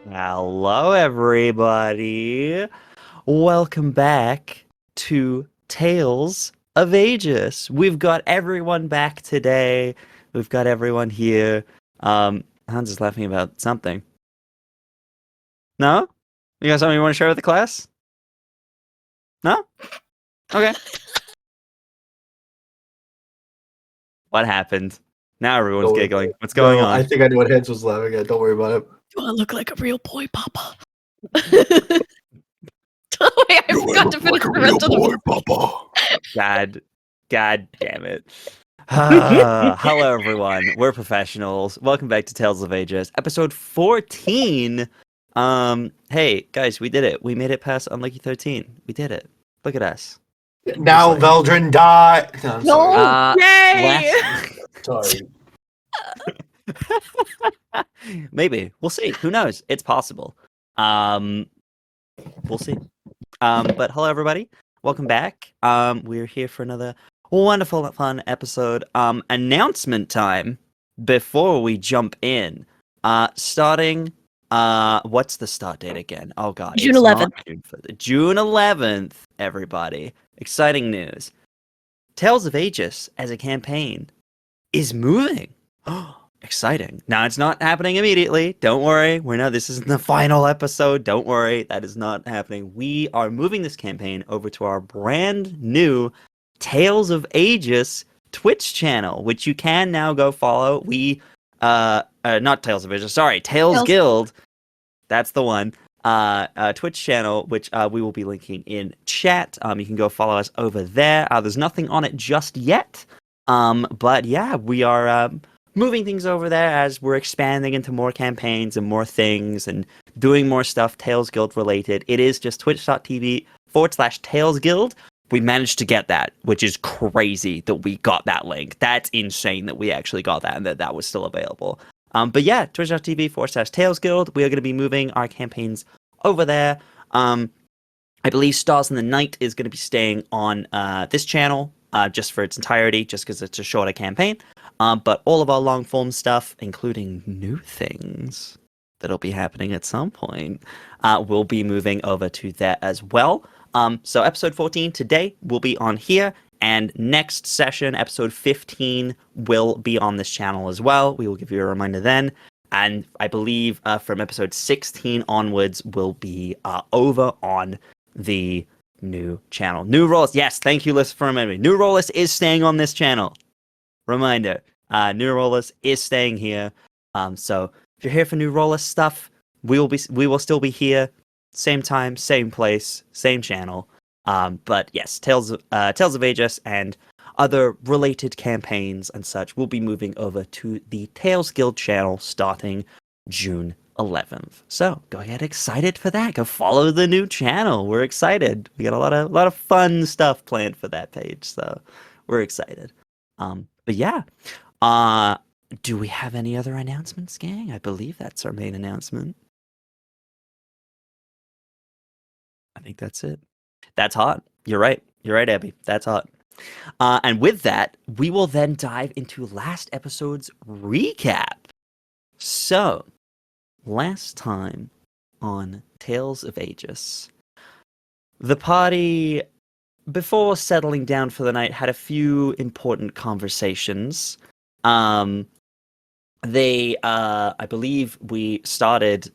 Hello, everybody. Welcome back to Tales of Agius. We've got everyone back today. We've got everyone here. Hans is laughing about something. No? You got something you want to share with the class? No? Okay. What happened? Now everyone's giggling. What's going on? I think I know what Hans was laughing at. Don't worry about it. Do I look like a real boy, Papa? Wait, I forgot to finish the rest of the Papa. God damn it. Hello, everyone. We're professionals. Welcome back to Tales of Agius, episode 14. Hey, guys, we did it. We made it past Unlucky 13. We did it. Look at us. Now Veldren die. No, I'm sorry. Yay! Sorry. Maybe. We'll see. Who knows? It's possible. We'll see. But hello, everybody. Welcome back. We're here for another wonderful, fun episode. Announcement time before we jump in. Starting, what's the start date again? Oh, God. June it's 11th. not June 11th, everybody. Exciting news. Tales of Agius as a campaign is moving. Exciting. Now, it's not happening immediately. Don't worry. This isn't the final episode. Don't worry. That is not happening. We are moving this campaign over to our brand new Tales of Agius Twitch channel, which you can now go follow. Not Tales of Agius, sorry, Tales Guild. That's the one. Twitch channel, which we will be linking in chat. You can go follow us over there. There's nothing on it just yet. But yeah, we are moving things over there as we're expanding into more campaigns and more things and doing more stuff Tales Guild related. It is just twitch.tv/Tales Guild. We managed to get that, which is crazy that we got that link. That's insane that we actually got that and that was still available. But yeah, twitch.tv/Tales Guild. We are going to be moving our campaigns over there. I believe Stars in the Night is going to be staying on this channel just for its entirety, just because it's a shorter campaign. But all of our long form stuff, including new things that'll be happening at some point, will be moving over to there as well. So episode 14 today will be on here, and next session, episode 15, will be on this channel as well. We will give you a reminder then. And I believe from episode 16 onwards will be over on the new channel. New Rollers, yes, thank you, Liz, for remembering. New Rollers is staying on this channel. Reminder, New Rollers is staying here. So if you're here for New Rollers stuff, we will still be here. Same time, same place, same channel. But yes, Tales of Agius and other related campaigns and such will be moving over to the Tales Guild channel starting June 11th. So go ahead, excited for that. Go follow the new channel. We're excited. We got a lot of fun stuff planned for that page, so we're excited. But yeah, do we have any other announcements, gang? I believe that's our main announcement. I think that's it. That's hot. You're right, Abby. That's hot. And with that, we will then dive into last episode's recap. So, last time on Tales of Agius, the party, before settling down for the night, had a few important conversations. I believe we started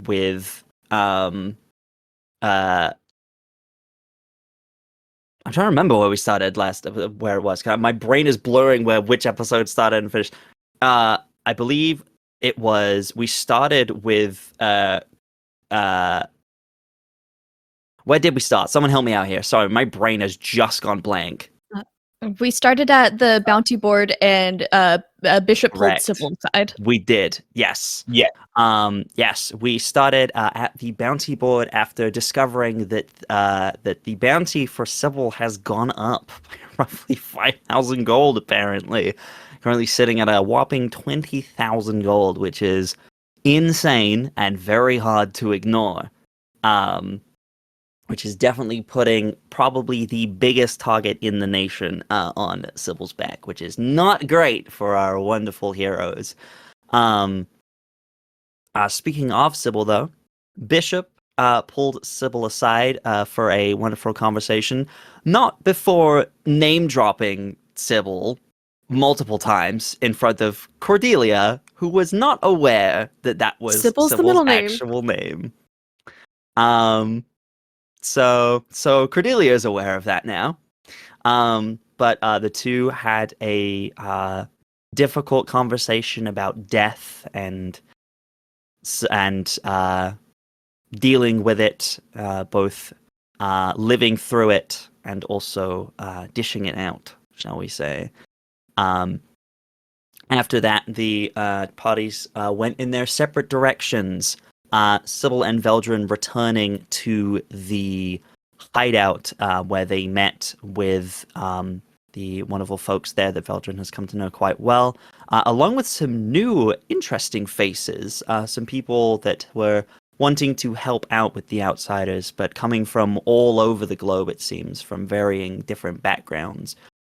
with I'm trying to remember where we started last, where it was. My brain is blurring which episode started and finished. I believe we started with, where did we start? Someone help me out here. Sorry, my brain has just gone blank. We started at the bounty board and Bishop pulled Sybil inside. We did, yes. Yeah. Yes, we started at the bounty board after discovering that the bounty for Sybil has gone up by roughly 5,000 gold, apparently. Currently sitting at a whopping 20,000 gold, which is insane and very hard to ignore. Which is definitely putting probably the biggest target in the nation on Sybil's back, which is not great for our wonderful heroes. Speaking of Sybil, though, Bishop pulled Sybil aside for a wonderful conversation, not before name dropping Sybil multiple times in front of Cordelia, who was not aware that that was Sybil's the middle name. actual name. So Cordelia is aware of that now. But the two had a difficult conversation about death and dealing with it, both living through it and also dishing it out, shall we say. After that, the parties went in their separate directions. Sybil and Veldren returning to the hideout where they met with the wonderful folks there that Veldren has come to know quite well, along with some new interesting faces, some people that were wanting to help out with the outsiders, but coming from all over the globe, it seems, from varying different backgrounds.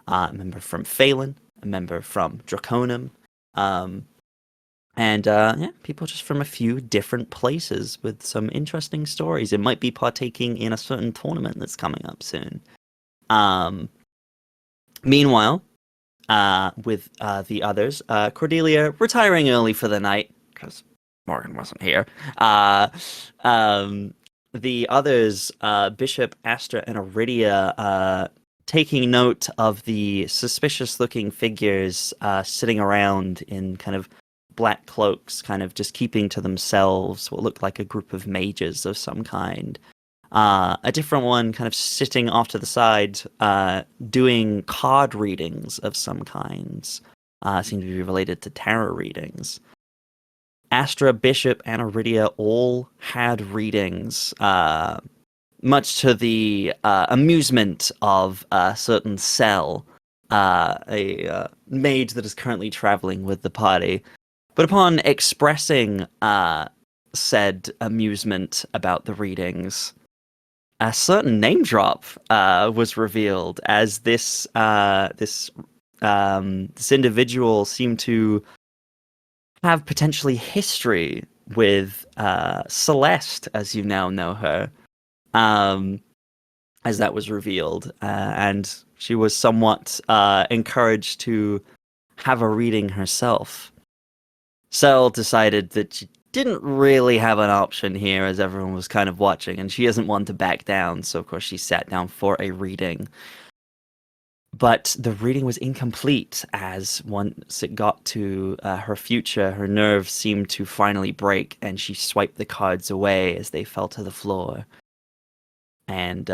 A member from Phelan, a member from Draconum, and people just from a few different places with some interesting stories. It might be partaking in a certain tournament that's coming up soon. Meanwhile, with the others, Cordelia retiring early for the night because Morgan wasn't here. The others, Bishop, Astra, and Aridia, taking note of the suspicious-looking figures sitting around in kind of black cloaks, kind of just keeping to themselves what looked like a group of mages of some kind. A different one kind of sitting off to the side, doing card readings of some kinds. Seem to be related to tarot readings. Astra, Bishop, and Aridia all had readings, much to the amusement of a certain Cell, a mage that is currently traveling with the party. But upon expressing said amusement about the readings, a certain name drop was revealed as this individual seemed to have potentially history with Celeste, as you now know her, as that was revealed, and she was somewhat encouraged to have a reading herself. Cell decided that she didn't really have an option here, as everyone was kind of watching, and she isn't one to back down, so of course she sat down for a reading. But the reading was incomplete, as once it got to her future, her nerves seemed to finally break, and she swiped the cards away as they fell to the floor. And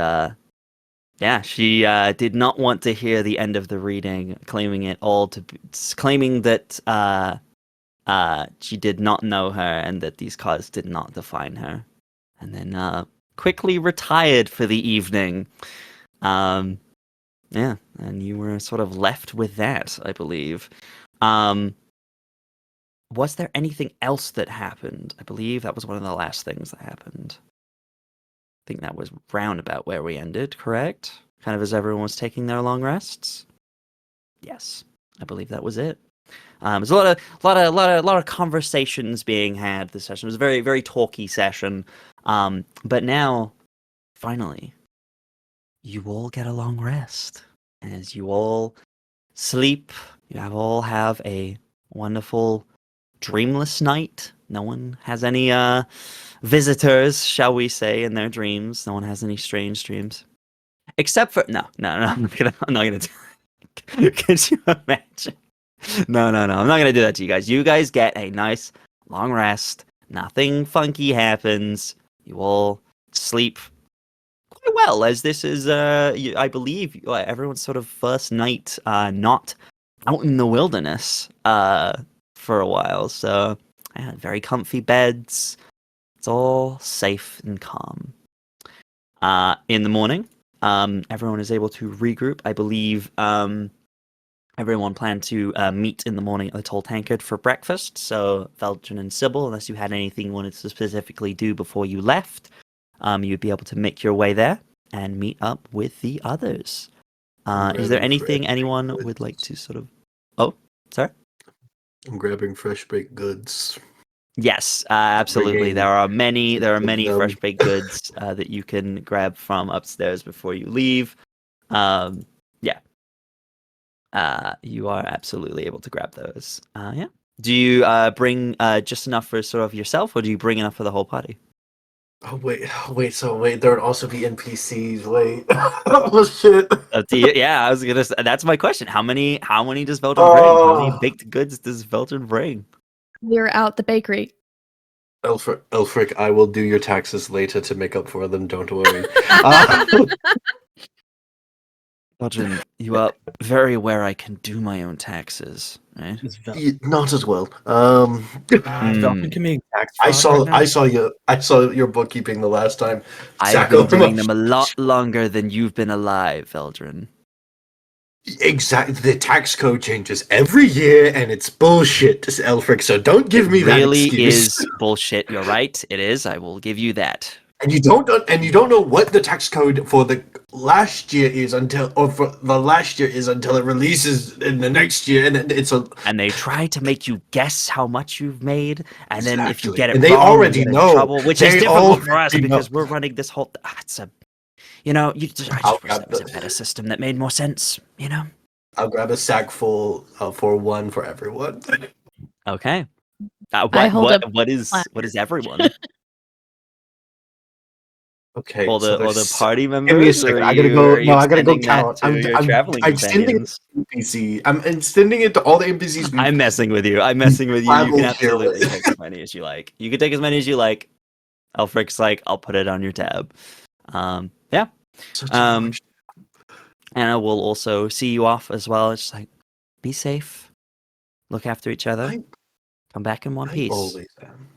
she did not want to hear the end of the reading, claiming that she did not know her and that these cards did not define her, and then quickly retired for the evening. And you were sort of left with that, I believe. Was there anything else that happened? I believe that was one of the last things that happened. I think that was roundabout where we ended, correct? Kind of as everyone was taking their long rests. Yes, I believe that was it. There's a lot of conversations being had this session. It was a very, very talky session. But now, finally, you all get a long rest. As you all sleep, you all have a wonderful dreamless night. No one has any visitors, shall we say, in their dreams. No one has any strange dreams. Except for I'm not gonna could you imagine? No, I'm not gonna do that to you guys. You guys get a nice long rest. Nothing funky happens. You all sleep quite well, as this is, I believe, everyone's sort of first night not out in the wilderness for a while. So, very comfy beds. It's all safe and calm. In the morning, everyone is able to regroup. I believe everyone planned to meet in the morning at the Tall Tankard for breakfast. So, Veldren and Sybil, unless you had anything you wanted to specifically do before you left, you'd be able to make your way there and meet up with the others. Is there anything anyone would like to sort of... Oh, sorry? I'm grabbing fresh baked goods. Yes, absolutely. Bringing There are many them. fresh baked goods that you can grab from upstairs before you leave. Yeah, you are absolutely able to grab those. Yeah. Do you bring just enough for sort of yourself, or do you bring enough for the whole party? Oh wait, there would also be NPCs. Wait, oh shit. Up to you. Yeah, I was gonna. That's my question. How many does Veldren bring? How many Oh, baked goods does Veldren bring? We're out the bakery. Elfric, I will do your taxes later to make up for them. Don't worry. Uh, Veldren, you are very aware I can do my own taxes, right? not as well. Veltman committing tax I fraud right saw now? I saw your bookkeeping the last time. I've been doing them a lot longer than you've been alive, Veldren. Exactly. The tax code changes every year, and it's bullshit, Elfric. So don't give me that Really excuse. is bullshit. You're right. It is. I will give you that. And you don't know what the tax code for the last year is until it releases in the next year, and then And they try to make you guess how much you've made, and then if you Exactly. get it And they wrong, already you get in know. trouble, which is They difficult for us already because know. we're running this whole. It's a, I just I'll wish there grab was a better system that made more sense. I'll grab a sack full for one for everyone. Okay. I hold up What is everyone? Okay, All so the party give me a members, or second. are I gotta you go. are you No, I gotta go extending that count. to your traveling I'm sending it companions? to NPC. I'm extending it to all the NPCs. I'm messing with you. I'm messing with you. You can traveled here absolutely with. take as many as you like. You can take as many as you like. Elfric's like, I'll put it on your tab. Yeah. Such a Um, large- Anna will also see you off as well. It's like, be safe. Look after each other. I- Come back in one I piece. always am.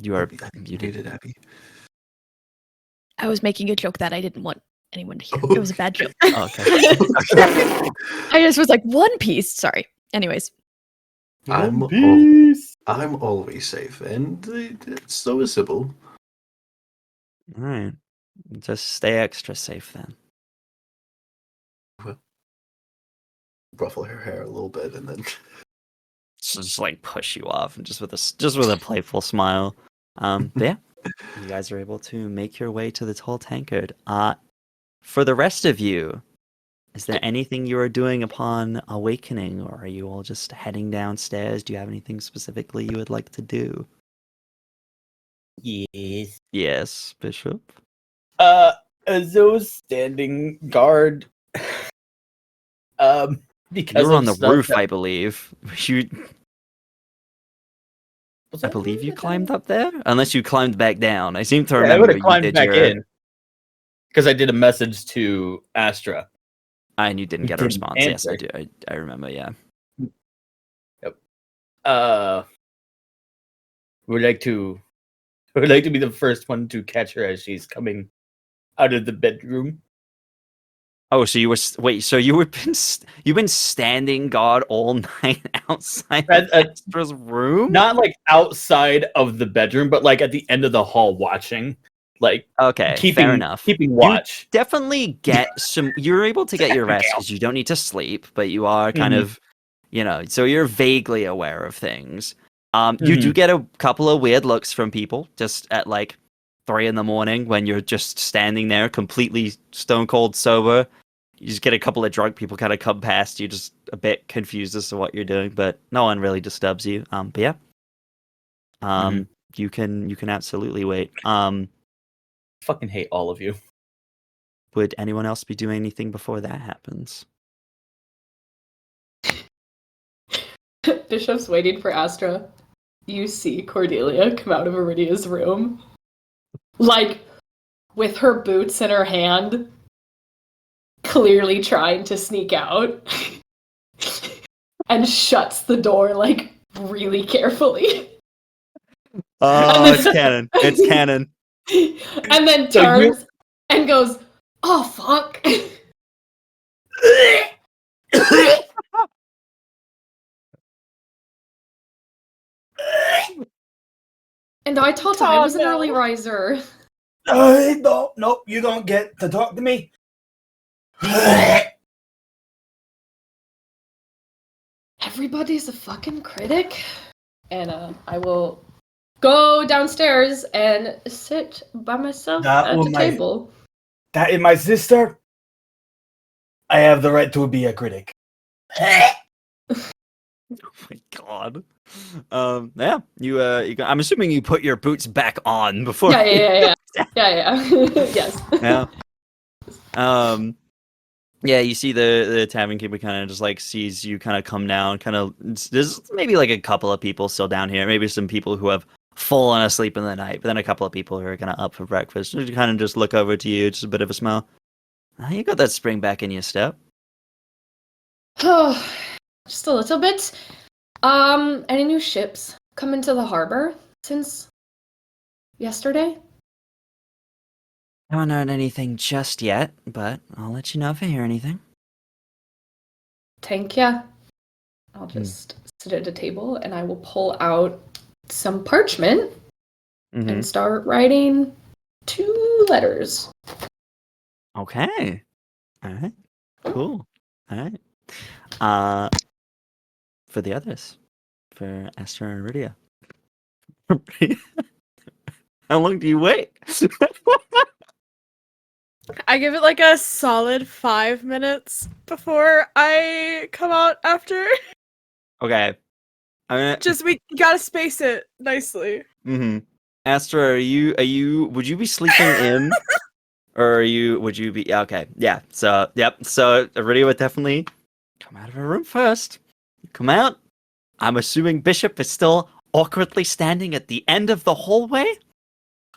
You are. I think you did it, Abby. I was making a joke that I didn't want anyone to hear. It was a bad joke. Oh, okay. I just was like, One Piece. Sorry. Anyways. I'm One Piece. I'm always safe, and so is Sybil. All right. Just stay extra safe then. Ruffle her hair a little bit, and then Just like push you off, and just with a playful smile. But yeah, you guys are able to make your way to the tall tankard. For the rest of you, is there anything you are doing upon awakening, or are you all just heading downstairs? Do you have anything specifically you would like to do? Yes. Yes, Bishop. As those standing guard. Because You're of on the stuff roof, that- I believe. Was I that believe the you roof? climbed up there, unless you climbed back down. I seem to Yeah, I remember would have you climbed did back your. in because I did a message to Astra. And you didn't get a Didn't response. Yes, I answer. do. I remember. Yeah. Would like to be the first one to catch her as she's coming out of the bedroom. Oh, so you were wait. So you've been standing guard all night outside of Astra's room? Not like outside of the bedroom, but like at the end of the hall watching. Like Okay, fair enough. Keeping You watch. definitely get some. You're able to get your rest because you don't need to sleep, but you are kind of, so you're vaguely aware of things. You do get a couple of weird looks from people just at like 3 a.m. when you're just standing there completely stone cold sober. You just get a couple of drunk people kind of come past you, just a bit confused as to what you're doing, but no one really disturbs you. But yeah, you can absolutely wait. Fucking hate all of you. Would anyone else be doing anything before that happens? Bishop's waiting for Astra. You see Cordelia come out of Aridia's room, like with her boots in her hand, clearly trying to sneak out, and shuts the door like really carefully. Oh, it's canon. It's canon. And then turns and goes, "Oh fuck." And I thought I was an early riser. Nope, you don't get to talk to me. everybody's a fucking critic. And I will go downstairs and sit by myself at the table. That is my sister. I have the right to be a critic. Oh my god. Yeah. I'm assuming you put your boots back on before. Yeah. Yes. Yeah. Yeah, you see the tavern keeper kind of just like sees you kind of come down, there's maybe like a couple of people still down here, maybe some people who have fallen asleep in the night, but then a couple of people who are kind of up for breakfast, kind of just look over to you, just a bit of a smile. You got that spring back in your step. Oh, just a little bit. Any new ships come into the harbor since yesterday? I haven't heard anything just yet, but I'll let you know if I hear anything. Thank ya. I'll just sit at a table and I will pull out some parchment and start writing 2 letters. Okay. All right. Cool. All right. For the others, for Astra and Aridia. How long do you wait? I give it like a solid 5 minutes before I come out after. Okay. We gotta space it nicely. Astra, would you be sleeping in? Or would you be, yeah, okay. Yeah, so, yep. So, Aridia would definitely come out of her room first. Come out. I'm assuming Bishop is still awkwardly standing at the end of the hallway?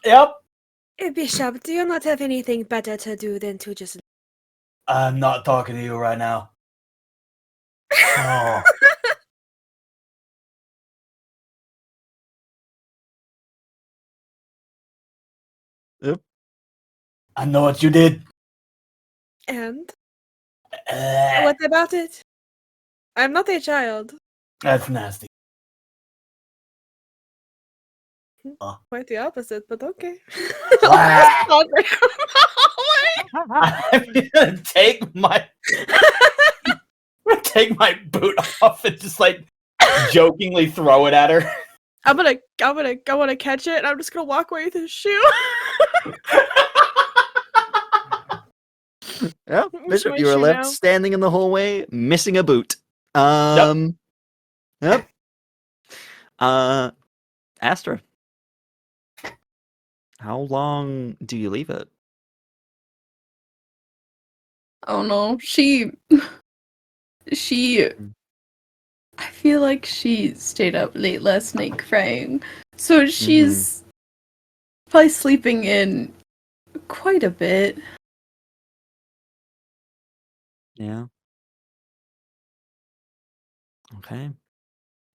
Yep. Bishop, do you not have anything better to do than to just... I'm not talking to you right now. Oh. Yep. I know what you did. And? What about it? I'm not a child. That's nasty. Quite the opposite, but okay. I'm gonna take my boot off and just like jokingly throw it at her. I'm gonna catch it and I'm just gonna walk away with his shoe. Yeah, Bishop, my you were shoe left now. standing in the hallway, missing a boot. Yep. Astra, how long do you leave it? Oh no, she I feel like she stayed up late last night crying. So she's probably sleeping in quite a bit. Yeah. Okay.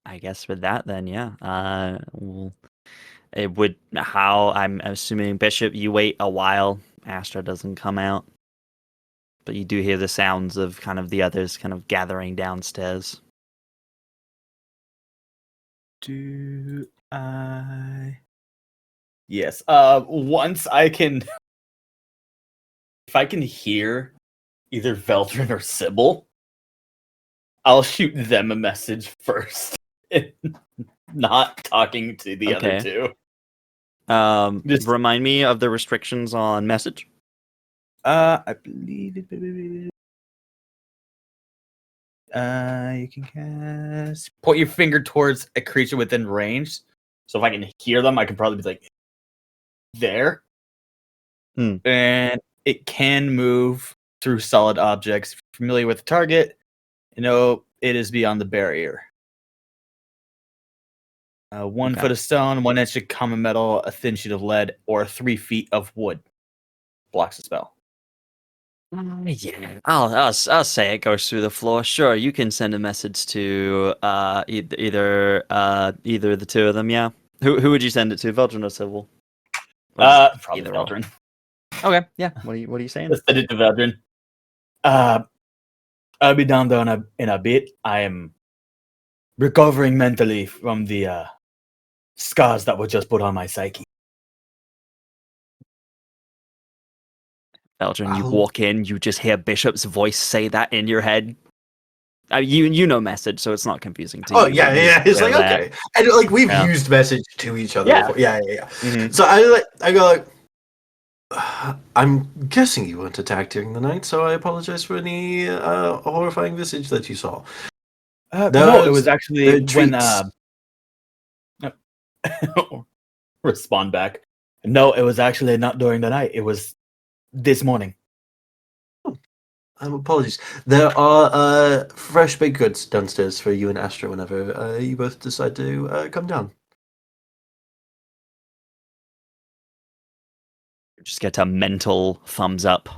I guess with that then, yeah. I'm assuming Bishop, you wait a while. Astra doesn't come out. But you do hear the sounds of kind of the others kind of gathering downstairs. Do I? Yes. Once I can, if I can hear either Veldren or Sybil, I'll shoot them a message first, not talking to the other two. Remind me of the restrictions on message. I believe it. You can cast. Point your finger towards a creature within range. So if I can hear them, I can probably be like there. And it can move through solid objects. If you're familiar with the target, you know it is beyond the barrier. 1 foot of stone, 1 inch of common metal, a thin sheet of lead, or 3 feet of wood blocks the spell. Yeah, I'll say it goes through the floor. Sure, you can send a message to either the two of them. Yeah, who would you send it to, Veldren or Sybil? Probably either Veldren. Okay, yeah. What are you saying? Let's send it to Veldren. I'll be down there in a bit. I am recovering mentally from the scars that were just put on my psyche. Veldren, you walk in, you just hear Bishop's voice say that in your head. you know message, so it's not confusing to you. Oh yeah. It's like that. okay, and like we've Yeah. used message to each other. Yeah. Before. Yeah. Mhm. So I go like, I'm guessing you weren't attacked during the night, so I apologize for any horrifying visage that you saw. No, it was actually when respond back. No, it was actually not during the night. It was this morning. Apologies. There are fresh baked goods downstairs for you and Astra whenever you both decide to come down. Just get a mental thumbs up.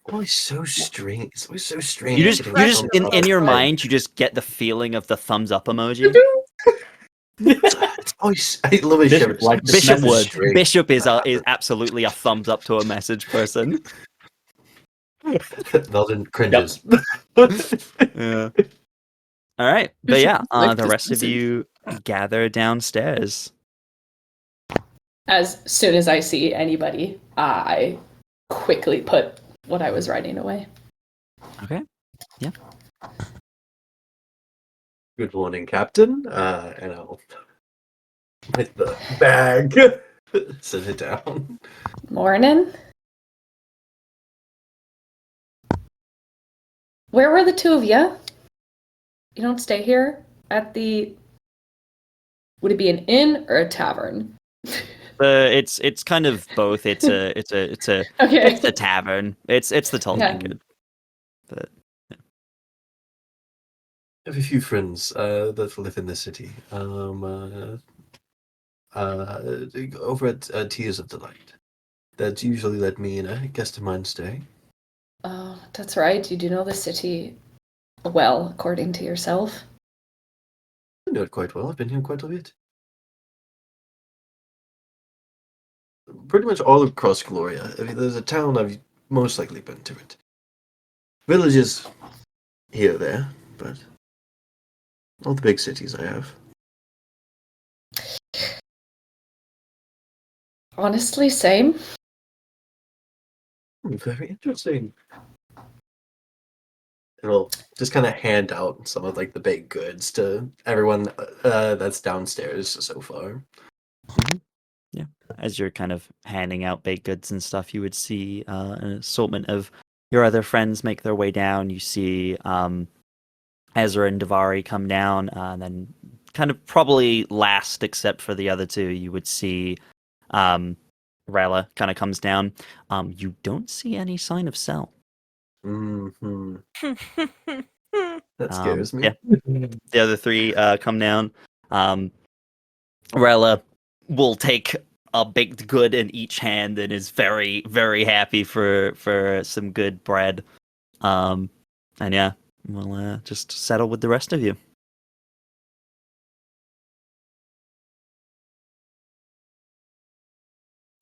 Always so strange. It's always so strange. You just getting thumbs in up. your mind, you just get the feeling of the thumbs up emoji. It's always, I love it. Bishop, like this Bishop message would. strange. Bishop is absolutely a thumbs up to a message person. Veldren cringes. Yeah. All right, but Bishop yeah, liked the this rest of message. you gather downstairs. As soon as I see anybody, I quickly put what I was writing away. Okay. Yeah. Good morning, Captain. And I'll hit the bag. Sit it down. Morning. Where were the two of you? You don't stay here at the. Would it be an inn or a tavern? It's kind of both. It's a Okay. it's a tavern. It's the tall Yeah. naked. But I have a few friends that live in the city. Over at Tears of Delight. That usually let me and a guest of mine stay. Oh, that's right. You do know the city well, according to yourself. I know it quite well. I've been here quite a bit. Pretty much all across Gloria. I mean, there's a town I've most likely been to it. Villages here or there, but all the big cities I have. Honestly, same. Very interesting. It'll just kind of hand out some of like the baked goods to everyone that's downstairs so far. as you're kind of handing out baked goods and stuff, you would see an assortment of your other friends make their way down. You see Ezra and Davari come down, and then kind of probably last, except for the other two, you would see Rella kind of comes down. You don't see any sign of Cell. Mm-hmm. That scares me. Yeah. The other three come down. Rella will take a baked good in each hand and is very, very happy for some good bread. And yeah, we'll just settle with the rest of you.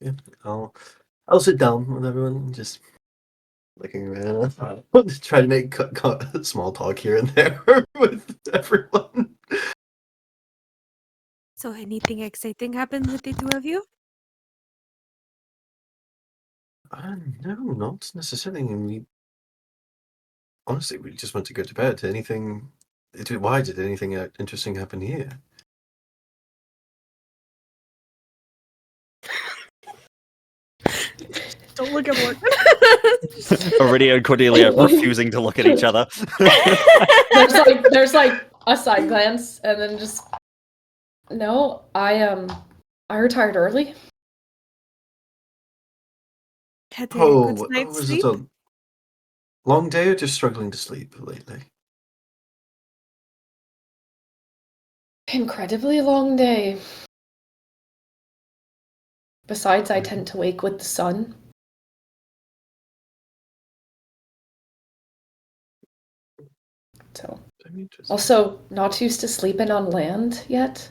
Yeah, I'll sit down with everyone and just looking around. Just try to make small talk here and there with everyone. So anything exciting happened with the two of you? No, not necessarily. Honestly, we just went to go to bed. Why did anything interesting happen here? Don't look at Morgan. Aridia and Cordelia refusing to look at each other. there's like a side glance and then just no, I retired early. Had a Oh, good night's was sleep? it a long day or just struggling to sleep lately? Incredibly long day. Besides, I tend to wake with the sun. So Very interesting. also not used to sleeping on land yet.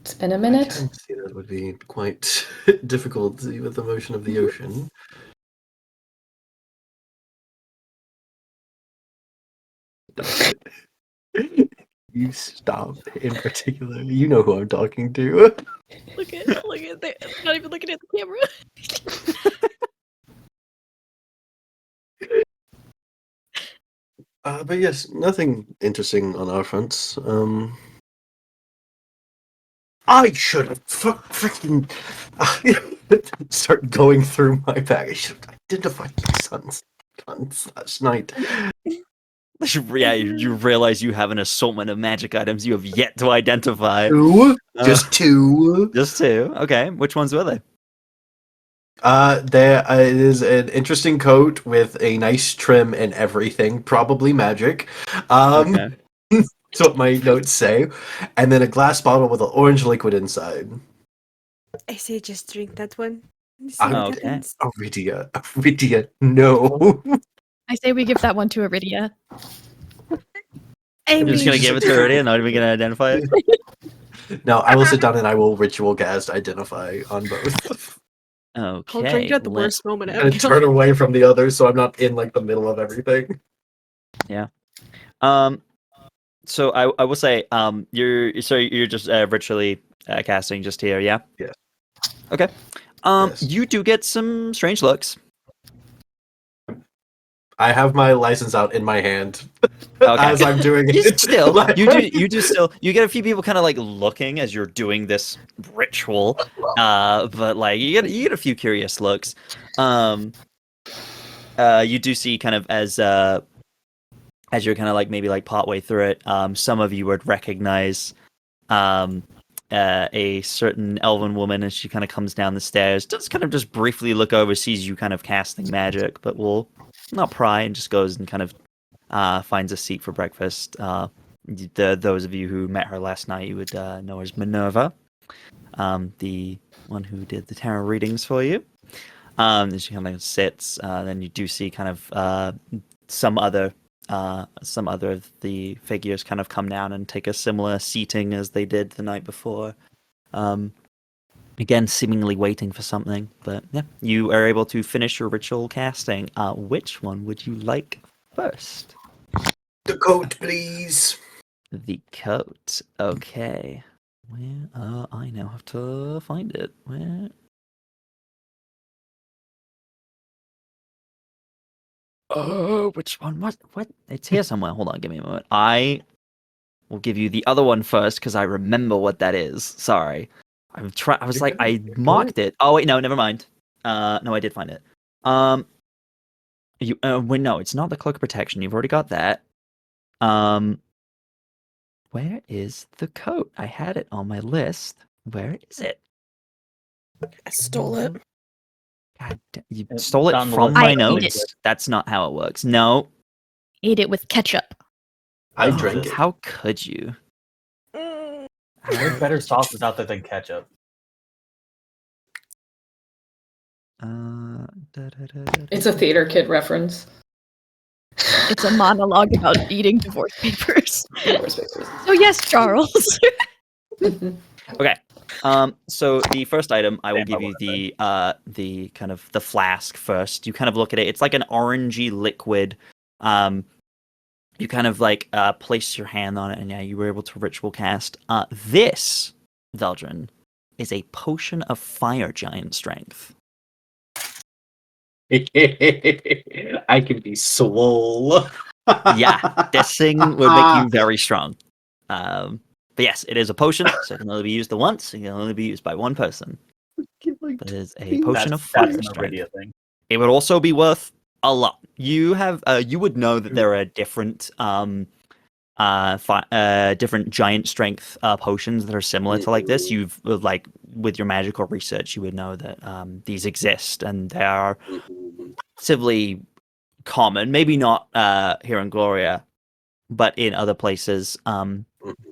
It's been a I minute. can see that would be quite difficult with the motion of the ocean. You stop in particular. You know who I'm talking to. Look at not even looking at the camera. But yes, nothing interesting on our fronts. I should have freaking start going through my bag. I should have identified my son's guns last night. Yeah, you realize you have an assortment of magic items you have yet to identify. Two? Just two? Just two. Okay, which ones were they? There is an interesting coat with a nice trim and everything, probably magic. Okay. That's what my notes say. And then a glass bottle with an orange liquid inside. I say just drink that one. And see I'm what Okay. happens. Aridia, no. I say we give that one to Aridia. I You're just gonna mean, give it to her already and not even gonna identify it? No, I will sit down and I will ritual cast identify on both. I'll Okay. drink at the worst moment And turn away from the others so I'm not in like the middle of everything. So I will say, you're just ritually casting just here, yeah? Yeah. Okay. Yes. You do get some strange looks. I have my license out in my hand Okay. as I'm doing You it. still, you do still, you get a few people kind of like looking as you're doing this ritual, but like you get a few curious looks. You do see kind of as you're kind of like maybe like partway through it, some of you would recognize a certain elven woman as she kind of comes down the stairs, just kind of just briefly look over, sees you kind of casting magic, but will not pry and just goes and kind of finds a seat for breakfast. Those of you who met her last night, you would know as Minerva, the one who did the tarot readings for you. And she kind of sits. Then you do see kind of some other of the figures kind of come down and take a similar seating as they did the night before. Again, seemingly waiting for something, but yeah, you are able to finish your ritual casting. Which one would you like first? The coat, please. The coat. Okay. Where? I now have to find it. Where? Oh, which one? What? It's here somewhere. Hold on, give me a moment. I will give you the other one first because I remember what that is. Sorry. I was like, I marked it. Oh wait, no, never mind. No, I did find it. Wait, no, it's not the cloak of protection. You've already got that. Where is the coat? I had it on my list. Where is it? I stole it. God, you stole it Down the from list. my I ate notes? it. That's not how it works. No. Ate it with ketchup. I Oh, drank it. How could you? There's better sauces out there than ketchup. It's a theater kid reference. It's a monologue about eating divorce papers. Divorce papers. So yes, Charles. Okay. So the first item, I will Damn, give you the kind of the flask first. You kind of look at it. It's like an orangey liquid. You kind of like place your hand on it, and yeah, you were able to ritual cast. This, Veldren, is a potion of fire giant strength. I can be swole. Yeah, this thing would make you very strong. But yes, it is a potion, so it can only be used the once. It can only be used by one person. But it is a potion of fire That's an strength. Aridia thing. It would also be worth a lot. You have, you would know that there are different, different giant strength potions that are similar to like this. You've like with your magical research, you would know that these exist and they are relatively common. Maybe not here in Gloria, but in other places,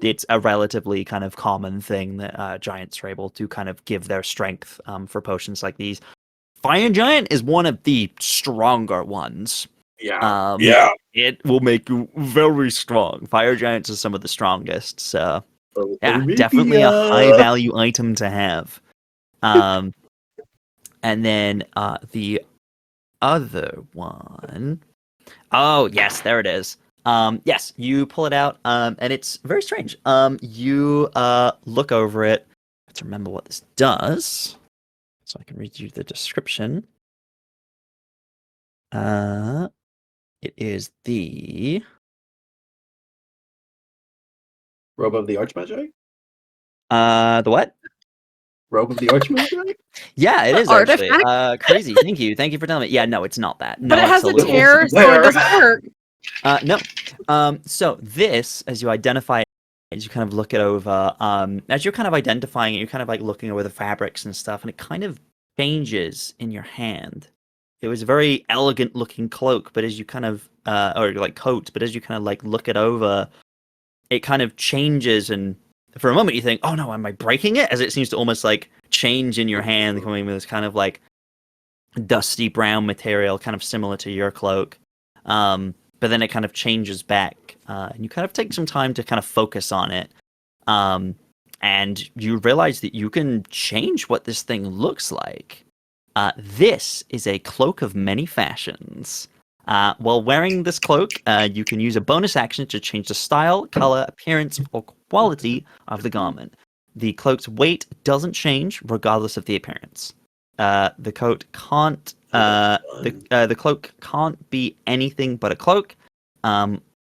it's a relatively kind of common thing that giants are able to kind of give their strength for potions like these. Fire Giant is one of the stronger ones. Yeah. It will make you very strong. Fire Giants are some of the strongest, so yeah, definitely a high value item to have. And then the other one. Oh yes, there it is. Yes, you pull it out, and it's very strange. You look over it. Let's remember what this does, so I can read you the description. It is the Robe of the Archmagi? The what? Robe of the Archmagi? Yeah, it The is actually. artifact? Crazy. Thank you. Thank you for telling me. Yeah, no, it's not that. No, But it has a absolutely. tear, so Where? it doesn't work. No. So this, as you identify, as you kind of look it over, as you're kind of identifying it, you're kind of like looking over the fabrics and stuff, and it kind of changes in your hand. It was a very elegant looking cloak, but as you kind of, or like coat, but as you kind of like look it over, it kind of changes, and for a moment you think, oh no, am I breaking it? As it seems to almost like change in your hand, coming with this kind of like dusty brown material, kind of similar to your cloak. But then it kind of changes back, and you kind of take some time to kind of focus on it. And you realize that you can change what this thing looks like. This is a cloak of many fashions. While wearing this cloak, you can use a bonus action to change the style, color, appearance, or quality of the garment. The cloak's weight doesn't change regardless of the appearance. The coat can't. The cloak can't be anything but a cloak.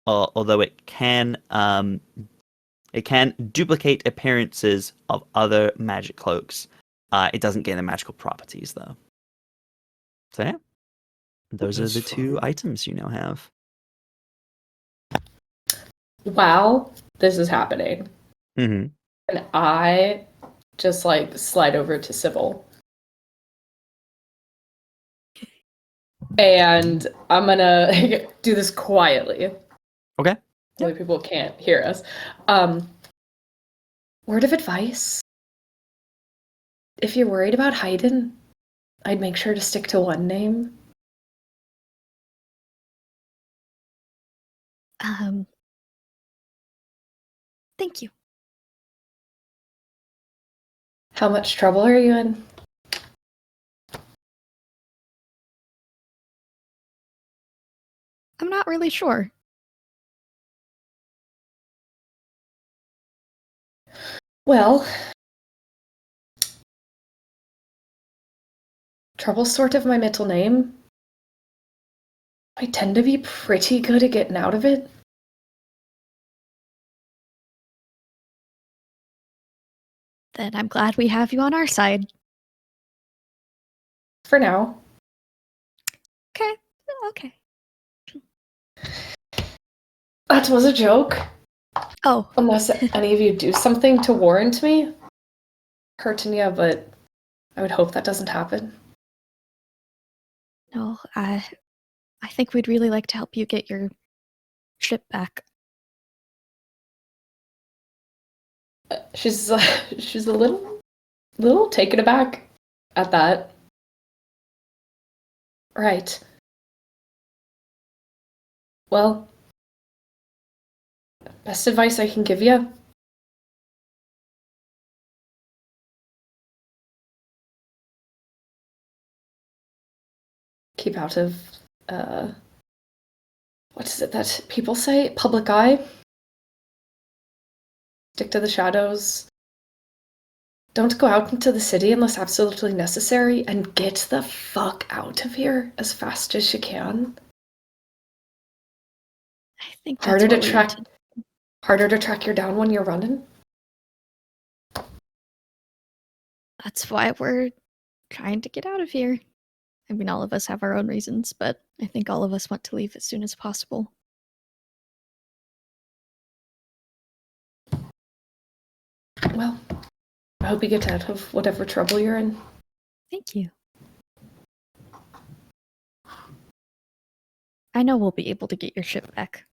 Although it can. It can duplicate appearances of other magic cloaks. It doesn't gain the magical properties though. So yeah, those are That's the two fine. items you now have. While this is happening, Mm-hmm. and I just like slide over to Sybil. And I'm gonna do this quietly. Okay. The way people can't hear us. Word of advice. If you're worried about hiding, I'd make sure to stick to one name. Thank you. How much trouble are you in? I'm not really sure. Well, trouble's sort of my middle name. I tend to be pretty good at getting out of it. Then I'm glad we have you on our side. For now. Okay. Okay. That was a joke. Oh, Unless any of you do something to warrant me hurting you, but I would hope that doesn't happen. no, I think we'd really like to help you get your ship back. She's a little taken aback at that. Right. Well, best advice I can give you. Keep out of, what is it that people say? Public eye. Stick to the shadows. Don't go out into the city unless absolutely necessary, and get the fuck out of here as fast as you can. I think that's Harder to what we track. need Harder to track you down when you're running. That's why we're trying to get out of here. I mean, all of us have our own reasons, but I think all of us want to leave as soon as possible. Well, I hope you get out of whatever trouble you're in. Thank you. I know we'll be able to get your ship back.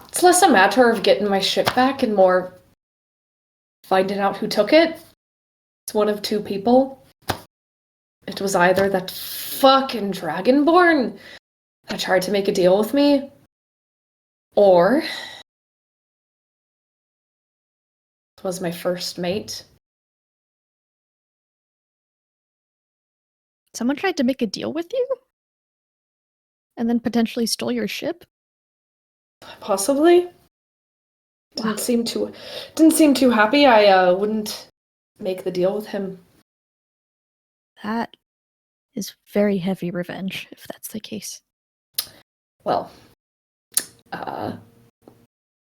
It's less a matter of getting my ship back and more finding out who took it. It's one of two people. It was either that fucking Dragonborn that tried to make a deal with me, or it was my first mate. Someone tried to make a deal with you? And then potentially stole your ship? Possibly. Didn't seem too happy. I wouldn't make the deal with him. That is very heavy revenge, if that's the case. Well,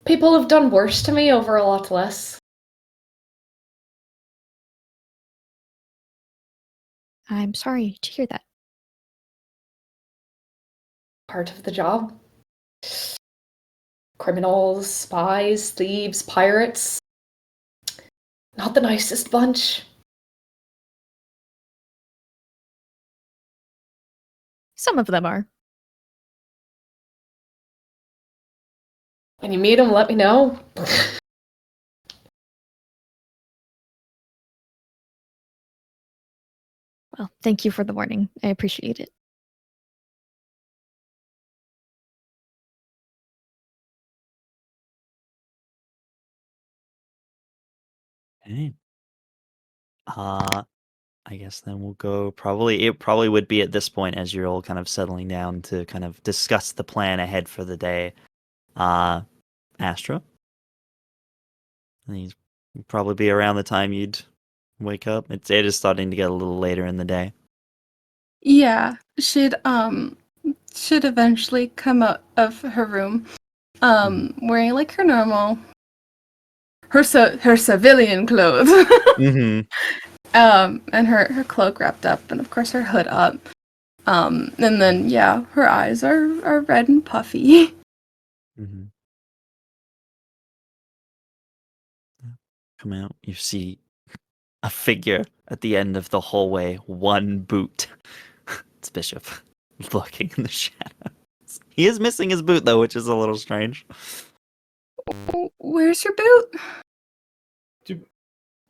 people have done worse to me over a lot less. I'm sorry to hear that. Part of the job. Criminals, spies, thieves, pirates. Not the nicest bunch. Some of them are. When you meet them, let me know. Well, thank you for the warning. I appreciate it. Okay. I guess then we'll go it probably would be at this point as you're all kind of settling down to kind of discuss the plan ahead for the day. Astra? He's probably be around the time you'd wake up. It is starting to get a little later in the day. Yeah, she'd eventually come out of her room, wearing like her normal, her civilian clothes, Mm-hmm. and her cloak wrapped up, and of course her hood up. And then yeah, her eyes are red and puffy. Mm-hmm. Come out, you see a figure at the end of the hallway, one boot. It's Bishop, lurking in the shadows. He is missing his boot though, which is a little strange. Where's your boot?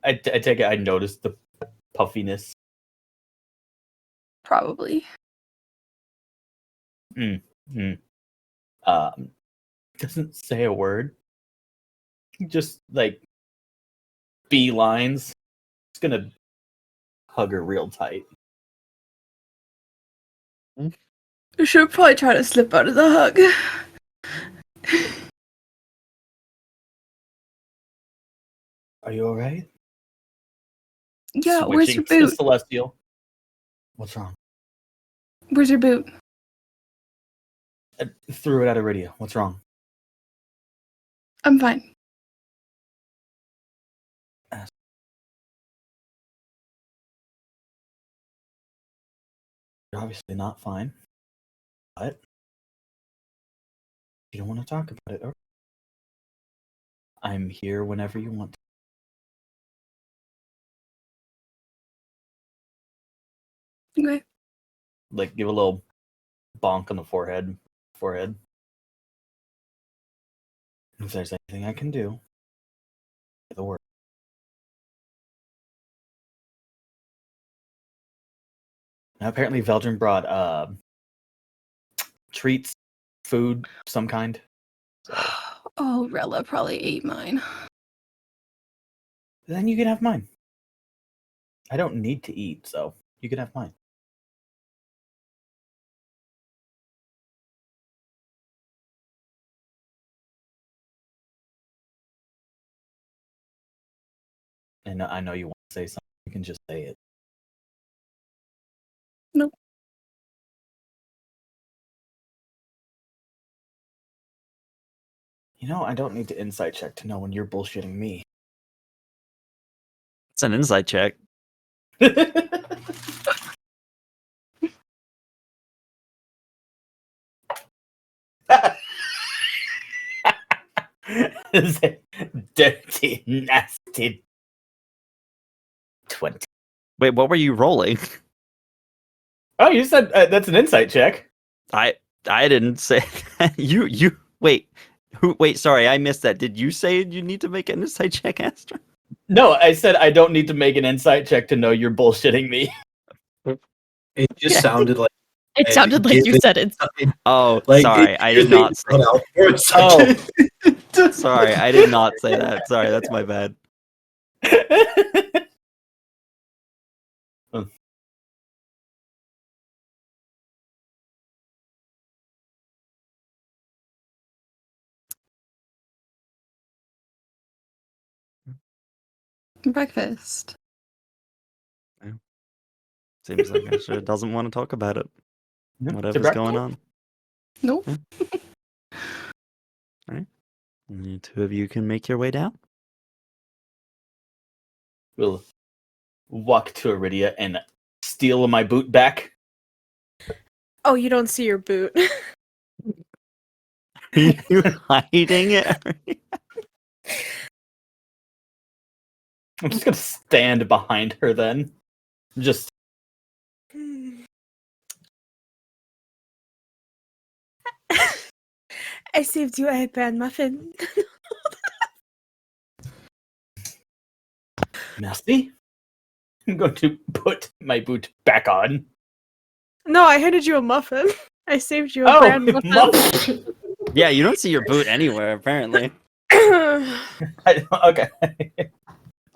I take it I noticed the puffiness. Probably. Doesn't say a word. Just like beelines. Just gonna hug her real tight. You should probably try to slip out of the hug. Are you alright? Yeah, where's your Switching to boot? Celestial. What's wrong? Where's your boot? I threw it at Aridia. What's wrong? I'm fine. You're obviously not fine. But you don't want to talk about it. Okay. I'm here whenever you want. Okay. Like give a little bonk on the forehead. If there's anything I can do, say the word. Now apparently Veldren brought treats, food, some kind. Oh, Rella probably ate mine. Then you can have mine. I don't need to eat, so you can have mine. And I know you want to say something. You can just say it. Nope. You know, I don't need to insight check to know when you're bullshitting me. It's an insight check. Dirty, nasty 20. Wait, what were you rolling? Oh, you said that's an insight check. I didn't say that. You wait. Wait, sorry, I missed that. Did you say you need to make an insight check, Astra? No, I said I don't need to make an insight check to know you're bullshitting me. It just Yeah. sounded like It sounded like you said it. Oh, like sorry, I did not say out for a Oh. second. Sorry, I did not say that. Sorry, that's my bad. Breakfast. Seems like Astra doesn't want to talk about it. Yeah, Whatever's going on. Nope. And the two of you can make your way down. We'll walk to Aridia and steal my boot back. Oh, you don't see your boot. Are you hiding it? I'm just gonna stand behind her then. Just I saved you a bad muffin. nasty. I'm going to put my boot back on. No, I handed you a muffin. I saved you a Oh, brand muffin. muffin. Yeah, you don't see your boot anywhere, apparently. Okay.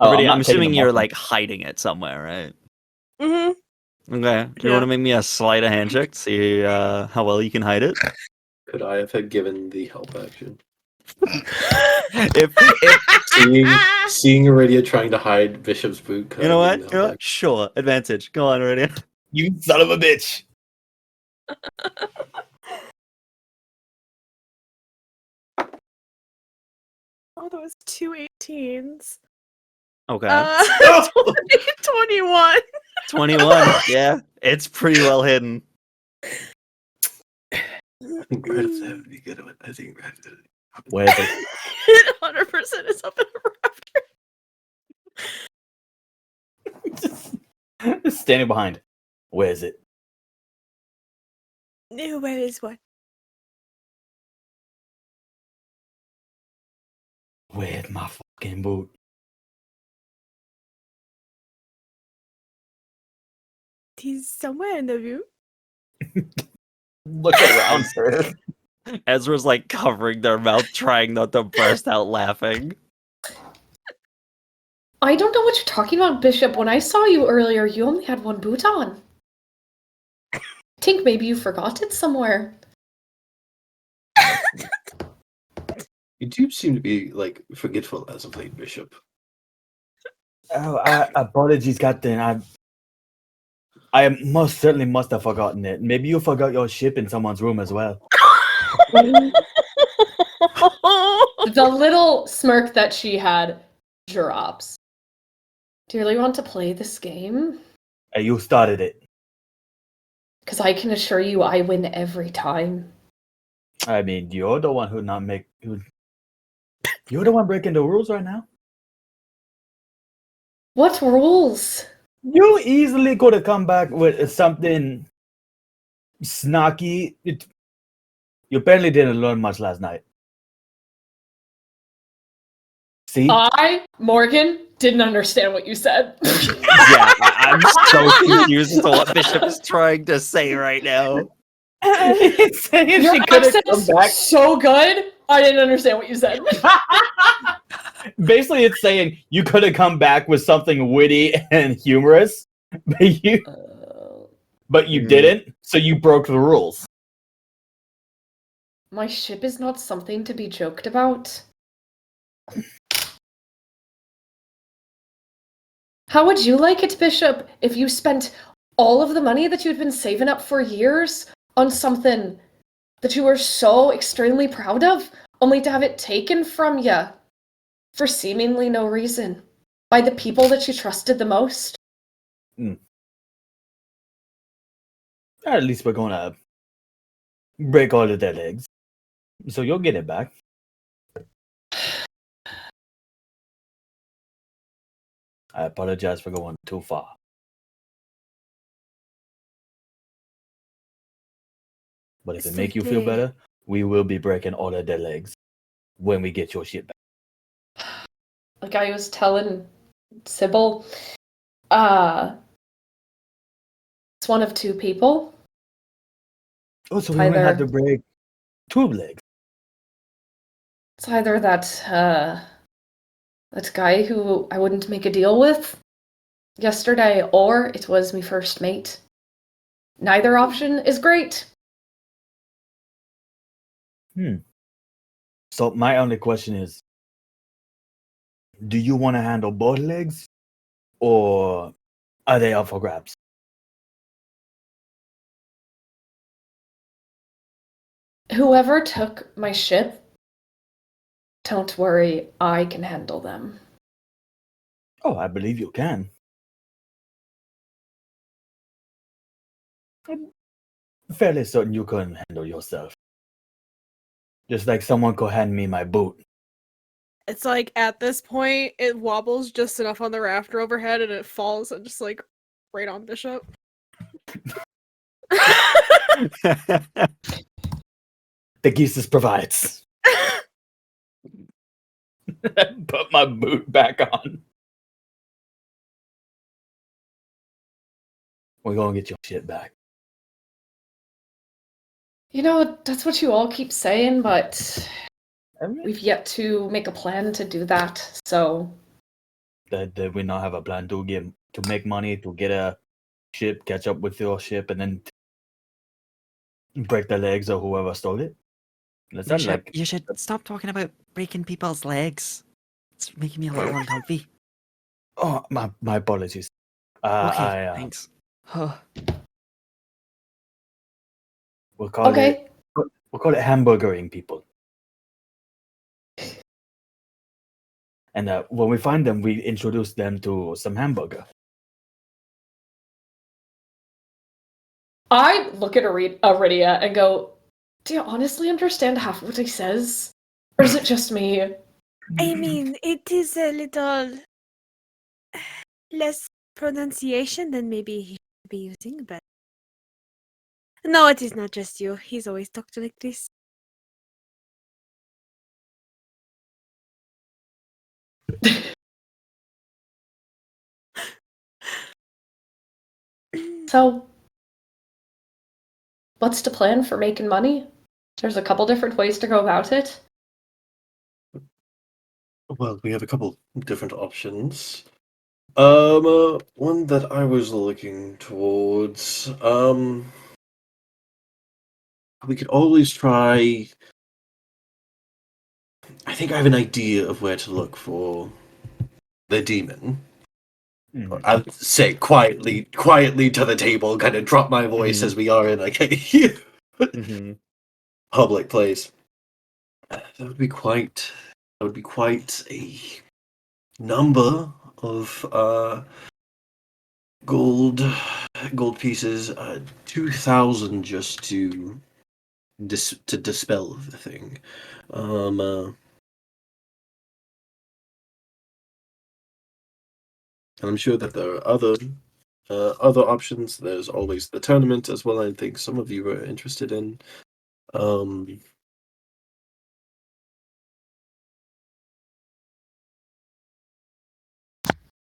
Already, I'm I'm not taking assuming the you're muffin. like hiding it somewhere, right? Mm-hmm. Okay. You want to make me a sleight of hand check? See how well you can hide it? Could I have had given the help action? if Seeing Aridia trying to hide Bishop's boot. Could you I know have what? given the You know help what? Sure. Advantage. Go on, already. You son of a bitch. Oh, that was 2 18s. Okay. 21. 21. Yeah. It's pretty well hidden. action? Credits have to be good at it. I think Where is it? It 100% is up in a raptor. Just standing behind. Where is it? No, where is what? Where's my fucking boot? He's somewhere in the room. Look around her. Ezra's like covering their mouth, trying not to burst out laughing. I don't know what you're talking about, Bishop. When I saw you earlier, you only had one boot on. I think maybe you forgot it somewhere. You do seem to be like forgetful as of late, Bishop. Oh, apologies, Captain. I most certainly must have forgotten it. Maybe you forgot your ship in someone's room as well. The little smirk that she had drops. Do you really want to play this game? You started it. Because I can assure you I win every time. I mean, you're the one you're the one breaking the rules right now. What rules? You easily could have come back with something snarky. You apparently didn't learn much last night. See? Morgan, didn't understand what you said. Yeah, I'm so confused as to what Bishop is trying to say right now. It's saying Your she could have accent come is back. so good. I didn't understand what you said. Basically, it's saying you could have come back with something witty and humorous, but you didn't, so you broke the rules. My ship is not something to be joked about. How would you like it, Bishop, if you spent all of the money that you'd been saving up for years on something that you were so extremely proud of, only to have it taken from you for seemingly no reason by the people that you trusted the most? At least we're gonna break all of their legs, so you'll get it back. I apologize for going too far. But if it make you feel better, we will be breaking all of their legs when we get your shit back. Like I was telling Sybil, it's one of two people. Oh, so we only had to break 2 legs. It's either that guy who I wouldn't make a deal with yesterday, or it was me first mate. Neither option is great. So my only question is, do you want to handle both legs, or are they up for grabs? Whoever took my ship, don't worry, I can handle them. Oh, I believe you can. I'm fairly certain you can handle yourself. Just like someone could hand me my boot. It's like at this point, it wobbles just enough on the rafter overhead and it falls and just like right on Bishop. The Geesis provides. Put my boot back on. We're gonna get your shit back. You know, that's what you all keep saying, but we've yet to make a plan to do that, so... Did we not have a plan to make money, to get a ship, catch up with your ship, and then break the legs of whoever stole it? You should stop talking about breaking people's legs. It's making me a little uncomfy. Oh, my apologies. Okay, thanks. We'll call it hamburgering people. And when we find them, we introduce them to some hamburger. I look at Aridia and go, do you honestly understand half of what he says? Or is it just me? I mean, it is a little less pronunciation than maybe he should be using, but no, it is not just you. He's always talked like this. So, what's the plan for making money? There's a couple different ways to go about it. Well, we have a couple different options. One that I was looking towards, we could always try. I think I have an idea of where to look for the demon. I'll say quietly to the table, kind of drop my voice as we are in like a public place. That would be quite a number of gold pieces. 2,000 just to dispel the thing. And I'm sure that there are other options. There's always the tournament as well. I think some of you are interested in.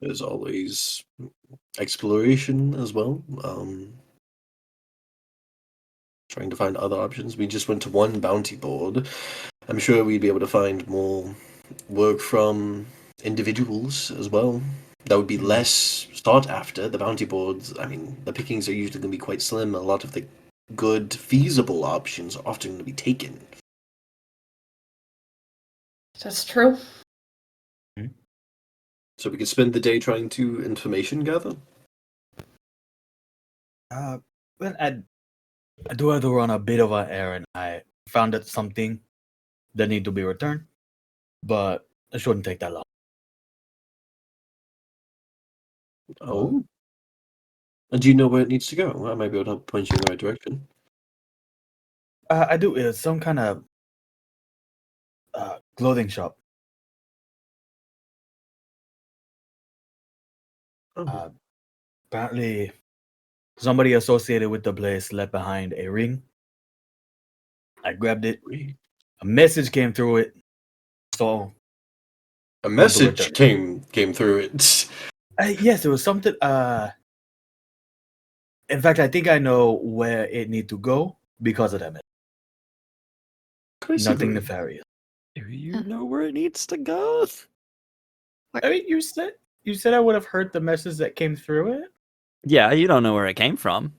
There's always exploration as well. Trying to find other options. We just went to one bounty board. I'm sure we'd be able to find more work from individuals as well. That would be less sought after. The bounty boards, I mean, the pickings are usually going to be quite slim. A lot of the good, feasible options are often going to be taken. That's true. So we could spend the day trying to information gather? Well, I do have to run a bit of an errand. I found that something that need to be returned, but it shouldn't take that long. Oh. And do you know where it needs to go? I might be able to help point you in the right direction. I do. It's some kind of clothing shop. Apparently, somebody associated with the place left behind a ring. I grabbed it. A message came through it. So a message came through it. Yes, it was something. In fact, I think I know where it need to go because of that message. Nothing nefarious. Do you know where it needs to go? I mean, you said I would have heard the message that came through it. Yeah, you don't know where it came from.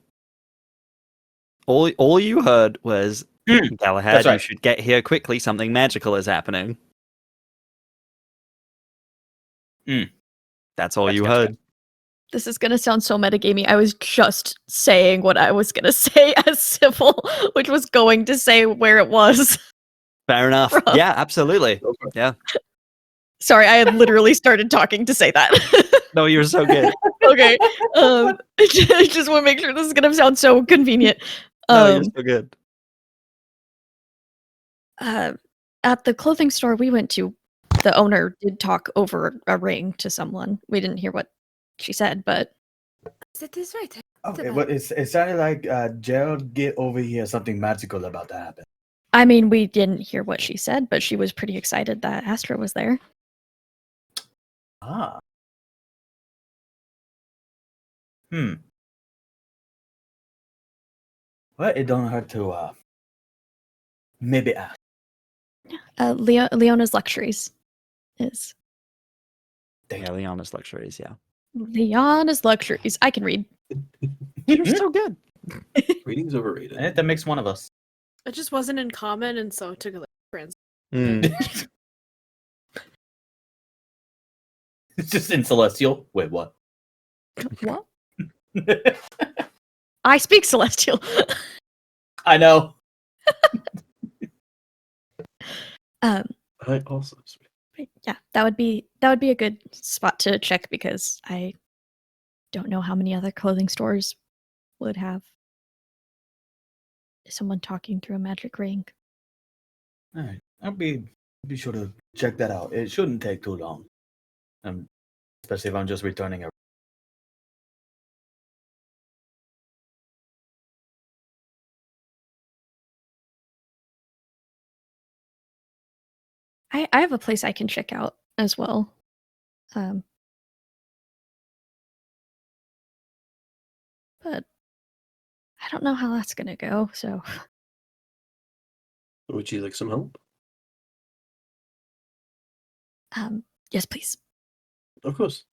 All you heard was, Galahad, right. You should get here quickly. Something magical is happening. That's all you heard. This is gonna sound so metagamey. I was just saying what I was gonna say as Sybil, which was going to say where it was. Fair enough. Rough. Yeah, absolutely. Yeah. Sorry, I had literally started talking to say that. No, you're so good. Okay. I just want to make sure this is gonna sound so convenient. No, you're so good. At the clothing store we went to, the owner did talk over a ring to someone. We didn't hear what she said, but That is right. Okay, but it sounded like Gerald, get over here, something magical about to happen. I mean, we didn't hear what she said, but she was pretty excited that Astra was there. Ah. Well, it don't hurt to maybe ask. Leona's Luxuries is. Yeah, Leona's Luxuries, yeah. Leona's Luxuries. I can read. You're so good. Reading's overrated. That makes one of us. It just wasn't in common, and so it took a friends. Mm. It's just in Celestial. Wait, what? What? I speak Celestial. I know. I also speak. Yeah, that would be a good spot to check because I don't know how many other clothing stores would have someone talking through a magic ring. All right, I'll be sure to check that out. It shouldn't take too long, especially if I'm just returning a. I have a place I can check out as well. But I don't know how that's gonna go, so Would you like some help? yes, please. Of course.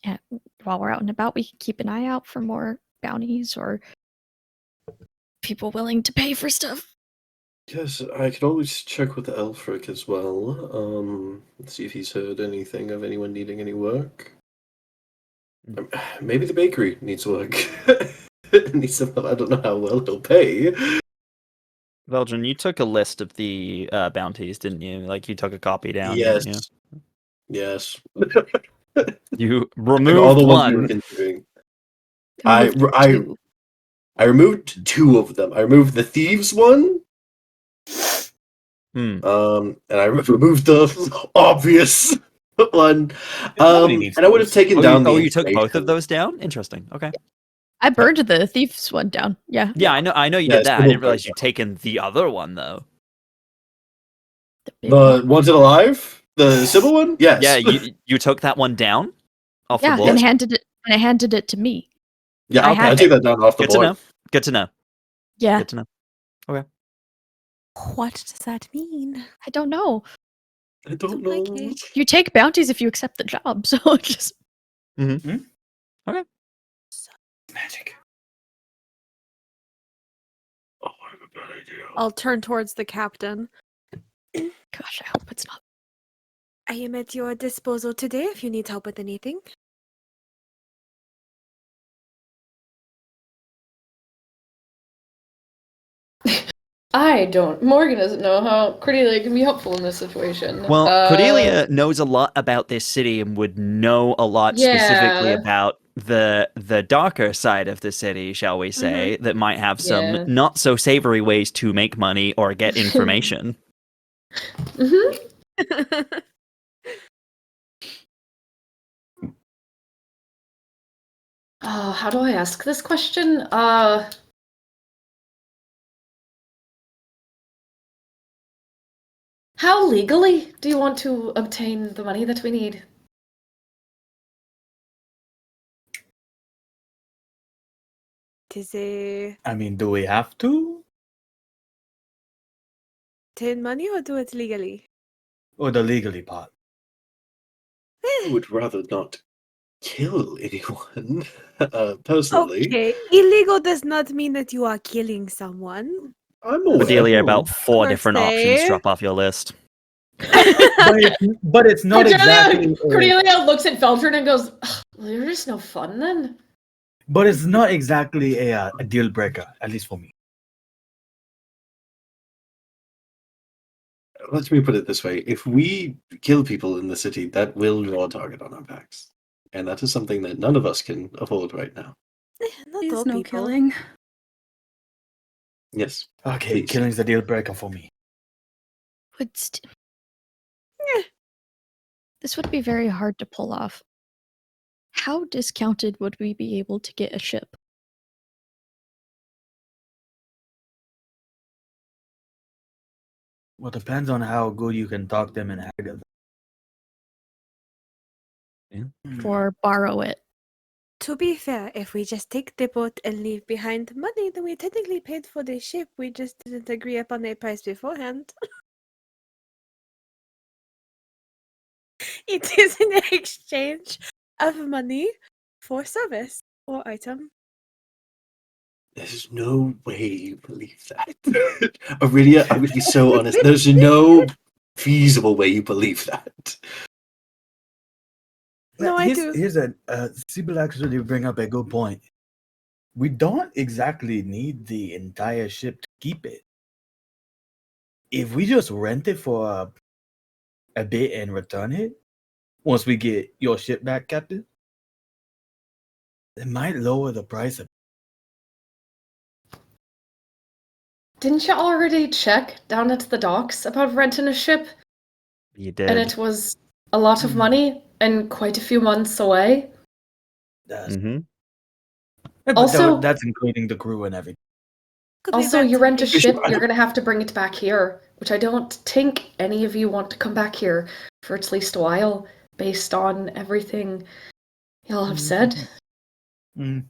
Yeah, while we're out and about, we can keep an eye out for more bounties or people willing to pay for stuff. Yes, I could always check with Elfric as well. See if he's heard anything of anyone needing any work. Maybe the bakery needs work. Needs some help. I don't know how well he'll pay. Veldren, you took a list of the bounties, didn't you? Like, you took a copy down. Yes. Didn't Yes. you And all removed the ones we were one. considering. Two. I removed two of them. I removed the thieves one. Hmm. And I removed the obvious one. Nobody needs And I would have taken down the you took both information. of those down? Interesting. Okay. I burned the thief's one down. Yeah. Yeah, I know you Yeah, did it's that. I cool. didn't realize you'd taken the other one though. The big The one. Wanted Alive? The Sybil one? Yes. Yeah, you took that one down off the Yeah, board. and handed it to me. Yeah, I I'll have take that down off the Good to board. know. Good to know. Yeah. Good to know. What does that mean? I don't know. I don't Don't like know. it. You take bounties if you accept the job, so just Hmm? Okay. Magic. Oh, I have a bad idea. I'll turn towards the captain. gosh, I hope it's not. I am at your disposal today if you need help with anything. Morgan doesn't know how Cordelia can be helpful in this situation. Well, Cordelia knows a lot about this city and would know a lot specifically Yeah. about the darker side of the city, shall we say, that might have some Yeah. not so savory ways to make money or get information. Mm-hmm. Oh, how do I ask this question? How legally do you want to obtain the money that we need? It is a I mean, do we have to? obtain money or do it legally? Or the legally part? I would rather not kill anyone, personally. Okay, illegal does not mean that you are killing someone. I'm aware. Cordelia, about 4 Per different options se. drop off your list. but it's not exactly. Cordelia looks at Veldren and goes, "Ugh, well, you're just no fun then." But it's not exactly a deal breaker, at least for me. Let me put it this way. If we kill people in the city, that will draw a target on our backs. And that is something that none of us can afford right now. Not Please all no people. killing. Yes. Okay, Please. killing's the deal breaker for me. This would be very hard to pull off. How discounted would we be able to get a ship? Well, depends on how good you can talk them and haggle them. For borrow it? To be fair, if we just take the boat and leave behind the money, then we technically paid for the ship. We just didn't agree upon a price beforehand. It is an exchange of money for service or item. There's no way you believe that. Aridia, I would be so honest. There's no feasible way you believe that. No, I do. Here's Sybil actually bring up a good point. We don't exactly need the entire ship to keep it. If we just rent it for a bit and return it, once we get your ship back, Captain, it might lower the price a bit. Didn't you already check down at the docks about renting a ship? You did. And it was a lot of money and quite a few months away. Mm-hmm. But Also- that's including the crew and everything. Could we Also, you rent a something? ship, you're going to have to bring it back here, which I don't think any of you want to come back here for at least a while, based on everything y'all have said. No,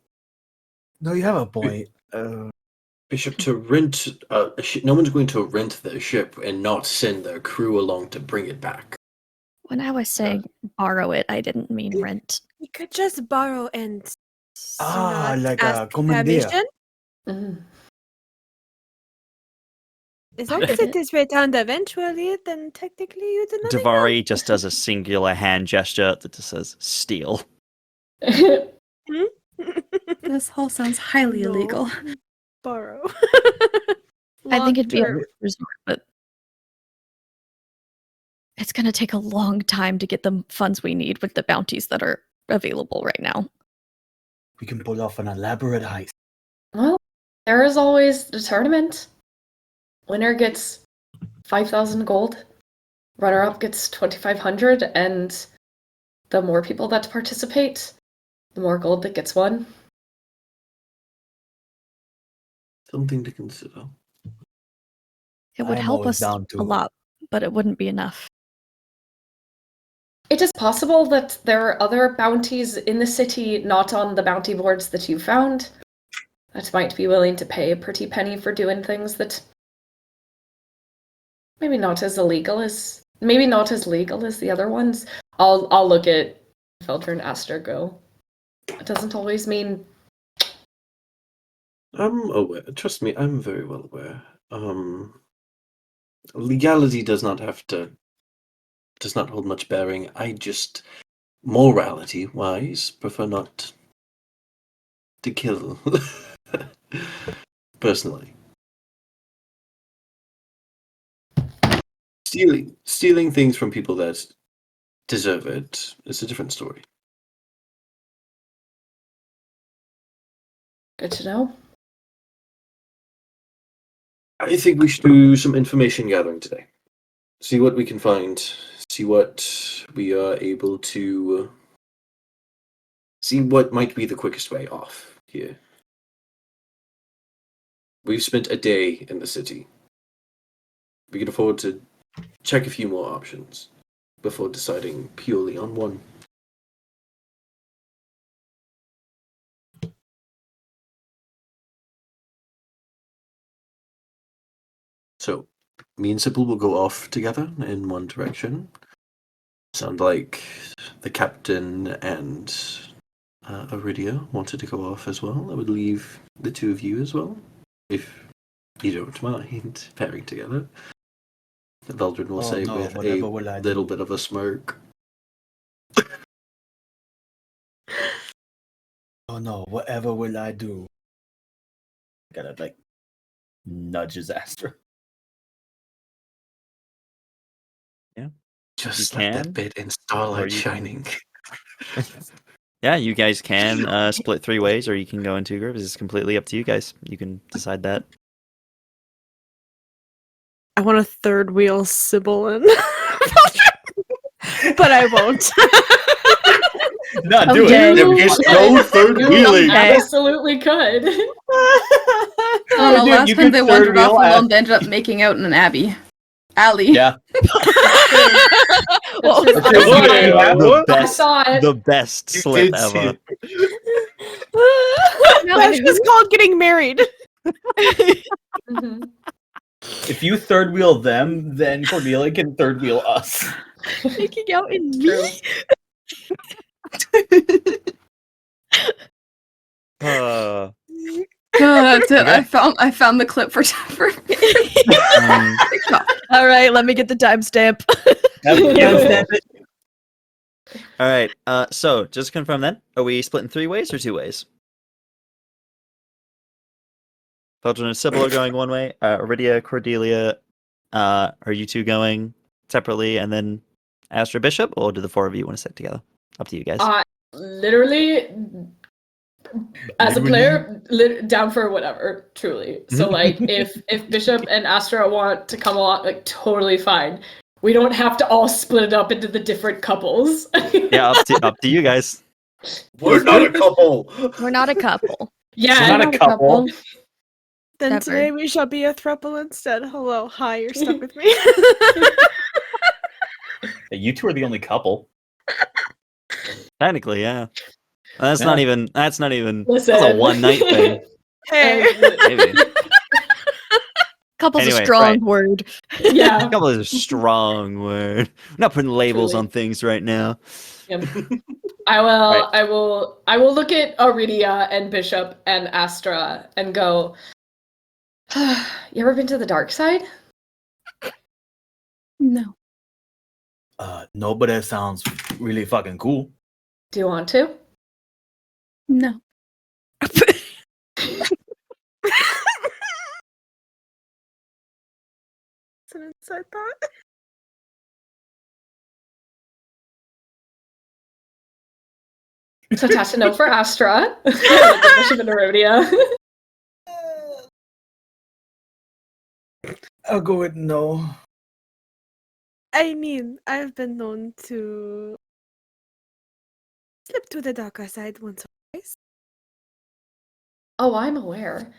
you have a point. Bishop, to rent a ship, no one's going to rent their ship and not send their crew along to bring it back. When I was saying borrow it, I didn't mean rent. We could just borrow and not like a ask commandeer. permission. Mm. As long as it is returned eventually, then technically you do not. Davari just does a singular hand gesture that just says steal. This whole sounds highly No. illegal. Borrow. I think it'd be a Long-term. resort, but it's going to take a long time to get the funds we need with the bounties that are available right now. We can pull off an elaborate heist. Well, there is always the tournament. Winner gets 5,000 gold. Runner-up gets 2,500, and the more people that participate, the more gold that gets won. Something to consider. It would I'm help always us down to a lot, but it wouldn't be enough. It is possible that there are other bounties in the city not on the bounty boards that you found that might be willing to pay a pretty penny for doing things that maybe not as legal as the other ones. I'll look at Veldren and Astra go. It doesn't always mean I'm aware. Trust me, I'm very well aware. Legality does not hold much bearing. I just, morality-wise, prefer not to kill. Personally. Stealing things from people that deserve it is a different story. good to know. I think we should do some information gathering today. See what we can find. See what we are able to. See what might be the quickest way off here. We've spent a day in the city. We can afford to check a few more options before deciding purely on one. So, me and Sybil will go off together in one direction. Sound like the captain and Aridia wanted to go off as well. I would leave the two of you as well, if you don't mind pairing together. Veldren will Oh, say no, with a whatever will I little do? bit of a smirk. Oh no, whatever will I do? Gotta like nudges Astra. Just You like can, that bit in or Starlight you Shining. Yeah, you guys can split 3 ways, or you can go in 2 groups. It's completely up to you guys. You can decide that. I want to third wheel Sybil and but I won't. No, do Okay. it. There is no third You wheeling. absolutely could. Oh no, Dude, last you time could they third wandered off wheel alone, they ended up making out in an alley. Yeah. What True. was I true. saw Okay, it. what? I saw it. The best You slip did see ever. it. That's just called getting married. Mhm. If you third wheel them, then Cordelia can third wheel us. making out in me? True. Uh, No, that's it. Okay. I found the clip for um, TikTok. All right, let me get the timestamp. all right. So just to confirm then, are we splitting 3 ways or 2 ways? Veldren and Sybil are going one way. Aridia, Cordelia, are you 2 going separately, and then Astra Bishop, or do the 4 of you want to sit together? Up to you guys. Literally, as a player, down for whatever. Truly. So like, if Bishop and Astra want to come along, like totally fine. We don't have to all split it up into the different couples. Yeah, up to you guys. We're not a couple. We're not a couple. Yeah. We're not a couple. Then Never. today we shall be a throuple instead. Hello, hi, you're stuck with me. Hey, you two are the only couple. Technically, yeah. That's Yeah. not even. That's not even. Listen. That's a one night thing. Hey. Maybe. Couple's Anyway, a strong right. word. Yeah. Couple is a strong word. I'm not putting labels Truly. on things right now. Yep. I will. Right. I will look at Aridia and Bishop and Astra and go. You ever been to the dark side? No. No, but that sounds really fucking cool. Do you want to? No. It's an inside thought. So that's a no for Astra. Bishop and Aridia. I'll go with no. I mean, I've been known to slip to the darker side once or twice. Oh, I'm aware.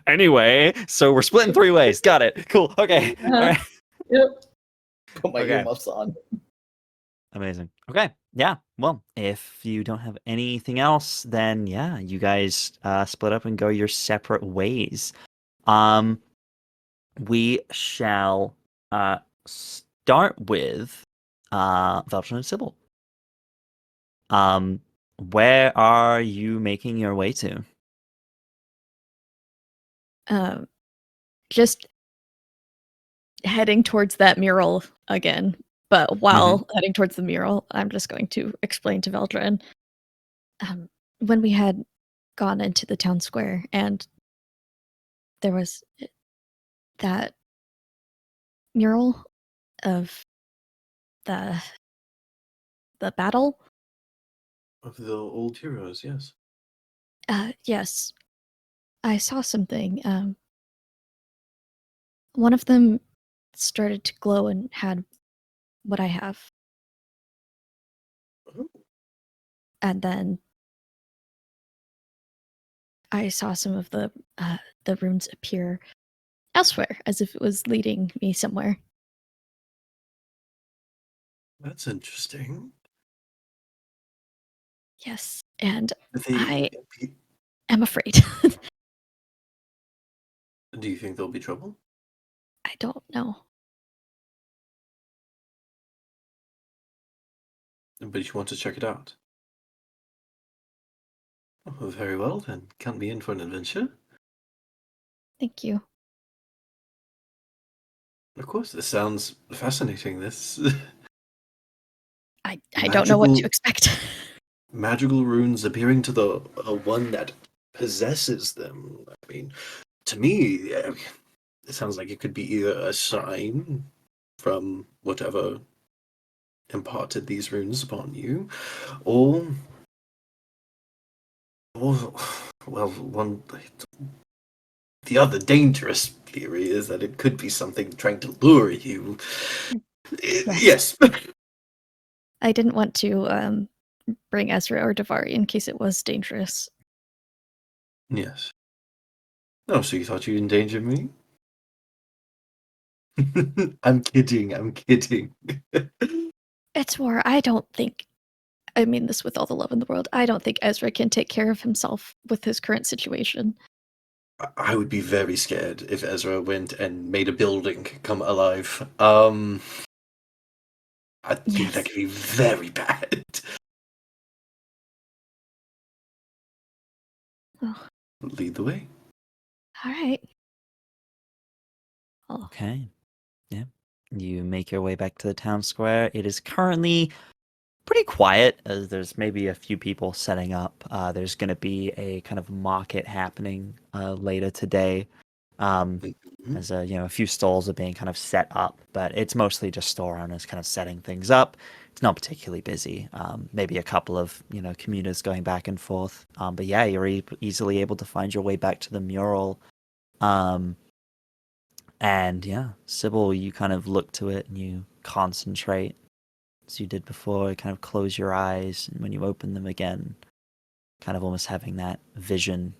Anyway, so we're splitting 3 ways. Got it. Cool. Okay. Uh-huh. All right. Yep. Put my Okay. earmuffs on. Amazing. Okay. Yeah. Well, if you don't have anything else, then yeah, you guys split up and go your separate ways. We shall start with Veldren and Sybil. Where are you making your way to? Just heading towards that mural again. But while heading towards the mural, I'm just going to explain to Veldren. When we had gone into the town square and there was that mural of the battle. Of the old heroes, yes. Yes, I saw something. One of them started to glow and had what I have. Oh. And then I saw some of the runes appear elsewhere, as if it was leading me somewhere. That's interesting. Yes, and They- I am afraid. Do you think there'll be trouble? I don't know. But you want to check it out? Oh, very well then. Count me in for an adventure. Thank you. Of course, this sounds fascinating. This I don't know what to Magical- expect. magical runes appearing to the one that possesses them. I mean, to me, it sounds like it could be either a sign from whatever imparted these runes upon you, or well, one. The other dangerous theory is that it could be something trying to lure you. Yes. I didn't want to bring Ezra or Davari in case it was dangerous. Yes. Oh, so you thought you'd endanger me? I'm kidding. It's more, I don't think, I mean this with all the love in the world, I don't think Ezra can take care of himself with his current situation. I would be very scared if Ezra went and made a building come alive. I think that could be very bad. Oh. Lead the way. All right. Okay. Yeah. You make your way back to the town square. It is currently pretty quiet, as there's maybe a few people setting up. There's going to be a kind of market happening later today. As a few stalls are being kind of set up, but it's mostly just store owners kind of setting things up. It's not particularly busy. Maybe a couple of commuters going back and forth. But yeah, you're easily able to find your way back to the mural. And yeah, Sybil, you kind of look to it and you concentrate as you did before. You kind of close your eyes, and when you open them again, kind of almost having that vision,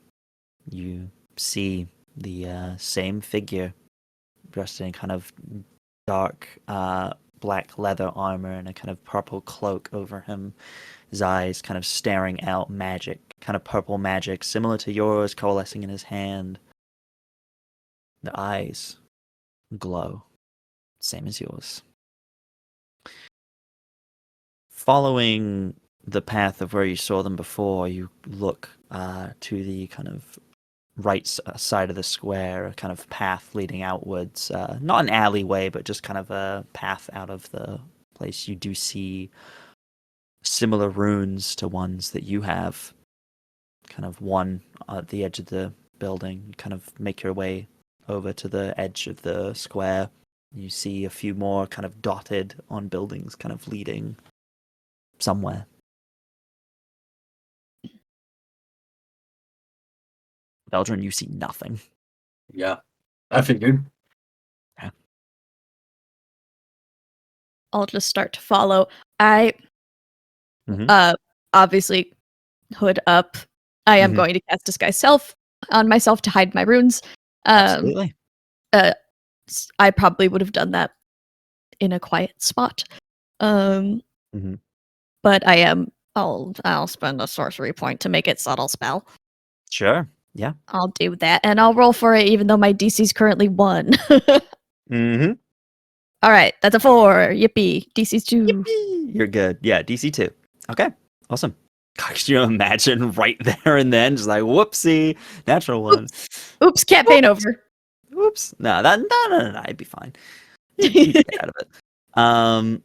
you see the same figure dressed in kind of dark black leather armor and a kind of purple cloak over him. His eyes kind of staring out magic, kind of purple magic, similar to yours, coalescing in his hand. The eyes glow, same as yours. Following the path of where you saw them before, you look to the kind of right side of the square, a kind of path leading outwards. Not an alleyway, but just kind of a path out of the place. You do see similar runes to ones that you have. Kind of one at the edge of the building. You kind of make your way over to the edge of the square. You see a few more kind of dotted on buildings, kind of leading somewhere. Veldren, you see nothing. Yeah, I figured. Yeah. I'll just start to follow. I obviously hood up. I am going to cast Disguise Self on myself to hide my runes. Absolutely. I probably would have done that in a quiet spot. But I'll spend a sorcery point to make it subtle spell. Sure. Yeah. I'll do that, and I'll roll for it even though my DC's currently 1. All right, that's a 4. Yippee. DC's 2. Yippee! You're good. Yeah, DC 2. Okay, awesome. God, could you imagine right there and then, just like, whoopsie, natural 1. Oops, campaign over. Oops. No, no, I'd be fine. You get out of it. All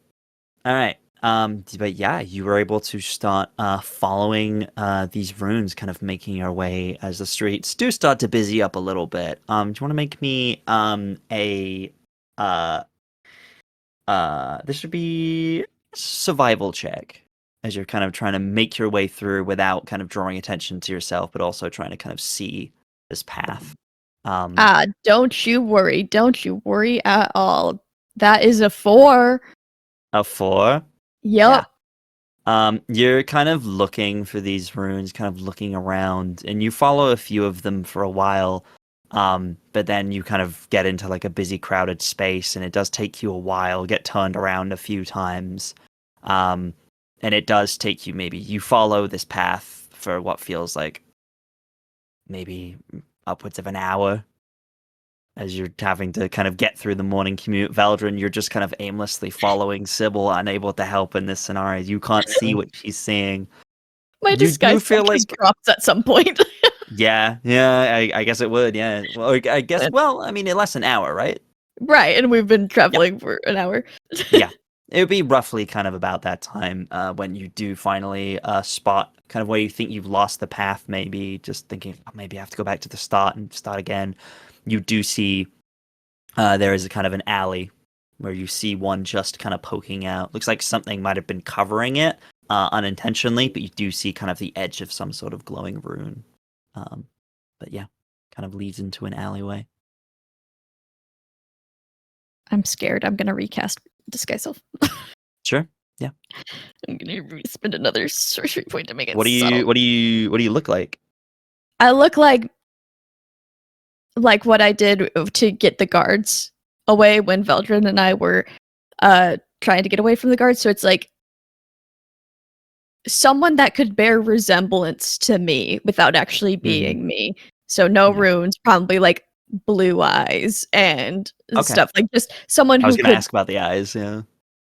right. But yeah, you were able to start following these runes, kind of making your way as the streets do start to busy up a little bit. Do you want to make me this should be survival check, as you're kind of trying to make your way through without kind of drawing attention to yourself, but also trying to kind of see this path. Don't you worry. Don't you worry at all. That is a 4. A 4? Yep. Yeah. You're kind of looking for these runes, kind of looking around, and you follow a few of them for a while. But then you kind of get into like a busy, crowded space, and it does take you a while, get turned around a few times. And it does take you, maybe you follow this path for what feels like maybe upwards of an hour as you're having to kind of get through the morning commute. Veldren, you're just kind of aimlessly following Sybil, unable to help in this scenario. You can't see what she's seeing. My disguise feel like just drops at some point. Yeah, I guess it would. Yeah. Well, I guess. Well, I mean, in less than an hour, right? Right, and we've been traveling for an hour. Yeah. It would be roughly kind of about that time when you do finally spot kind of where you think you've lost the path, maybe just thinking, oh, maybe I have to go back to the start and start again. You do see there is a kind of an alley where you see one just kind of poking out. Looks like something might have been covering it unintentionally, but you do see kind of the edge of some sort of glowing rune. But yeah, kind of leads into an alleyway. I'm scared. I'm gonna recast disguise self. Sure. Yeah. I'm gonna spend another sorcery point to make it What do subtle. you look like? I look like what I did to get the guards away when Veldren and I were trying to get away from the guards. So it's like someone that could bear resemblance to me without actually being me. So no runes, probably like blue eyes and stuff, like just someone I was who gonna could ask about the eyes.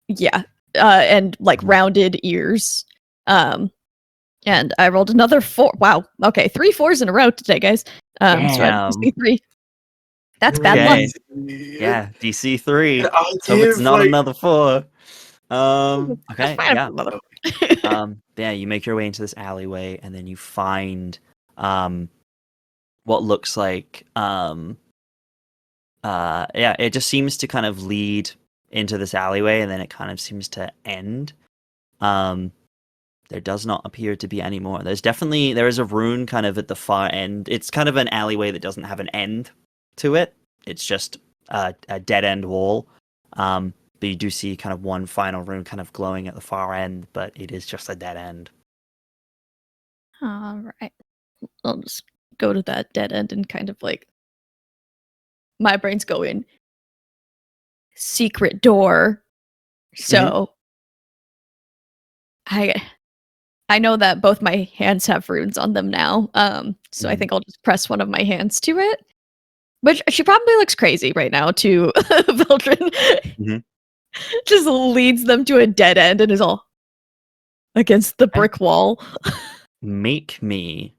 Yeah. and like rounded ears. And I rolled another 4. Wow. Okay, 3 4s in a row today, guys. So I Damn. DC 3. That's bad luck. Okay. Yeah, DC 3. I So it's did not fight- another 4. That's Okay, fine, yeah. mother- Yeah, you make your way into this alleyway and then you find what looks like yeah, it just seems to kind of lead into this alleyway and then it kind of seems to end. There does not appear to be any more. There is a rune kind of at the far end. It's kind of an alleyway that doesn't have an end to it. It's just a dead end wall. But you do see kind of one final rune kind of glowing at the far end, but it is just a dead end. All right. I'll just go to that dead end and kind of like my brain's going secret door. So I know that both my hands have runes on them now. So I think I'll just press one of my hands to it. Which she probably looks crazy right now to Veldren. Just leads them to a dead end and is all against the brick wall. Make me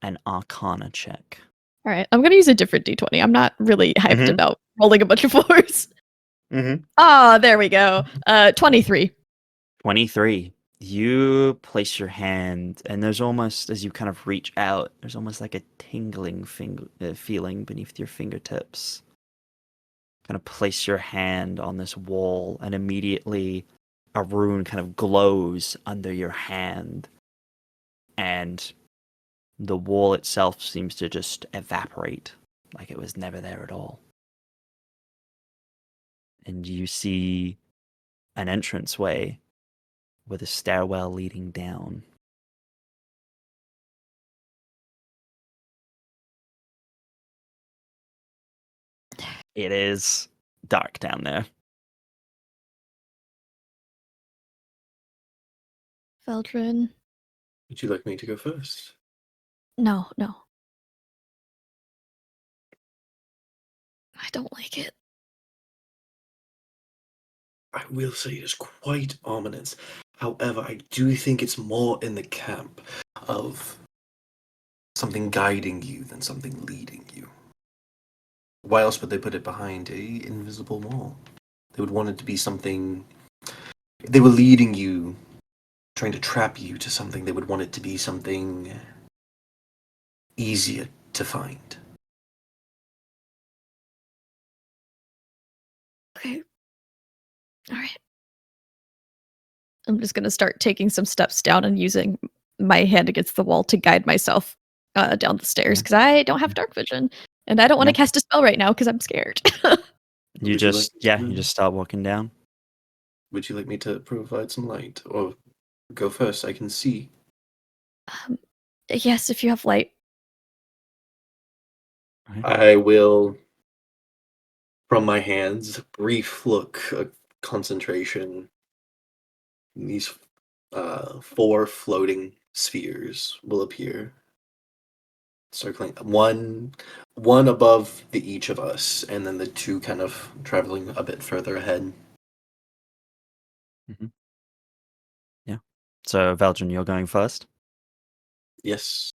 an Arcana check. All right, I'm gonna use a different d20. I'm not really hyped about rolling a bunch of 4s. Oh, there we go. 23. 23. You place your hand, and there's almost, as you kind of reach out, there's almost like a tingling feeling beneath your fingertips. Kind of place your hand on this wall, and immediately a rune kind of glows under your hand, and the wall itself seems to just evaporate, like it was never there at all. And you see an entranceway with a stairwell leading down. It is dark down there. Veldren. Would you like me to go first? No. I don't like it. I will say it is quite ominous. However, I do think it's more in the camp of something guiding you than something leading you. Why else would they put it behind a invisible wall? They would want it to be something. If they were leading you, trying to trap you to something, they would want it to be something easier to find. Okay. All right. I'm just going to start taking some steps down and using my hand against the wall to guide myself down the stairs because I don't have dark vision and I don't want to cast a spell right now because I'm scared. You just start walking down. Would you like me to provide some light or go first? I can see. Yes, if you have light. I will, from my hands, brief look, concentration. These 4 floating spheres will appear, circling one above each of us, and then the 2 kind of traveling a bit further ahead. Yeah. So, Veldren, you're going first? Yes.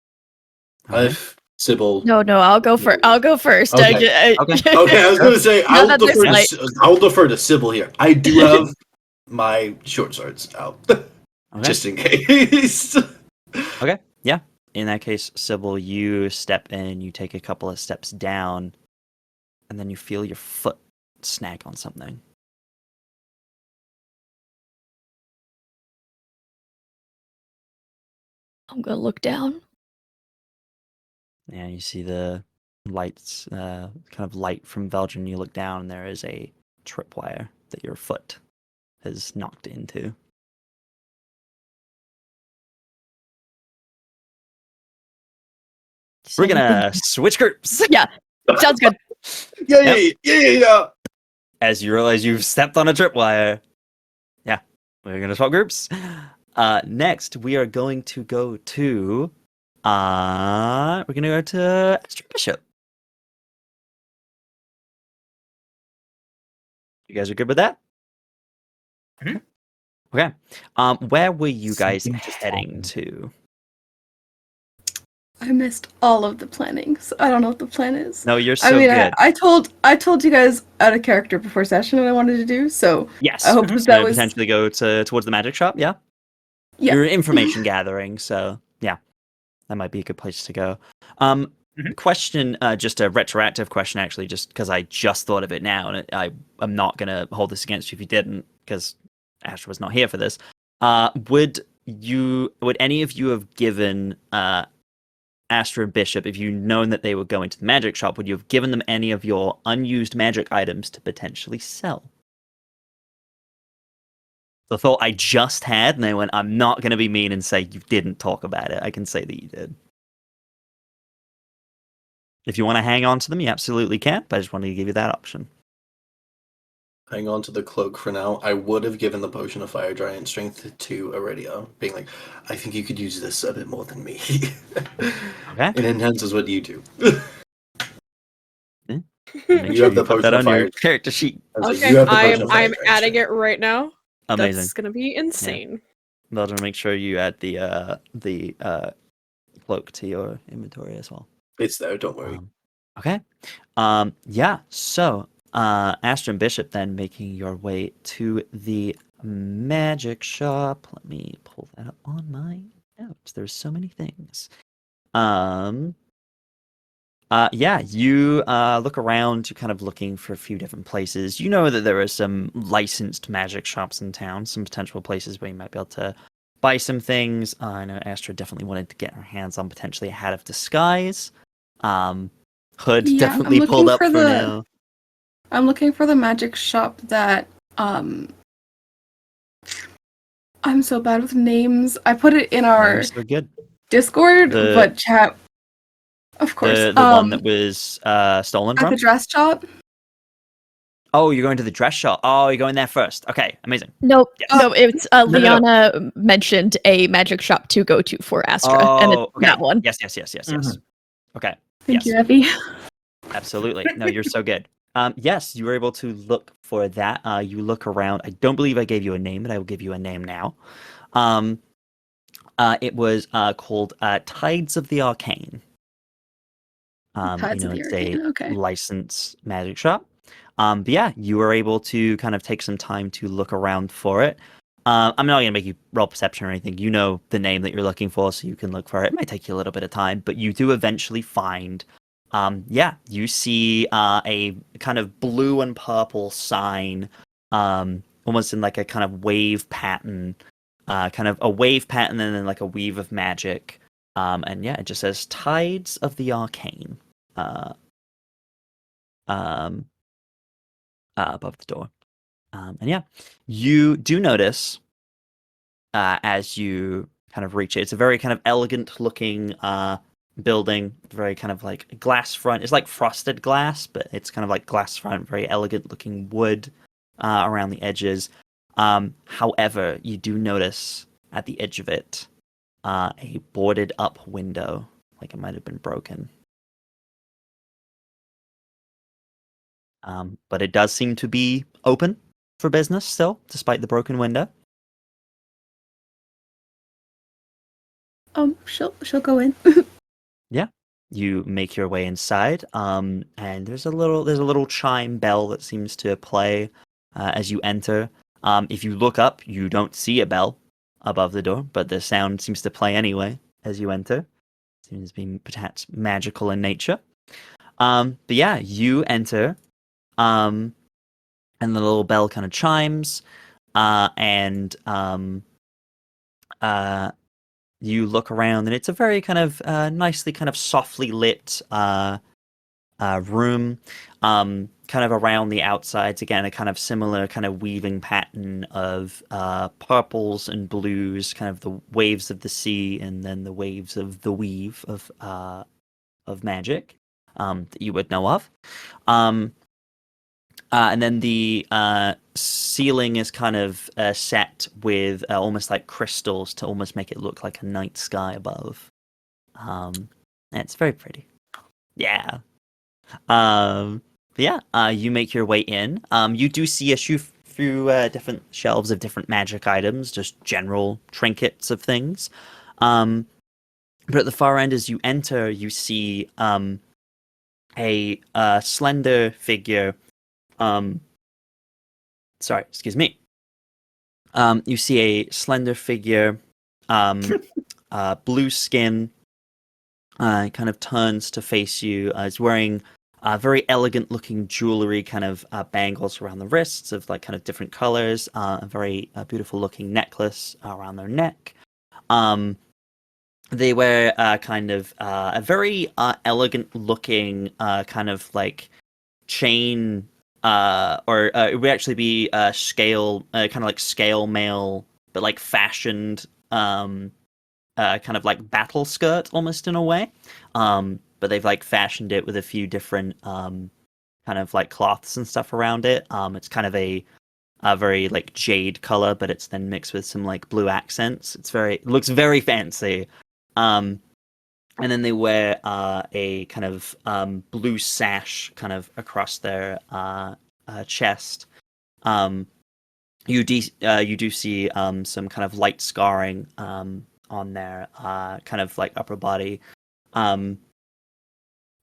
Sybil. No, I'll go first. I'll go first. Okay. Okay. Okay, I was going to say Not at this light. I'll defer to Sybil here. I do have my short swords out, just in case. Okay, yeah. In that case, Sybil, you step in, you take a couple of steps down, and then you feel your foot snag on something. I'm gonna look down. Yeah, you see the lights, kind of light from Veldren. You look down, and there is a tripwire that your foot has knocked into. We're gonna switch groups. Yeah, sounds good. Yeah. As you realize you've stepped on a tripwire. Yeah, we're gonna swap groups. Next, we are going to go to Astra and Bishop. You guys are good with that? Mhm. Okay. Where were you guys Something just heading happened. to? I missed all of the planning, so I don't know what the plan is. No, you're so I mean, good. I told you guys out of character before session what I wanted to do, so Yes. I hope So that was potentially go towards the magic shop. Yeah. Yeah. You're information gathering, so yeah, that might be a good place to go. Mhm. Question, just a retroactive question, actually, just because I just thought of it now, and I'm not gonna hold this against you if you didn't, because Astra was not here for this. Would any of you have given Astra and Bishop, if you'd known that they were going to the magic shop, would you have given them any of your unused magic items to potentially sell? The thought I just had, and they went, I'm not going to be mean and say you didn't talk about it. I can say that you did. If you want to hang on to them, you absolutely can, but I just wanted to give you that option. Hang on to the cloak for now. I would have given the potion of fire giant strength to Aridia, being like, I think you could use this a bit more than me. Okay. It enhances what you do. Make You sure have the put that potion of on your fire. character sheet. I was like, Okay, you have the potion of fire I'm giant adding strength. it right now. Amazing. That's gonna be insane. Well, to make sure you add the cloak to your inventory as well. It's there, don't worry. Okay. Yeah. So, Astra and Bishop then making your way to the magic shop. Let me pull that up on my notes. There's so many things. Yeah, you look around, you're kind of looking for a few different places. You know that there are some licensed magic shops in town, some potential places where you might be able to buy some things. I know Astra definitely wanted to get her hands on potentially a hat of disguise. Hood Yeah, definitely I'm pulled looking up for for the- now. I'm looking for the magic shop that I'm so bad with names. I put it in our So good. Discord, The- but chat of course. The one that was stolen at from? the dress shop. Oh, you're going to the dress shop. Oh, you're going there first. Okay, amazing. Nope. Yes. No, it's no. Liana mentioned a magic shop to go to for Astra, and it's okay. that one. Yes. Okay. Thank yes. you, Effie. Absolutely. No, you're so good. Yes, you were able to look for that. You look around. I don't believe I gave you a name, but I will give you a name now. It was called Tides of the Arcane. Tides of the it's Arcane, a okay. licensed magic shop. But yeah, you were able to kind of take some time to look around for it. I'm not going to make you roll perception or anything. You know the name that you're looking for, so you can look for it. It might take you a little bit of time, but you do eventually find, you see a kind of blue and purple sign, almost in like a kind of wave pattern, kind of a wave pattern and then like a weave of magic. And yeah, it just says Tides of the Arcane above the door. And yeah, you do notice as you kind of reach it, it's a very kind of elegant looking building, very kind of like glass front. It's like frosted glass, but it's kind of like glass front, very elegant looking wood around the edges. However, you do notice at the edge of it a boarded up window, like it might have been broken. But it does seem to be open for business still, despite the broken window. She'll go in. You make your way inside, and there's a little chime bell that seems to play as you enter. If you look up, you don't see a bell above the door, but the sound seems to play anyway as you enter. Seems to be perhaps magical in nature. But yeah, you enter, and the little bell kind of chimes, and you look around, and it's a very kind of nicely, kind of softly lit room. Kind of around the outsides, again, a kind of similar kind of weaving pattern of purples and blues, kind of the waves of the sea, and then the waves of the weave of magic that you would know of. And then the ceiling is kind of set with almost like crystals to almost make it look like a night sky above. And it's very pretty. Yeah. You make your way in. You do see a few different shelves of different magic items, just general trinkets of things. But at the far end, as you enter, you see a slender figure. Sorry, excuse me. You see a slender figure, blue skin, kind of turns to face you. Is wearing very elegant looking jewelry, kind of bangles around the wrists of like kind of different colors, a very beautiful looking necklace around their neck. They wear kind of a very elegant looking kind of like chain, or it would actually be scale, kind of like scale mail, but like fashioned, kind of like battle skirt almost in a way. But they've like fashioned it with a few different kind of like cloths and stuff around it. It's kind of a very like jade color, but it's then mixed with some like blue accents. It looks very fancy. And then they wear a kind of blue sash kind of across their chest. You do see some kind of light scarring on their kind of like upper body.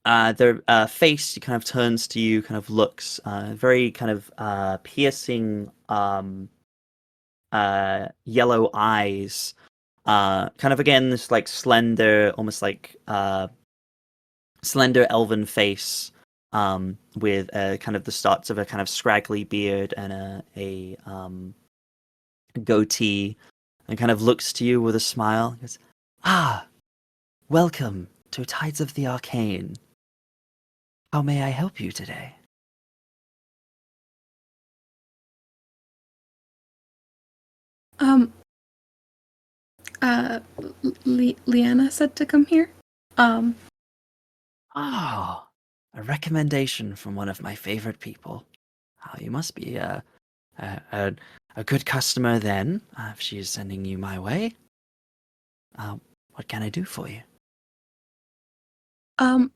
Their face kind of turns to you, kind of looks very kind of piercing yellow eyes. Kind of again this like slender, almost like slender elven face, with kind of the starts of a kind of scraggly beard and a goatee, and kind of looks to you with a smile. He goes, welcome to Tides of the Arcane. How may I help you today? Leanna said to come here. Oh, a recommendation from one of my favorite people. Oh, you must be a good customer then, if she's sending you my way. What can I do for you? I'm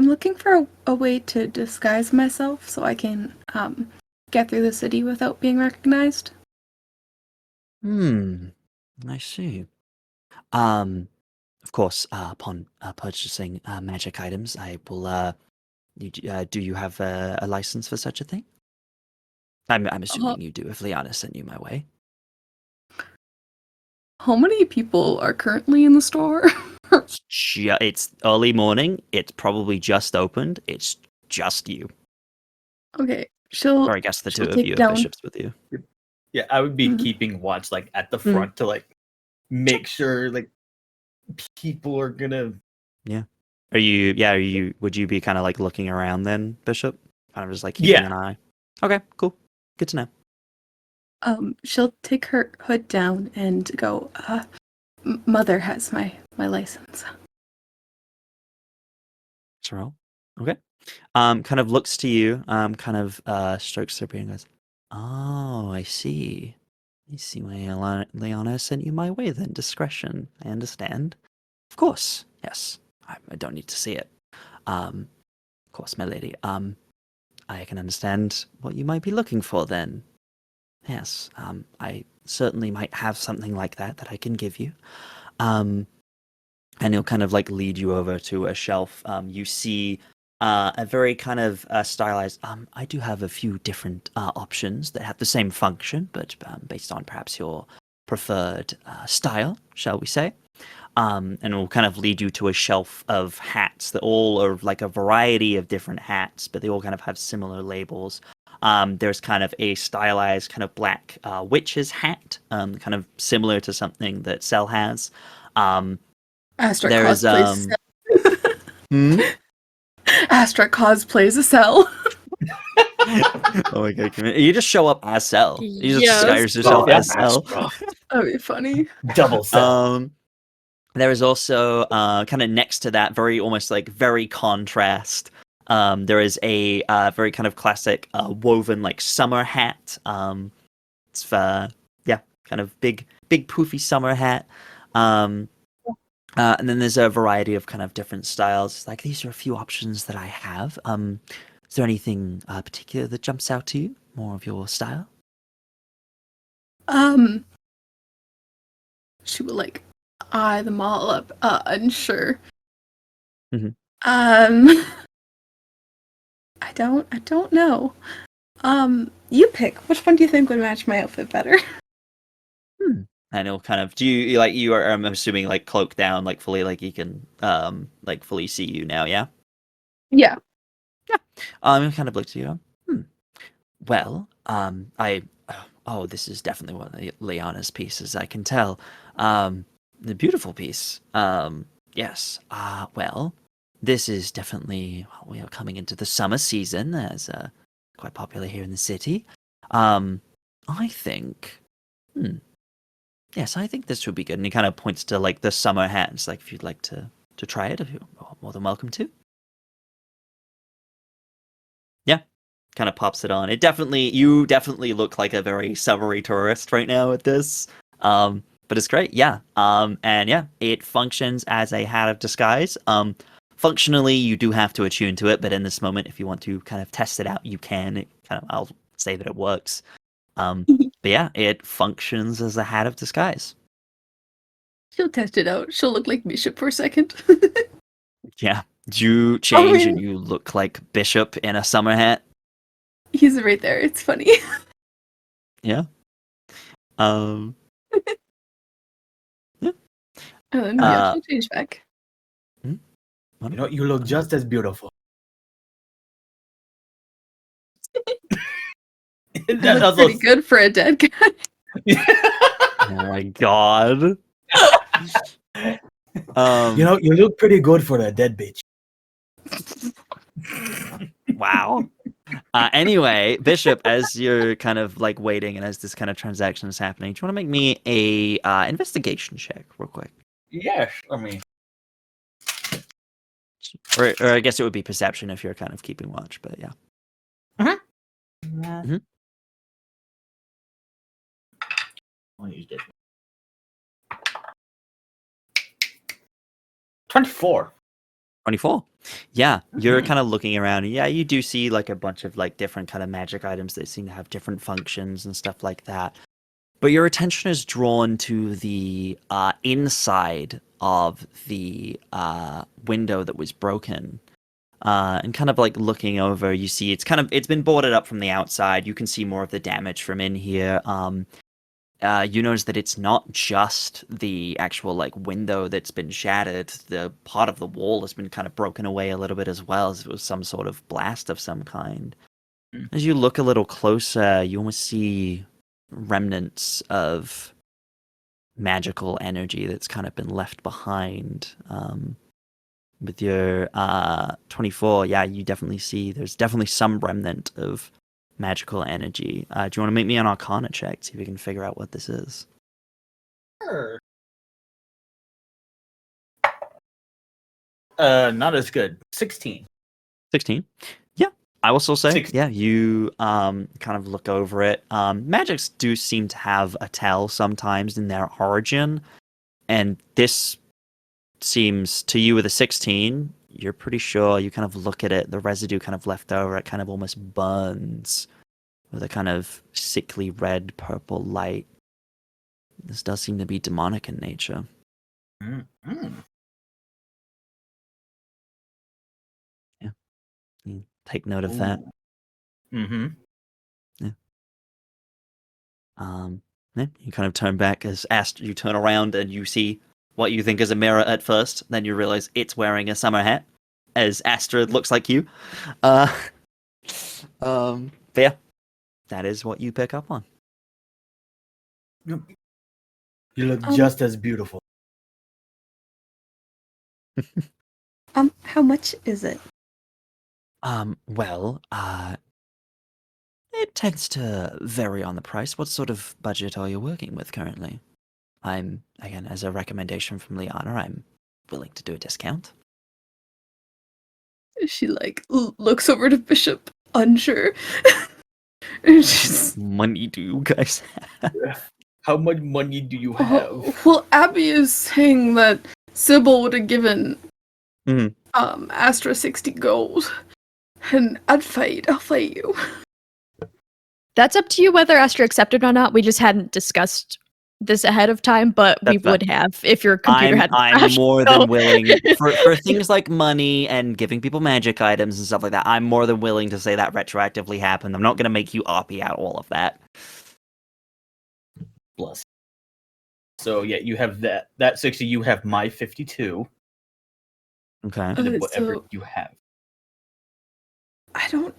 looking for a way to disguise myself so I can get through the city without being recognized. I see. Of course, upon purchasing magic items, I will. Do you have a license for such a thing? I'm assuming you do. If Liana sent you my way. How many people are currently in the store? It's early morning. It's probably just opened. It's just you. Okay, Or I guess the two of you, if Bishop's with you. Yeah, I would be keeping watch like at the front to like make sure like people are gonna. Yeah. Are you? Would you be kind of like looking around then, Bishop? Kind of just like keeping an eye. Okay, cool. Good to know. She'll take her hood down and go, Mother has my license. Roll. Okay. Kind of looks to you, kind of strokes her beard and goes, oh, I see. I see why Liana sent you my way then. Discretion. I understand. Of course. Yes. I don't need to see it. Of course, my lady. I can understand what you might be looking for then. Yes. I certainly might have something like that I can give you. and he'll kind of like lead you over to a shelf. You see a very kind of stylized. I do have a few different options that have the same function, but based on perhaps your preferred style, shall we say. And it will kind of lead you to a shelf of hats that all are like a variety of different hats, but they all kind of have similar labels. There's kind of a stylized kind of black witch's hat, kind of similar to something that Cell has. Astra There's cosplays hmm? Astra cosplays a cell. Oh my god, you just show up as Cell. You just Yes. disguise yourself Yeah. as Cell. That'd be funny. Double cell. There is also kind of next to that, very almost like very contrast. There is a very kind of classic woven like summer hat. It's for kind of big poofy summer hat. And then there's a variety of kind of different styles. Like these are a few options that I have. Is there anything particular that jumps out to you? More of your style? She would like eye them all up, unsure. Mhm. I don't know. You pick. Which one do you think would match my outfit better? And it'll kind of you are, I'm assuming, like cloak down, like fully, like you can like fully see you now, yeah? Yeah. I kind of look to you. Well, this is definitely one of Liana's pieces, I can tell. The beautiful piece. Yes. Well, this is definitely, we are coming into the summer season, as quite popular here in the city. I think, yes, I think this would be good. And he kind of points to like the summer hats, like if you'd like to try it, if you're more than welcome to. Yeah, kind of pops it on. You definitely look like a very summery tourist right now with this. But it's great, yeah. And yeah, it functions as a hat of disguise. Functionally, you do have to attune to it, but in this moment, if you want to kind of test it out, you can. I'll say that it works. But yeah, it functions as a hat of disguise. She'll test it out. She'll look like Bishop for a second. Yeah. You change yeah. and you look like Bishop in a summer hat. He's right there. It's funny. Yeah. Yeah. And then yeah, she'll change back. You know, you look just as beautiful. That looks pretty good for a dead guy. Oh my god. You know, you look pretty good for a dead bitch. Wow. Anyway, Bishop, as you're kind of like waiting and as this kind of transaction is happening, do you want to make me a investigation check real quick? Yes, I mean. Or I guess it would be perception if you're kind of keeping watch, but yeah. Mm-hmm. I'll use this. 24. 24. Yeah, you're kind of looking around. Yeah, you do see like a bunch of like different kind of magic items that seem to have different functions and stuff like that. But your attention is drawn to the inside of the window that was broken. And kind of like looking over, you see it's been boarded up from the outside. You can see more of the damage from in here. You notice that it's not just the actual like window that's been shattered. The part of the wall has been kind of broken away a little bit as well, as if it was some sort of blast of some kind. As you look a little closer, you almost see remnants of magical energy that's kind of been left behind. With your 24, yeah, you definitely see there's definitely some remnant of magical energy. Do you want to make me an Arcana check, see if you can figure out what this is? Sure. Not as good. 16. 16. Yeah, I will still say, 16. yeah, you kind of look over it. Magics do seem to have a tell sometimes in their origin, and this seems to you with a 16, you're pretty sure. You kind of look at it, the residue kind of left over, it kind of almost burns with a kind of sickly red purple light. This does seem to be demonic in nature. Mm-hmm. take note of that. Mm-hmm. Yeah, you kind of turn back as you turn around and you see what you think is a mirror at first. Then you realize it's wearing a summer hat, as Astra looks like you. But yeah, that is what you pick up on. You look Um, just as beautiful. How much is it? Well, it tends to vary on the price. What sort of budget are you working with currently? I'm, again, as a recommendation from Liana, I'm willing to do a discount. She like looks over to Bishop, unsure. And she's, Money do you guys have? How much money do you have? well, Abby is saying that Sybil would have given Mhm. Astra 60 gold, and I'll fight you. That's up to you whether Astra accepted or not. We just hadn't discussed this ahead of time, but we That's fine. would have if your computer hadn't I'm crashed, more so- than willing for things like money and giving people magic items and stuff like that. I'm more than willing to say that retroactively happened. I'm not going to make you oppie out all of that. Plus. So yeah, you have that 60. You have my 52, Okay. and then Okay, whatever so- you have. I don't.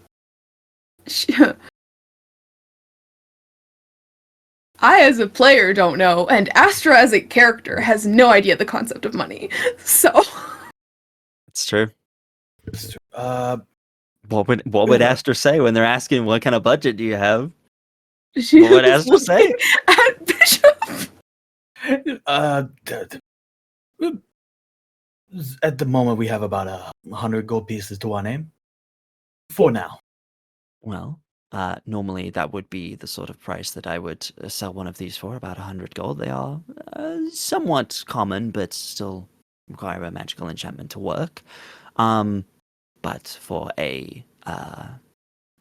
I, as a player, don't know, and Astra, as a character, has no idea the concept of money. So, It's true. Uh, What would Astra say when they're asking what kind of budget do you have? she What would was Astra say? looking at Bishop. At the moment, we have about 100 gold pieces to our name. For now. Well, normally that would be the sort of price that I would sell one of these for, about 100 gold. They are somewhat common, but still require a magical enchantment to work. But for a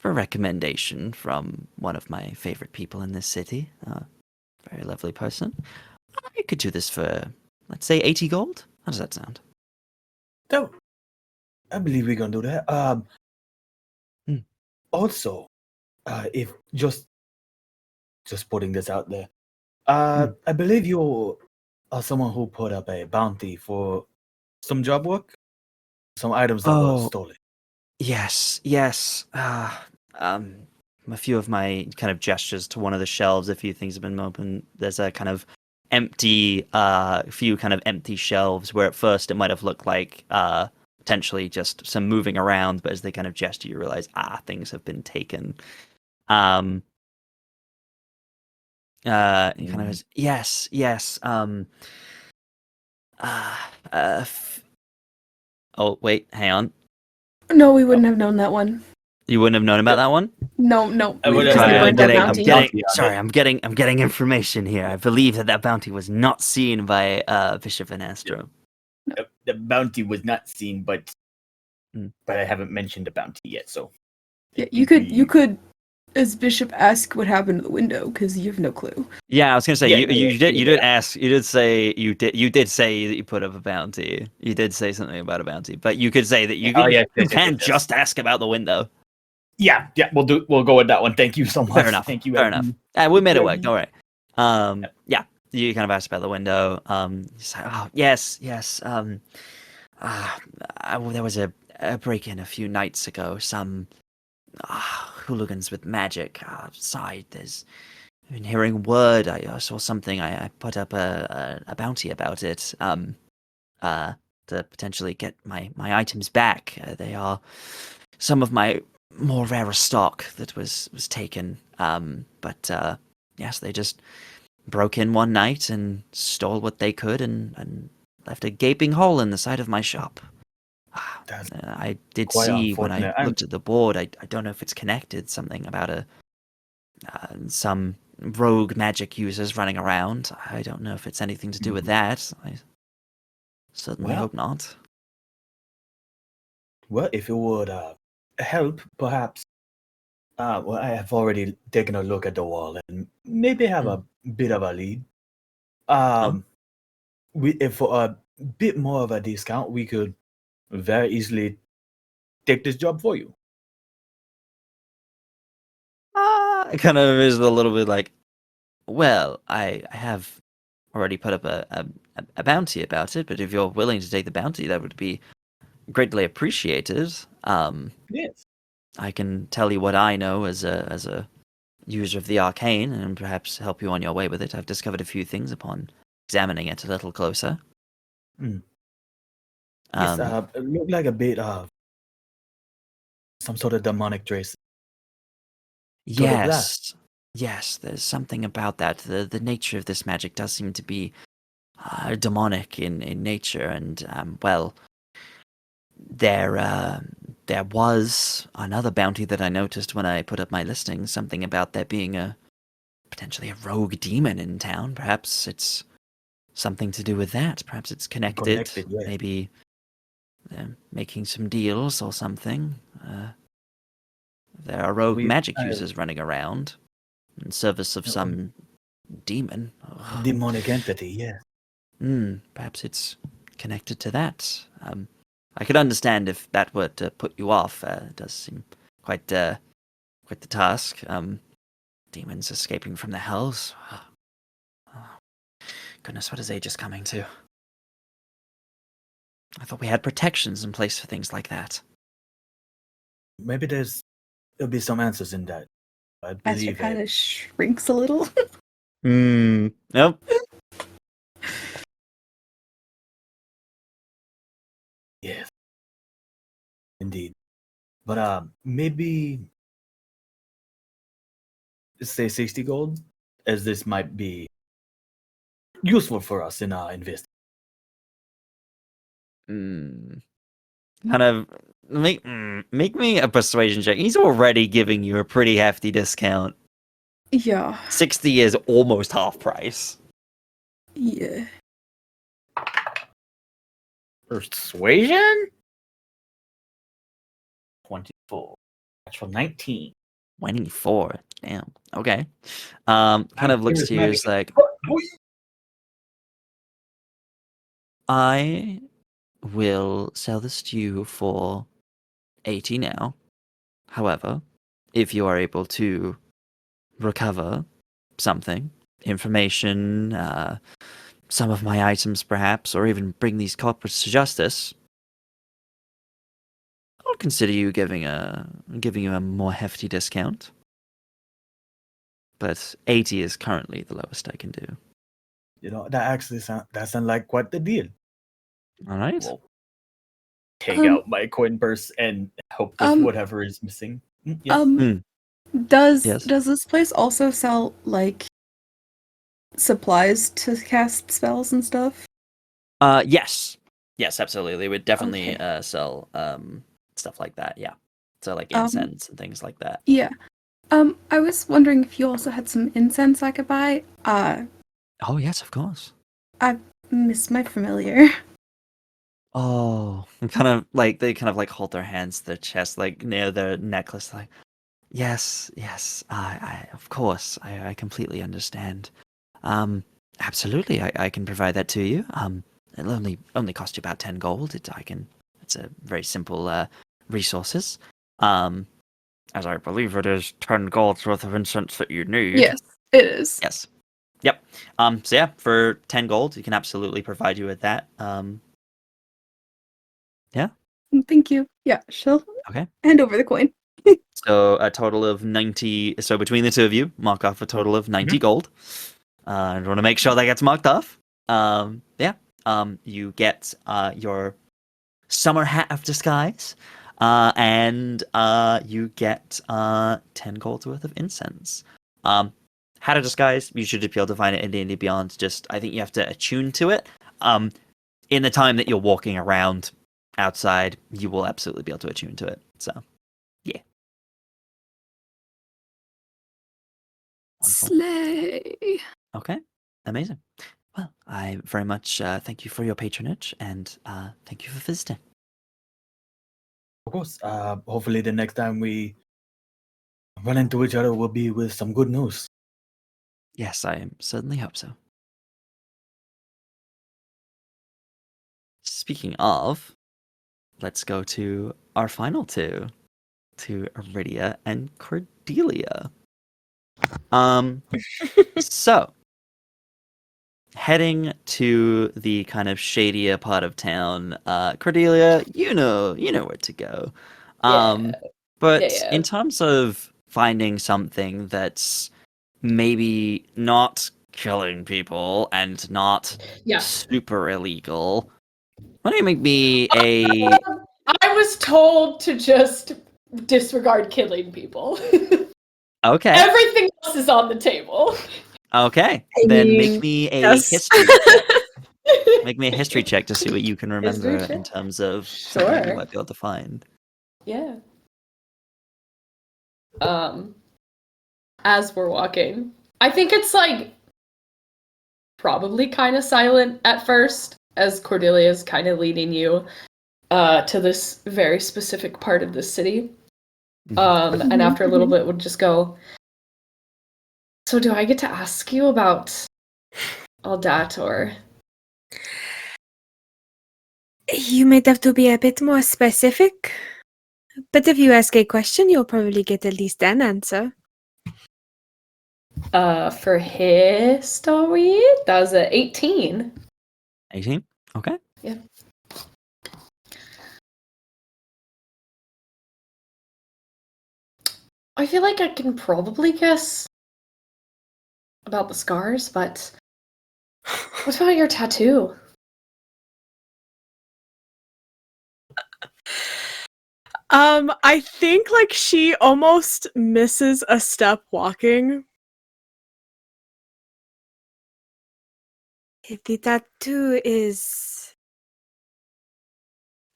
recommendation from one of my favorite people in this city, very lovely person, I could do this for, let's say, 80 gold. How does that sound? I believe we can do that. Hmm. Also, if just putting this out there, I believe you are someone who put up a bounty for some job work, some items that were Oh. stolen. Yes. A few of my kind of gestures to one of the shelves, a few things have been open. There's a kind of empty, few kind of empty shelves where at first it might have looked like potentially just some moving around, but as they kind of gesture, you realize, things have been taken. He kind of goes, yes. Oh, wait, hang on. No, we wouldn't have known that one. You wouldn't have known about that one? No. I would because have- they I'm burned our getting, bounty. I'm getting information here. I believe that bounty was not seen by Bishop and Astra. The bounty was not seen, but Hmm. I haven't mentioned the bounty yet. So Yeah, you could, as Bishop, ask what happened to the window because you have no clue. Yeah, I was gonna say Yeah, you did yeah. ask, you did say that you put up a bounty. You did say something about a bounty, but you could say that you Oh, can, yes, you yes, can yes, yes. just ask about the window. yeah, we'll go with that one. Thank you so much. Fair enough. Thank you. Fair enough. We made it work. Abby. Don't worry. Yeah, you kind of asked about the window. He's like, oh yes. There was a break-in a few nights ago. Some hooligans with magic. Side, there's. I've been hearing word. I saw something. I put up a bounty about it. To potentially get my items back. They are some of my more rarer stock that was taken. But yes, they just broke in one night and stole what they could and left a gaping hole in the side of my shop. That's I did quite see when I unfortunate. looked at the board. I don't know if it's connected. Something about some rogue magic users running around. I don't know if it's anything to do with that. I certainly Well, hope not. Well, if it would help, perhaps. Well, I have already taken a look at the wall and maybe have a bit of a lead. If for a bit more of a discount, we could very easily take this job for you. kind of is a little bit like, well, I have already put up a bounty about it, but if you're willing to take the bounty, that would be greatly appreciated. Yes. I can tell you what I know as a user of the Arcane, and perhaps help you on your way with it. I've discovered a few things upon examining it a little closer. Yes, it looked like a bit of some sort of demonic trace. Sort of glass. Yes, there's something about that. The nature of this magic does seem to be demonic in nature, and well, there was another bounty that I noticed when I put up my listing. Something about there being potentially a rogue demon in town. Perhaps it's something to do with that. Perhaps it's connected. Yeah. Maybe they're making some deals or something. There are rogue magic users running around in service of some demon. Demonic entity, yeah. Perhaps it's connected to that. I could understand if that were to put you off. It does seem quite the task. Demons escaping from the hells. Oh, goodness, what is Aegis coming to? I thought we had protections in place for things like that. Maybe there'll be some answers in that. I Astra believe kind of shrinks a little. Nope. Yes. Indeed. But maybe say 60 gold, as this might be useful for us in our investigation. Kind of make me a persuasion check. He's already giving you a pretty hefty discount. Yeah. 60 is almost half price. Yeah. Persuasion? 24. Actual 19. 24. Damn. Okay. Kind of looks to you as like, I will sell this to you for 80 now. However, if you are able to recover something, information, some of my items perhaps, or even bring these culprits to justice, I'll consider you giving you a more hefty discount. But 80 is currently the lowest I can do. You know, that actually sounds like quite the deal. All right. Well, take out my coin purse and help with whatever is missing. Yes. Does Yes. this place also sell like supplies to cast spells and stuff? Yes. Yes, absolutely. They would definitely Okay. sell stuff like that, yeah. So like incense and things like that. Yeah. I was wondering if you also had some incense I could buy. Oh yes, of course. I miss my familiar. Oh, and kind of like they kind of like hold their hands to their chest, like near their necklace, like yes, I of course, I completely understand. Absolutely, I can provide that to you. It'll only cost you about 10 gold. It's a very simple resources. As I believe it is 10 gold's worth of incense that you need. Yes, it is. Yes. Yep. So yeah, for 10 gold, you can absolutely provide you with that. Yeah. Thank you. Yeah, she'll Okay. hand over the coin. So a total of 90. So between the two of you, mark off a total of 90 gold. I want to make sure that gets marked off. Yeah. You get your summer hat of disguise, and you get 10 gold's worth of incense. Hat of disguise, you should just be able to find it in D&D Beyond. Just I think you have to attune to it. In the time that you're walking around outside, you will absolutely be able to attune to it. So, yeah. Wonderful. Slay. Okay, amazing. Well, I very much thank you for your patronage, and thank you for visiting. Of course. Hopefully the next time we run into each other will be with some good news. Yes, I certainly hope so. Speaking of, let's go to our final two, to Aridia and Cordelia. So heading to the kind of shadier part of town, Cordelia, you know where to go. But Yeah. in terms of finding something that's maybe not killing people and not Yeah. super illegal, why don't you make me a I was told to just disregard killing people. okay? Everything else is on the table. Okay, I then mean, make me a yes. history check. Make me a history check to see what you can remember History in check? terms of something you Sure. might be able to find. Yeah. As we're walking, I think it's like probably kind of silent at first, as Cordelia is kind of leading you to this very specific part of the city. And after a little bit, would just go. So, do I get to ask you about all that, or? You might have to be a bit more specific. But if you ask a question, you'll probably get at least an answer. For history, that was a 18. 18? Okay. Yeah. I feel like I can probably guess about the scars, but what about your tattoo? I think like she almost misses a step walking. The tattoo is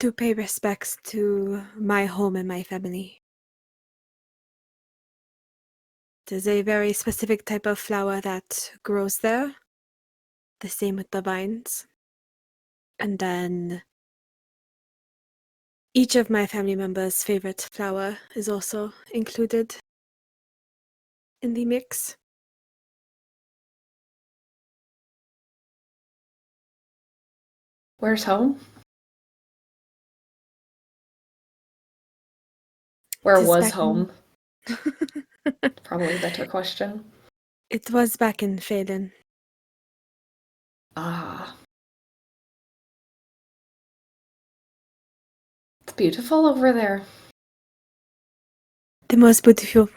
to pay respects to my home and my family. There's a very specific type of flower that grows there. The same with the vines. And then each of my family members' favorite flower is also included in the mix. Where's home? Where It is was back in- home? Probably a better question. It was back in Phelan. Ah. It's beautiful over there. The most beautiful.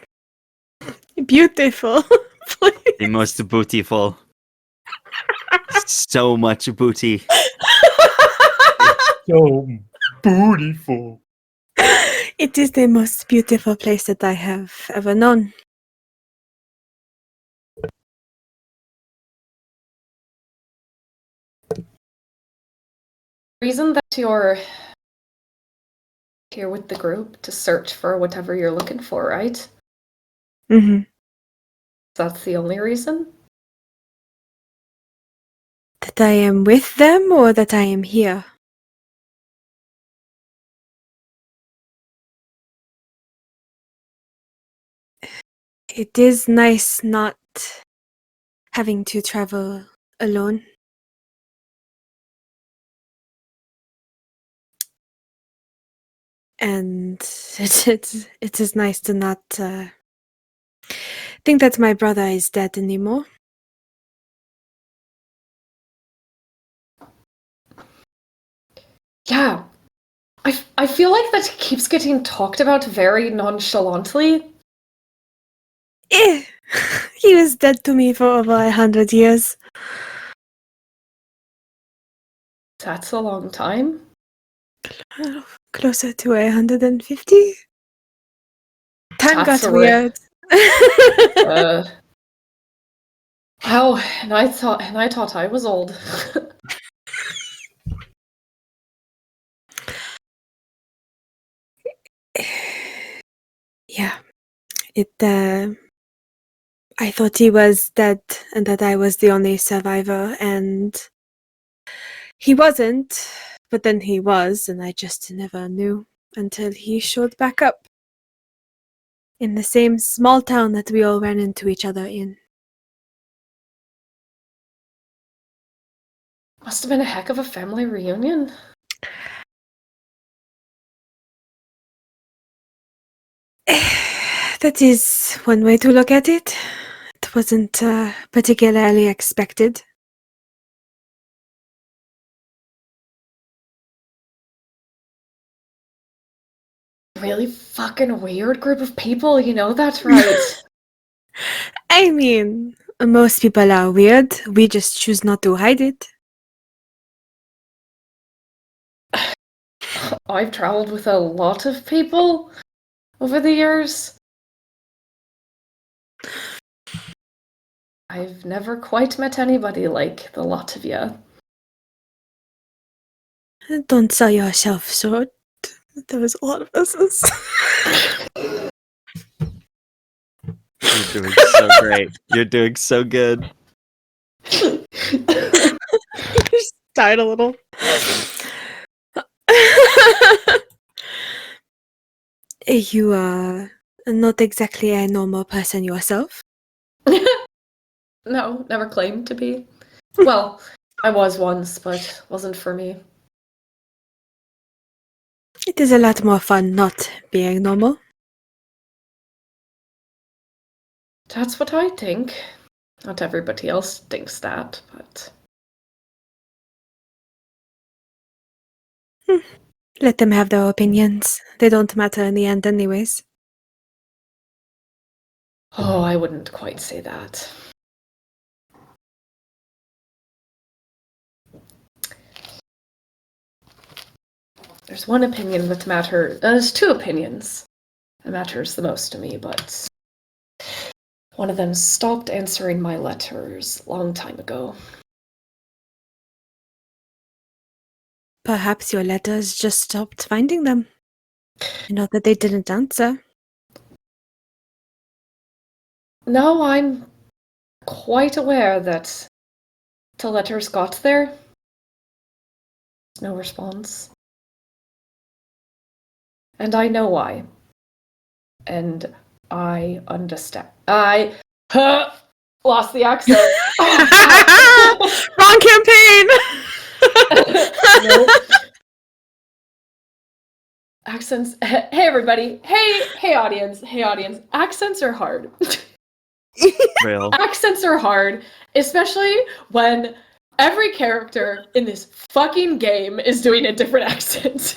Beautiful. The most beautiful. So much booty. So beautiful. It is the most beautiful place that I have ever known. Reason that you're here with the group to search for whatever you're looking for, right? Mm-hmm. That's the only reason? That I am with them or that I am here? It is nice not having to travel alone. And it is nice to not think that my brother is dead anymore. Yeah. I feel like that keeps getting talked about very nonchalantly. He was dead to me for over 100 years. That's a long time. Closer to 150. Time That's got a rip. weird. Oh, and I thought I was old. Yeah. I thought he was dead and that I was the only survivor, and he wasn't, but then he was, and I just never knew until he showed back up in the same small town that we all ran into each other in. Must have been a heck of a family reunion. That is one way to look at it. That wasn't particularly expected. Really fucking weird group of people, you know that's right. I mean, most people are weird. We just choose not to hide it. I've traveled with a lot of people over the years. I've never quite met anybody like the lot of you. Don't sell yourself short. There was a lot of S's. You're doing so great. You're doing so good. Just died a little. You are not exactly a normal person yourself. No, never claimed to be. Well, I was once, but wasn't for me. It is a lot more fun not being normal. That's what I think. Not everybody else thinks that, but... Let them have their opinions. They don't matter in the end anyways. Oh, I wouldn't quite say that. There's one opinion that matters. There's two opinions that matters the most to me, but one of them stopped answering my letters a long time ago. Perhaps your letters just stopped finding them. Not that they didn't answer. No, I'm quite aware that the letters got there. No response. And I know why. And I understand. I lost the accent. Wrong campaign. Nope. Accents. Hey, everybody. Hey, audience. Hey, audience. Accents are hard. Real. Accents are hard, especially when every character in this fucking game is doing a different accent.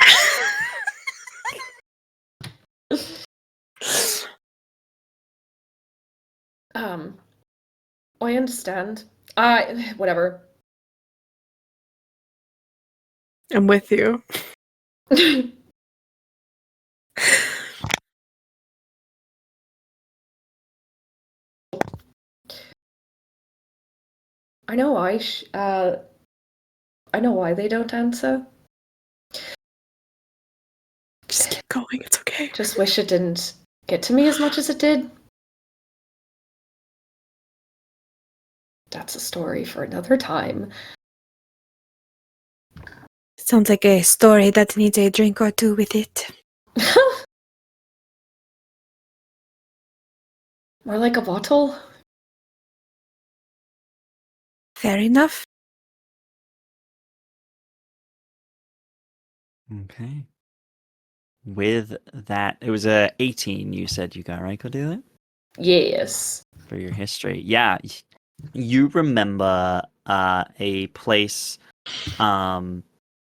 I understand. Whatever. I'm with you. I know why. I know why they don't answer. Just keep going. It's okay. Just wish it didn't get to me as much as it did. That's a story for another time. Sounds like a story that needs a drink or two with it. More like a bottle. Fair enough. Okay. With that, it was a 18 you said you got, right, Cordelia? Yes. For your history. Yeah. You remember a place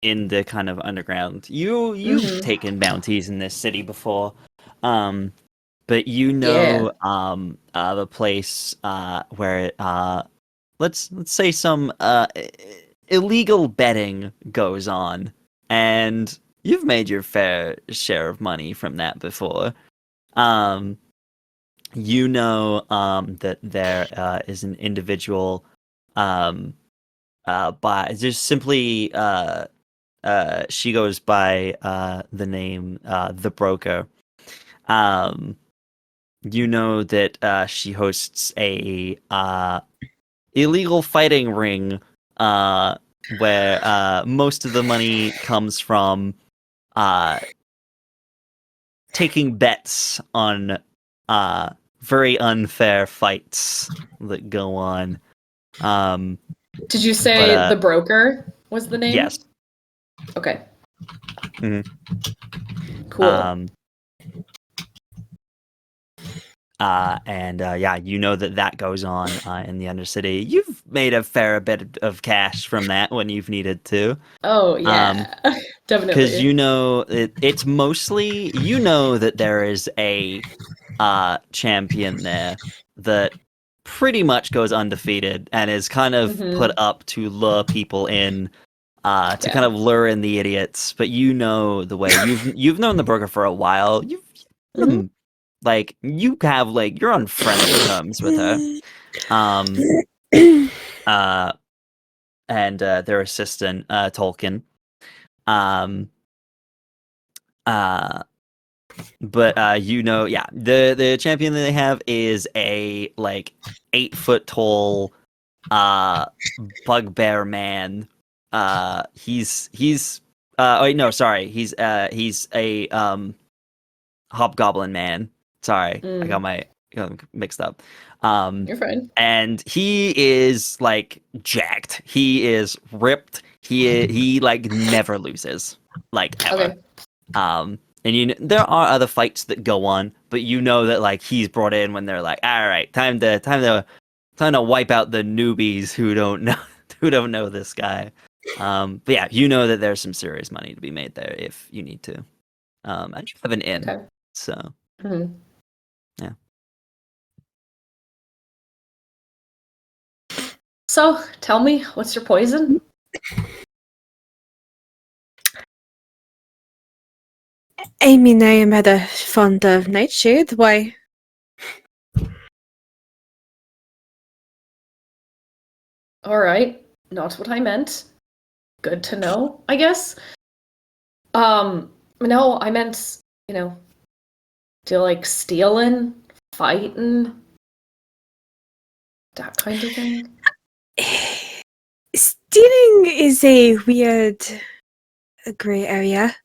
in the kind of underground. You've Mhm. taken bounties in this city before. But you know the place where let's say some illegal betting goes on, and you've made your fair share of money from that before. You know that there is an individual by just simply she goes by the name the broker. You know that she hosts a illegal fighting ring where most of the money comes from taking bets on very unfair fights that go on. Did you say But, the broker was the name? Yes. Okay. Mhm. Cool. And yeah, you know that goes on in the Undercity. You've made a fair bit of cash from that when you've needed to. Oh yeah, Because definitely. you know it's mostly you know that there is a champion there that pretty much goes undefeated and is kind of put up to lure people in, to kind of lure in the idiots. But you know the way you've known the broker for a while. You've like you have like you're on friendly terms with her. And their assistant Tolkien. But you know, yeah, the champion that they have is a like 8 foot tall bugbear man. He's oh wait, no, sorry, he's a hobgoblin man. Sorry, I got mixed up. You're fine. And he is like jacked. He is ripped. He like never loses, like ever. Okay. And there are other fights that go on, but you know that like he's brought in when they're like, all right, time to wipe out the newbies who don't know this guy. But yeah, you know that there's some serious money to be made there if you need to. And you have an inn, Okay. so yeah. So tell me, what's your poison? I mean, I am rather fond of Nightshade. Why? All right, not what I meant. Good to know, I guess. No, I meant, do you like stealing, fighting, that kind of thing? Stealing is a weird gray area.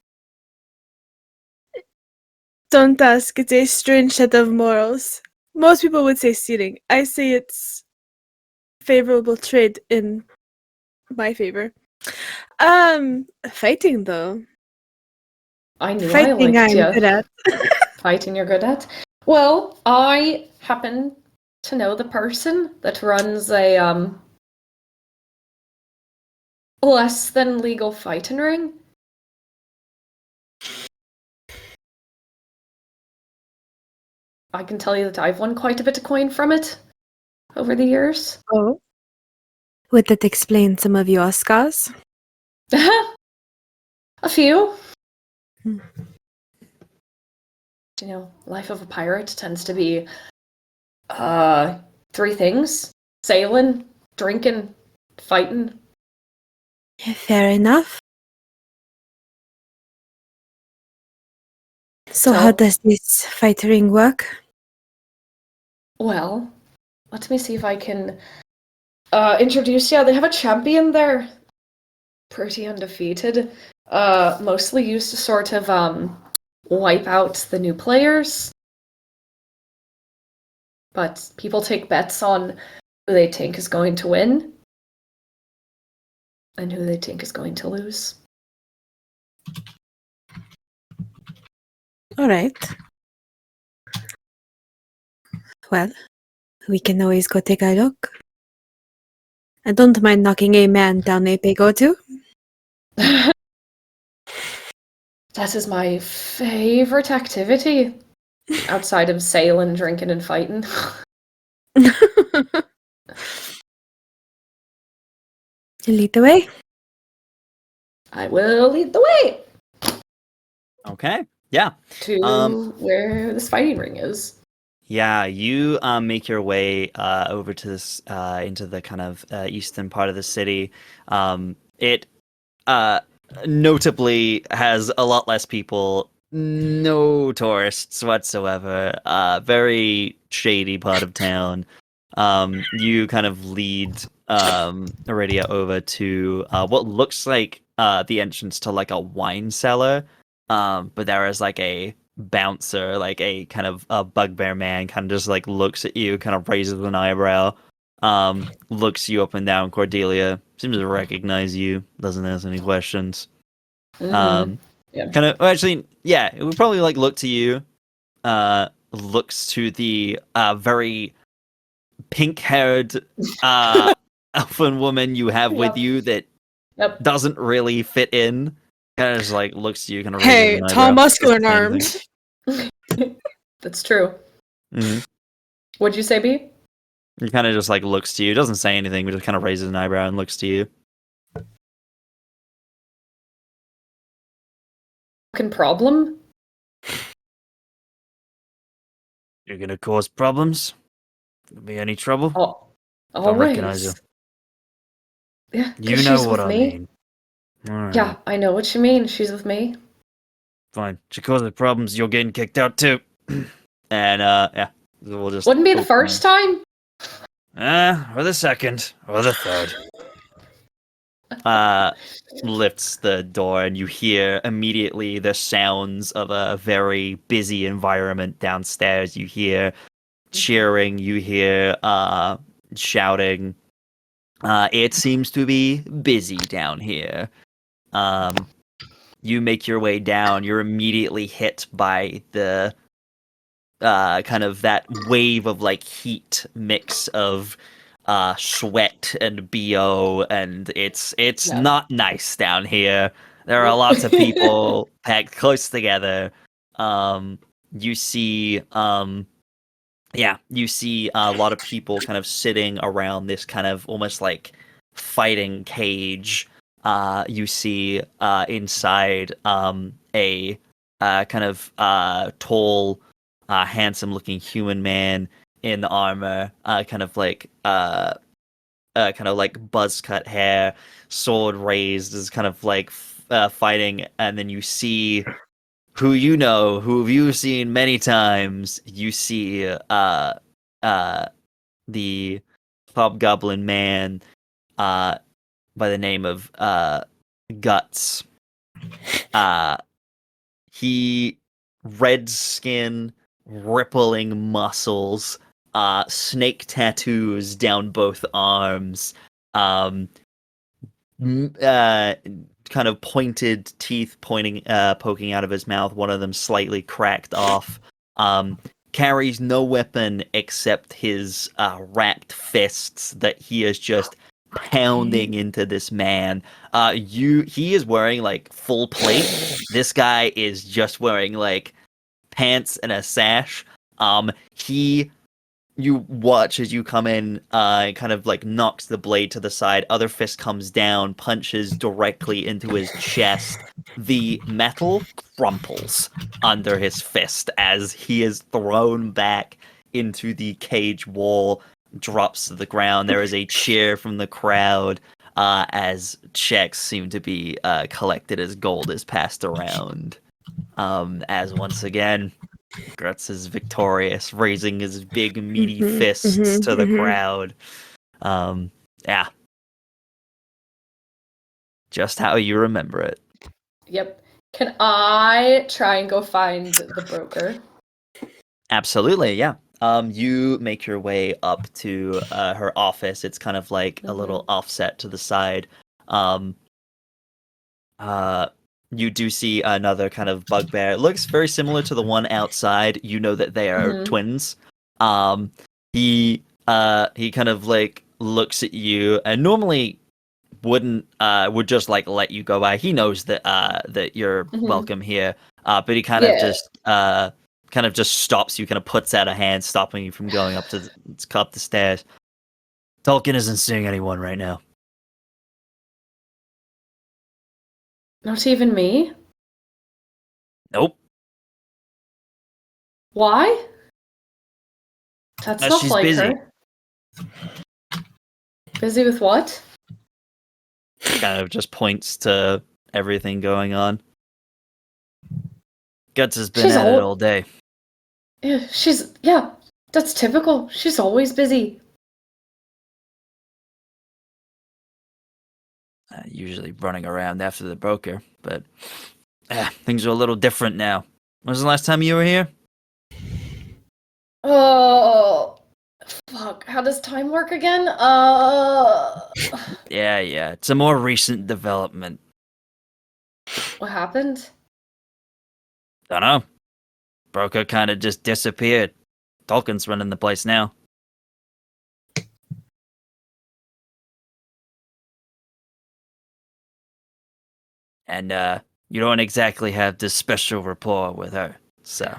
Don't ask, it's a strange set of morals. Most people would say stealing. I say it's favorable trade in my favor. Fighting though. I knew Fighting I liked I'm good at. Fighting you're good at. Well, I happen to know the person that runs a less than legal fighting ring. I can tell you that I've won quite a bit of coin from it over the years. Oh. Would that explain some of your scars? A few. Hmm. Life of a pirate tends to be 3 things: sailing, drinking, fighting. Fair enough. So how does this fight ring work? Well, let me see if I can introduce you. They have a champion there. Pretty undefeated. Mostly used to sort of wipe out the new players. But people take bets on who they think is going to win and who they think is going to lose. All right. Well, we can always go take a look. I don't mind knocking a man down a peg or two. That is my favorite activity outside of sailing, drinking, and fighting. Lead the way. I will lead the way Okay. Yeah. to where this fighting ring is. Yeah, you make your way over to this into the kind of eastern part of the city. It notably has a lot less people, no tourists whatsoever. Very shady part of town. You kind of lead Aridia over to what looks like the entrance to like a wine cellar. But there is like a bouncer, like a kind of a bugbear man, kind of just like looks at you, kind of raises an eyebrow, looks you up and down. Cordelia seems to recognize you, doesn't ask any questions. Yeah. Kind of, well, actually, yeah, it would probably like look to you, looks to the very pink-haired elfin woman you have with you that Yep. doesn't really fit in. Kind of just like looks to you, kind of Hey, tall, muscular, and armed. That's true. Mm-hmm. What'd you say, B? He kind of just like looks to you, doesn't say anything, but just kind of raises an eyebrow and looks to you. Problem? You're gonna cause problems? Gonna be any trouble? Oh, Don't recognize you. always. Yeah, 'cause You know she's what with I me. mean. Alright, Yeah, I know what you mean. She's with me. fine. She causes problems, you're getting kicked out too. And yeah, we'll just Wouldn't be the open- first time. or the second, or the third. Lifts the door, and you hear immediately the sounds of a very busy environment downstairs. You hear cheering, you hear shouting. It seems to be busy down here. You make your way down. You're immediately hit by the kind of that wave of like heat mix of sweat and BO, and it's Yeah. not nice down here. There are lots of people packed close together. You see you see a lot of people kind of sitting around this kind of almost like fighting cage. You see inside a kind of tall, handsome-looking human man in armor, kind of like buzz cut hair, sword raised, is kind of like fighting, and then you see who you've seen many times. You see the hobgoblin man by the name of Guts. He red skin, rippling muscles, snake tattoos down both arms, kind of pointed teeth poking out of his mouth, one of them slightly cracked off. Carries no weapon except his wrapped fists that he is just pounding into this man. He is wearing like full plate. This guy is just wearing like pants and a sash. You watch as you come in, kind of like knocks the blade to the side. Other fist comes down, punches directly into his chest. The metal crumples under his fist as he is thrown back into the cage wall, drops to the ground. There is a cheer from the crowd as checks seem to be collected as gold is passed around. As once again, Grutz is victorious, raising his big meaty fists to the crowd. Yeah. Just how you remember it. Yep. Can I try and go find the broker? Absolutely, yeah. You make your way up to her office. It's kind of like a little offset to the side. You do see another kind of bugbear. It looks very similar to the one outside. You know that they are twins. He kind of like looks at you and normally would just like let you go by. He knows that that you're welcome here. But he kind of just stops you, kind of puts out a hand, stopping you from going up the stairs. Tolkien isn't seeing anyone right now. Not even me? Nope. Why? That's not She's like busy. her. Busy with what? Kind of just points to everything going on. Guts has been at it all day. Yeah, that's typical. She's always busy. Usually running around after the broker, but things are a little different now. When was the last time you were here? Oh, fuck. How does time work again? Yeah, it's a more recent development. What happened? Dunno. Broker kind of just disappeared. Tolkien's running the place now. And you don't exactly have this special rapport with her, so.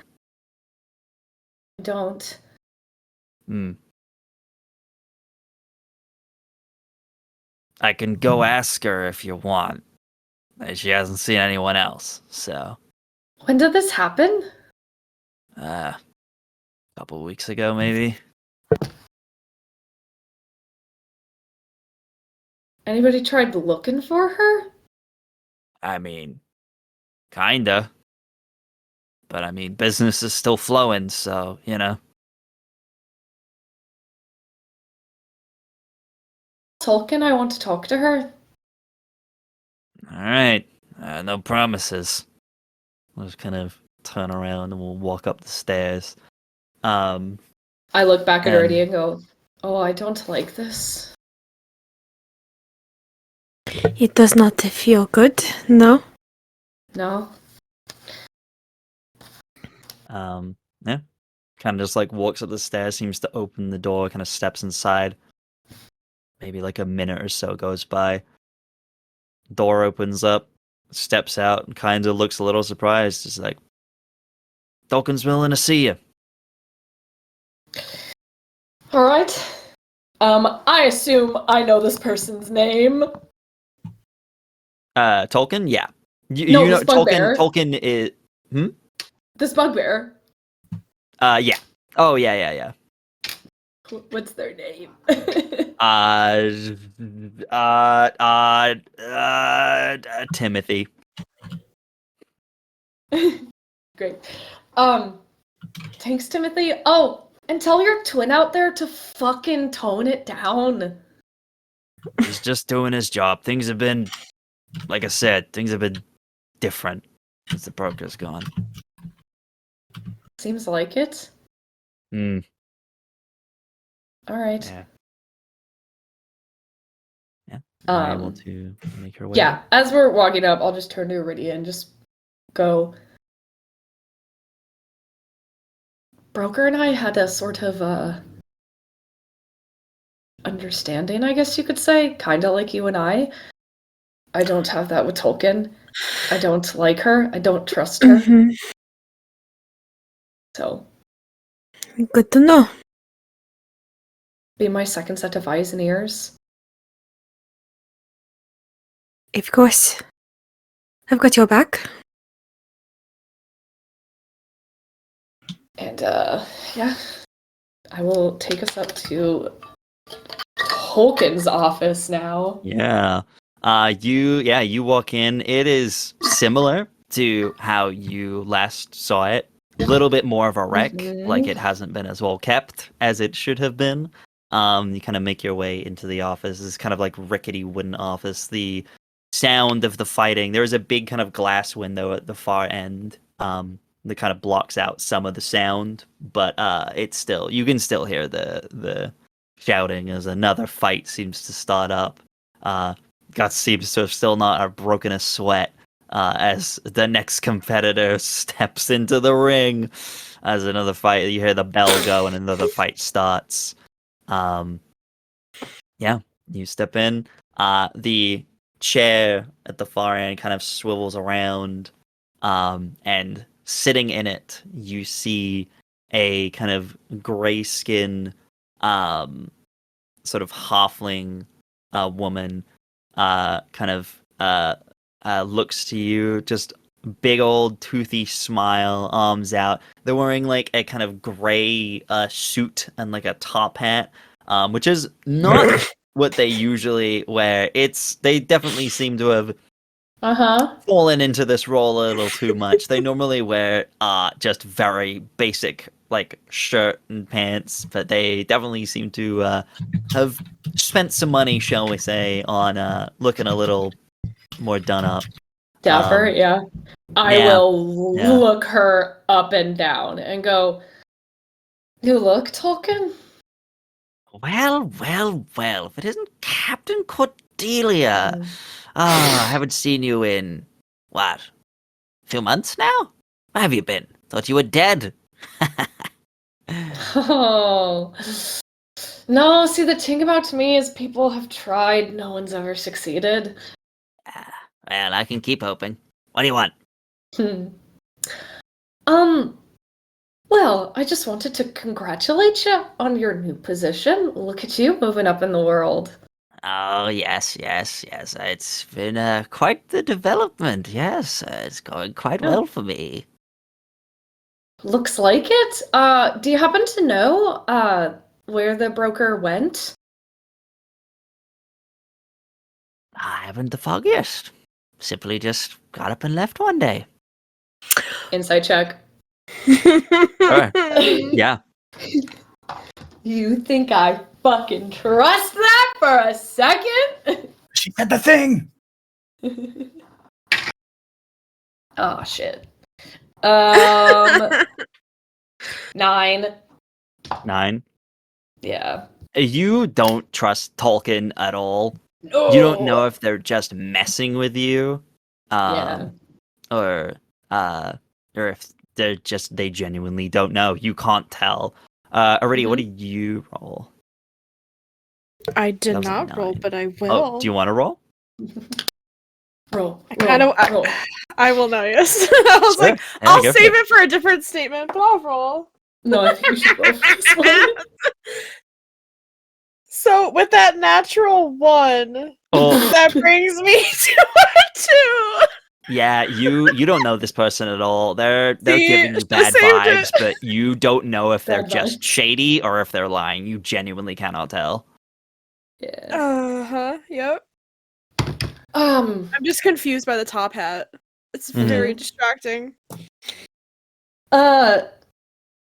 Don't. I can go ask her if you want. She hasn't seen anyone else, so. When did this happen? A couple weeks ago, maybe. Anybody tried looking for her? I mean, kinda. But I mean, business is still flowing, so, you know. Tolkien, I want to talk to her. Alright. No promises. We'll just kind of turn around and we'll walk up the stairs. I look back at And- Aridia and go, oh, I don't like this. It does not feel good, no? No? Yeah. Kind of just like walks up the stairs, seems to open the door, kind of steps inside. Maybe like a minute or so goes by. Door opens up, steps out, and kind of looks a little surprised. It's like, Tolkien's willing to see you. Alright. I assume I know this person's name. Tolkien? Yeah. You No, know, this bugbear. Tolkien is. This bugbear. Yeah. Oh, yeah. What's their name? Timothy. Great. Thanks, Timothy. Oh, and tell your twin out there to fucking tone it down. He's just doing his job. Things have been, like I said, things have been different since the broker's gone. Seems like it. Alright. Yeah. You're able to make your way. Yeah, as we're walking up, I'll just turn to Aridia and just go. Broker and I had a sort of understanding, I guess you could say, kind of like you and I. I don't have that with Tolkien. I don't like her. I don't trust her. Mhm. So, Good to know. be my second set of eyes and ears. Of course. I've got your back. And, yeah. I will take us up to Tolkien's office now. Yeah. You walk in. It is similar to how you last saw it. A little bit more of a wreck, Mhm. like it hasn't been as well kept as it should have been. You kind of make your way into the office. It's kind of like rickety wooden office. The sound of the fighting. There is a big kind of glass window at the far end. That kind of blocks out some of the sound, but it's still, you can still hear the shouting as another fight seems to start up. Gus seems to have still not have broken a sweat as the next competitor steps into the ring. As another fight, you hear the bell go and another fight starts. Yeah, you step in. The chair at the far end kind of swivels around, and sitting in it, you see a kind of gray skin, sort of halfling woman, kind of looks to you, just big old toothy smile, arms out. They're wearing like a kind of gray suit and like a top hat, which is not what they usually wear. They definitely seem to have fallen into this role a little too much. They normally wear just very basic like shirt and pants, but they definitely seem to have spent some money, shall we say, on looking a little more done up. Dapper, yeah. I yeah, will yeah. look her up and down and go, "You look, Tolkien?" Well, if it isn't Captain Cordelia. I haven't seen you in, what, a few months now? Where have you been? Thought you were dead. Oh. No, see, the thing about me is people have tried, no one's ever succeeded. Well, I can keep hoping. What do you want? Well, I just wanted to congratulate you on your new position. Look at you moving up in the world. Oh, yes. It's been quite the development, yes. It's going quite well for me. Looks like it. Do you happen to know, where the broker went? I haven't the foggiest. Simply just got up and left one day. Insight check. Sure. Yeah. You think I fucking trust that for a second? She said the thing. Oh, shit. 9. 9. Yeah. You don't trust Tolkien at all. No! You don't know if they're just messing with you. Yeah. Or if they genuinely don't know. You can't tell. Aridia, what do you roll? I That did was a not roll, 9. but I will. Oh, do you want to roll? Roll. Roll. I will know, yes. I was Sure. like, Yeah, I'll go for save it. it for a different statement, but I'll roll. No, I think you should roll for this one. So, with that natural 1, Oh, that brings me to a 2. yeah, you don't know this person at all. They're See, giving you should've bad saved vibes, it. but you don't know if they're Bad just vibes. shady or if they're lying. You genuinely cannot tell. Yeah. Yep. Um, I'm just confused by the top hat. It's Mhm. very distracting.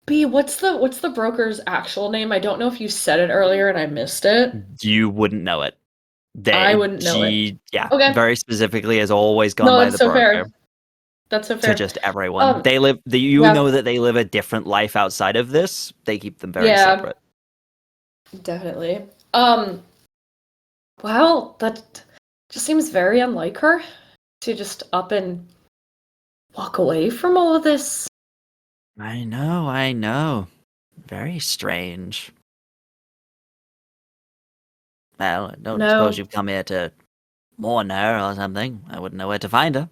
B, what's the broker's actual name? I don't know if you said it earlier and I missed it. You wouldn't know it. I wouldn't know it. Yeah, Okay. very specifically has always gone No, by that's the so broker fair. That's so to fair. just everyone. Um, They live. You yeah. know that they live a different life outside of this. They keep them very Yeah. separate. Definitely. Well, that just seems very unlike her to just up and walk away from all of this. I know. Very strange. Well, I don't suppose No. you've come here to mourn her or something. I wouldn't know where to find her.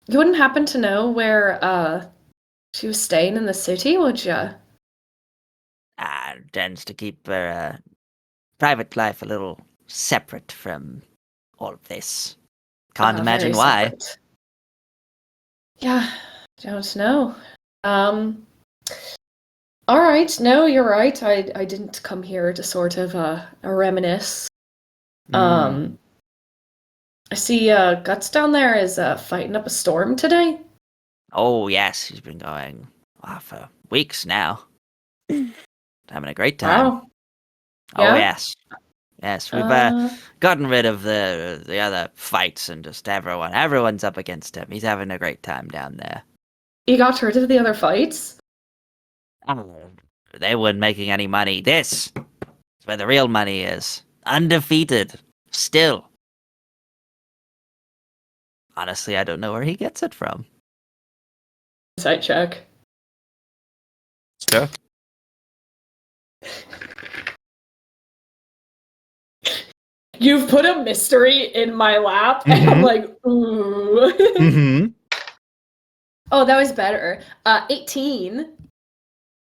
You wouldn't happen to know where she was staying in the city, would you? Tends to keep her private life a little separate from all of this. Can't imagine Very why. separate. Yeah, don't know. All right. No, you're right. I didn't come here to sort of reminisce. I see Guts down there is fighting up a storm today. Oh yes, he's been going for weeks now. Having a great time. Wow. Oh Yeah? yes. Yes, we've gotten rid of the other fights and just everyone's up against him. He's having a great time down there. You got rid of the other fights? They weren't making any money. This is where the real money is. Undefeated. Still. Honestly, I don't know where he gets it from. Insight check. Sure. You've put a mystery in my lap, and I'm like, ooh. Mm-hmm. Oh, that was better. 18.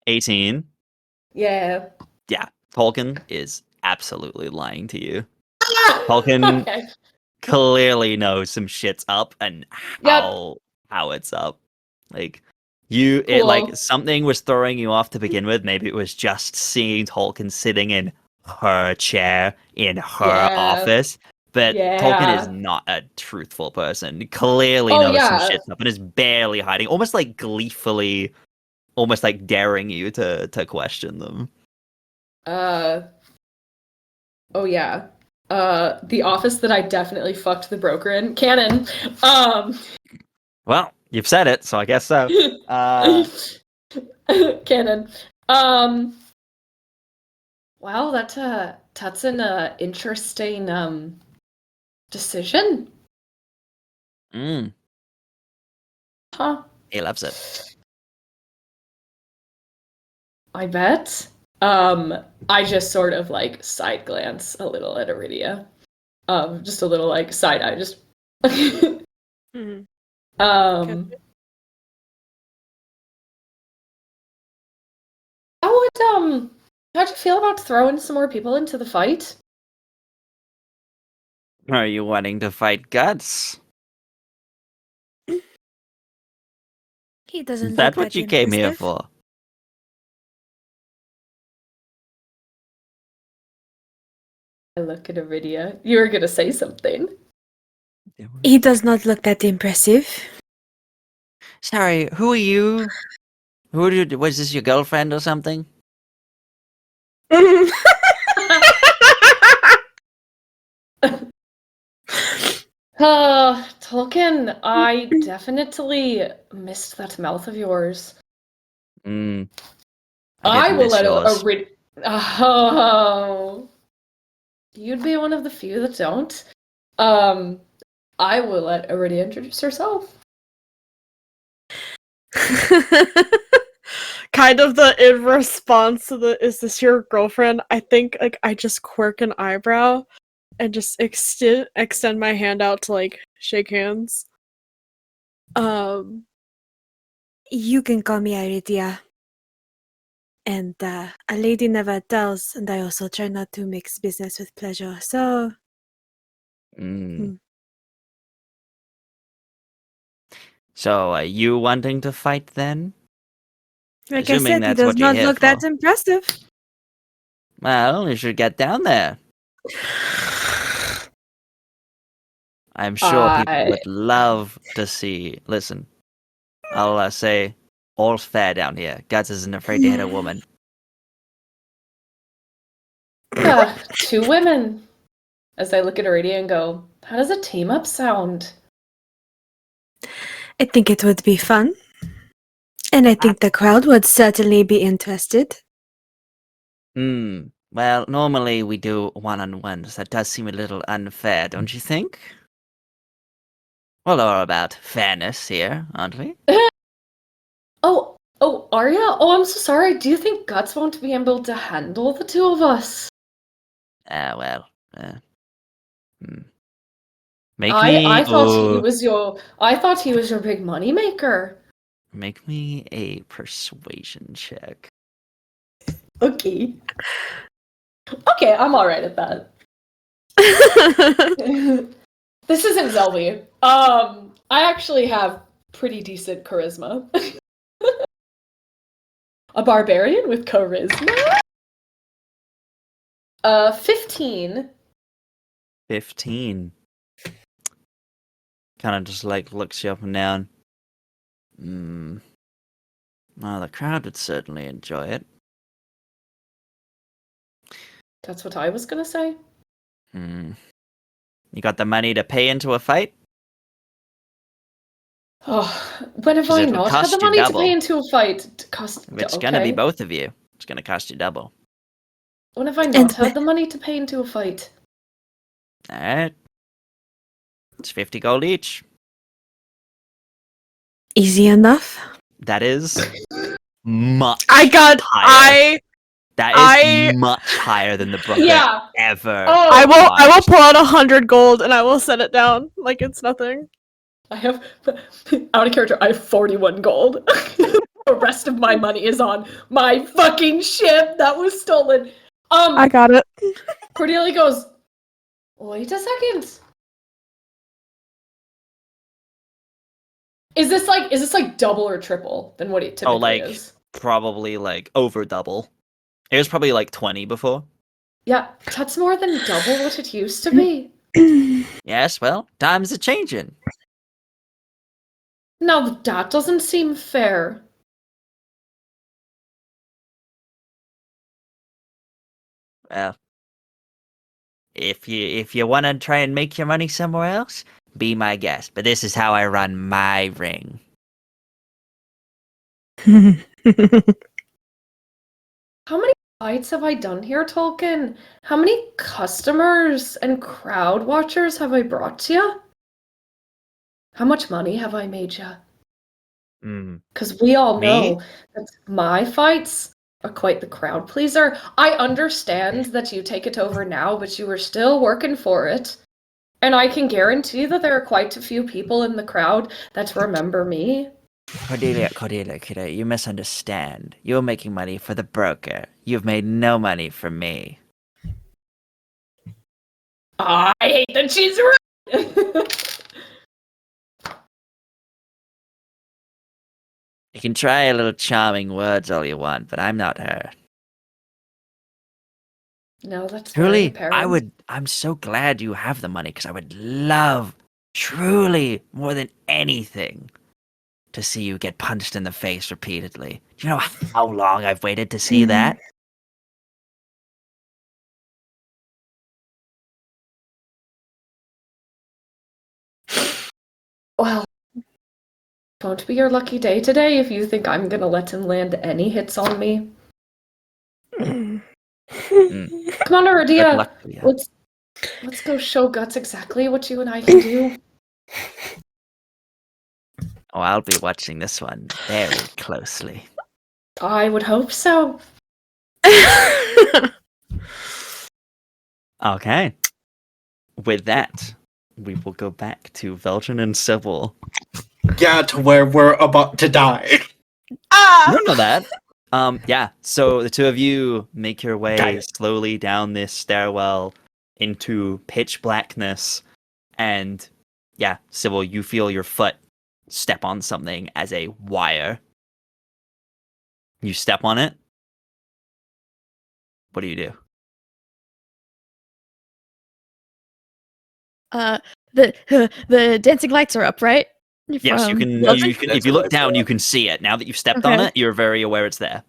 18. Yeah. Yeah. Tolkien is absolutely lying to you. Tolkien Okay. clearly knows some shit's up and how it's up. Like Cool. something was throwing you off to begin with. Maybe it was just seeing Tolkien sitting in her chair in her office. But Tolkien is not a truthful person. He clearly knows some shit's up and is barely hiding, almost like gleefully, almost like daring you to question them. Oh yeah. The office that I definitely fucked the broker in. Canon. Well, you've said it, so I guess so. Canon. Wow, that's an interesting decision. Mm, Huh. he loves it. I bet. I just sort of like side glance a little at Aridia. Just a little like side eye, just Mhm. um how'd you feel about throwing some more people into the fight? Are you wanting to fight Guts? He doesn't Is look that what you came here impressive. for? I look at Aridia. You were gonna say something. He does not look that impressive. Sorry, who are you? Was this your girlfriend or something? Tolkien, I definitely missed that mouth of yours. Mm, I didn't will miss let yours. Oh, you'd be one of the few that don't. I will let Aridia introduce herself. Kind of the in response to the "is this your girlfriend?" I think like I just quirk an eyebrow and just extend my hand out to like shake hands. You can call me Aridia. And a lady never tells, and I also try not to mix business with pleasure, so... Mm. So, are you wanting to fight then? Like Assuming I said, he that's does what you're not here look that for. impressive. Well, you should get down there. I'm sure people would love to see. Listen, I'll say all's fair down here. Guts isn't afraid to hit a woman. Two women. As I look at Aridia and go, how does a team up sound? I think it would be fun. And I think the crowd would certainly be interested. Well, normally we do one-on-ones. That does seem a little unfair, don't you think? Well, we're all about fairness here, aren't we? Oh, Arya? Oh, I'm so sorry. Do you think Guts won't be able to handle the two of us? Well. Make I me thought he was your big money maker. Make me a persuasion check. Okay. Okay, I'm alright at that. This isn't Zelby. I actually have pretty decent charisma. A barbarian with charisma? 15. 15. Kind of just like looks you up and down. Well, the crowd would certainly enjoy it. That's what I was gonna say. You got the money to pay into a fight? Oh, when have 'Cause I it'll not had cost the you money to double. pay into a fight? It's gonna be both of you. It's gonna cost you double. When have I not had the money to pay into a fight? Alright. It's 50 gold each. Easy enough. That is much I got higher. That is much higher than the broker ever. I will pull out 100 gold and I will set it down like it's nothing. I have, out of character, I have 41 gold. The rest of my money is on my fucking ship that was stolen. I got it. Cordelia goes, wait a second. Is this like double or triple than what it typically is? Probably like over double. It was probably like 20 before. Yeah, that's more than double what it used to be. Yes, well, times are changing. Now that doesn't seem fair. Well, if you want to try and make your money somewhere else, be my guest. But this is how I run my ring. How many fights have I done here, Tolkien? How many customers and crowd watchers have I brought to you? How much money have I made ya? Mm. Because we all Me? know that my fights are quite the crowd pleaser. I understand that you take it over now, but you were still working for it. And I can guarantee that there are quite a few people in the crowd that remember me. Cordelia, you misunderstand. You're making money for the broker. You've made no money from me. I hate that she's right. You can try a little charming words all you want, but I'm not her. No, that's very Truly, apparent. I'm so glad you have the money, because I would love, truly, more than anything, to see you get punched in the face repeatedly. Do you know how long I've waited to see that? Well, won't be your lucky day today if you think I'm gonna let him land any hits on me. Mm. Come on, Good Aridia. luck to you. Let's go show Guts exactly what you and I can do. Oh, I'll be watching this one very closely. I would hope so. Okay. With that, we will go back to Veldren and Sybil. Yeah, to where we're about to die. You don't know that. Yeah. So the two of you make your way slowly down this stairwell into pitch blackness, and yeah, Sybil, you feel your foot step on something as a wire. You step on it. What do you do? The dancing lights are up, right? Yes, you From can. Veldren? You can. If you look down, you can see it. Now that you've stepped on Okay. it, you're very aware it's there.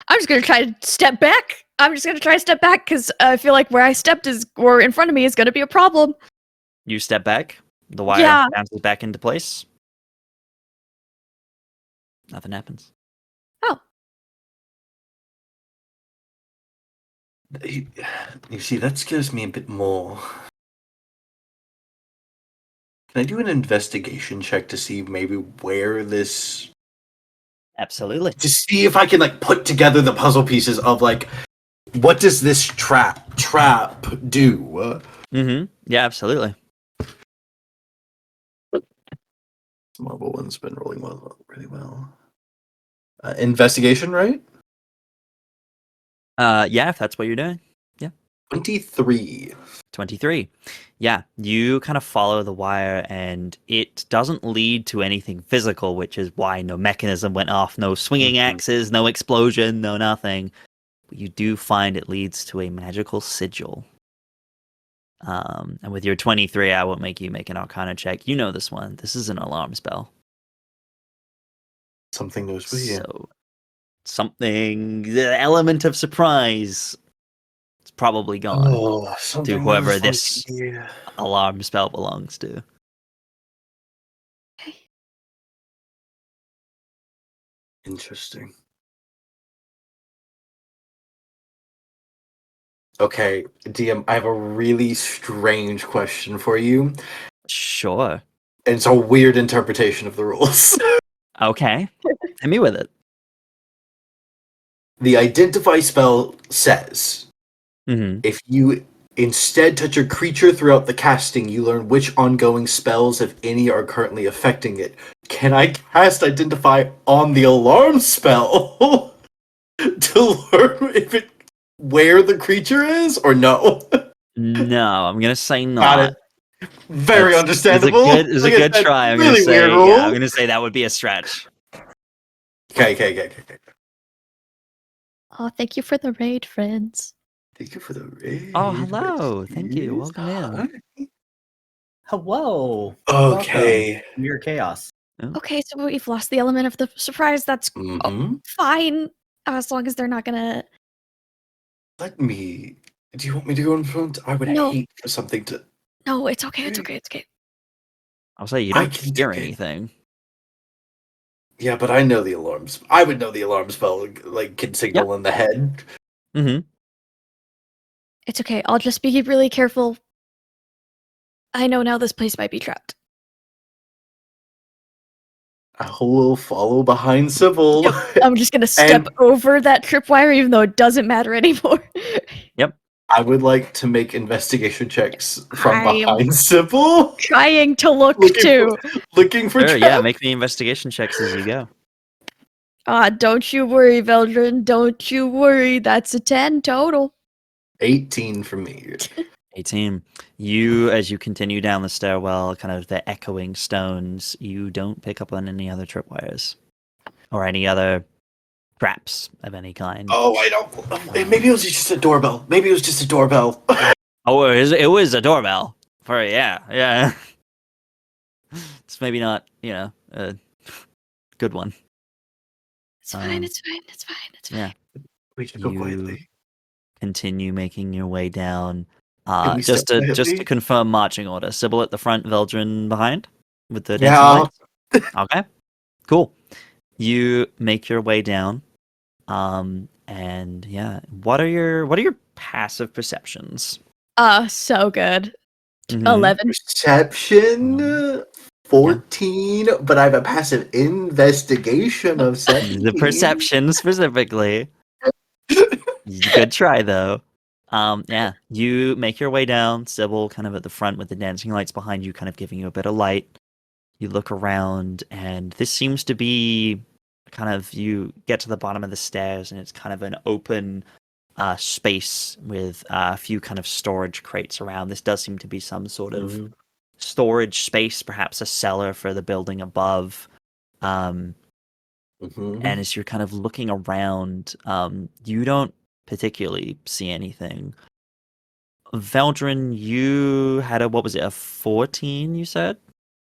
I'm just gonna try to step back. I'm just gonna try to step back because I feel like where I stepped is, or in front of me, is gonna be a problem. You step back. The wire Yeah. bounces back into place. Nothing happens. Oh. You see, that scares me a bit more. Can I do an investigation check to see maybe where this... Absolutely. To see if I can, like, put together the puzzle pieces of, like, what does this trap do? Mm-hmm. Yeah, absolutely. Marble one's been rolling really well. Investigation, right? Yeah, if that's what you're doing. 23. 23. Yeah, you kind of follow the wire, and it doesn't lead to anything physical, which is why no mechanism went off, no swinging axes, no explosion, no nothing. But you do find it leads to a magical sigil. And with your 23, I won't make you make an Arcana check. You know this one. This is an alarm spell. Something goes with you. So, the element of surprise, it's probably gone. Oh, something to whoever goes this with you. alarm spell belongs to. Interesting. Okay, DM, I have a really strange question for you. Sure. And it's a weird interpretation of the rules. Okay. Hit me with it. The identify spell says, Mm-hmm. if you instead touch a creature throughout the casting, you learn which ongoing spells, if any, are currently affecting it. Can I cast identify on the alarm spell to learn if it where the creature is, or no? No, I'm gonna say Got not. it. Very understandable. It's a good try. I'm really gonna say, weird rule. yeah, I'm gonna say that would be a stretch. Okay. Oh, thank you for the raid, friends. Thank you for the raid. Oh, hello. Thank you. Welcome in. Hello. Okay. Welcome. Mere chaos. Okay, so we've lost the element of the surprise. That's fine, as long as they're not gonna. Let me. Do you want me to go in front? I would No. hate for something to. No, it's okay. It's okay. It's okay. I'll say you I don't can hear take it. anything. Yeah, but I know the alarms. I would know the alarm spell, like, can signal in the head. Mm-hmm. It's okay. I'll just be really careful. I know now this place might be trapped. I will follow behind Sybil. I'm just gonna step over that tripwire, even though it doesn't matter anymore. I would like to make investigation checks from I am behind Sybil. trying to look Looking too. Looking for Sure, traps. yeah, make the investigation checks as you go. Don't you worry, Veldren. Don't you worry. That's a 10 total. 18 for me. 18. You, as you continue down the stairwell, kind of the echoing stones, you don't pick up on any other tripwires or any other traps of any kind. Oh, I don't. Maybe it was just a doorbell. Maybe it was just a doorbell. Oh, it was a doorbell. Yeah. It's maybe not, a good one. It's fine. Um, It's fine. It's fine. It's fine. Yeah. We should go You quietly. continue making your way down. Can we Just step to quietly? confirm marching order. Sybil at the front, Veldren behind with the dancing Yeah. lights. Okay. Cool. You make your way down. And yeah, what are your passive perceptions? So good. Mhm. 11. Perception 14, but I have a passive investigation of 17. The perception specifically. Good try though. Yeah, you make your way down. Sybil kind of at the front with the dancing lights behind you, kind of giving you a bit of light. You look around, and this seems to be kind of, you get to the bottom of the stairs, and it's kind of an open space with a few kind of storage crates around. This does seem to be some sort of storage space, perhaps a cellar for the building above. And as you're kind of looking around, you don't particularly see anything. Veldren, you had a 14, you said?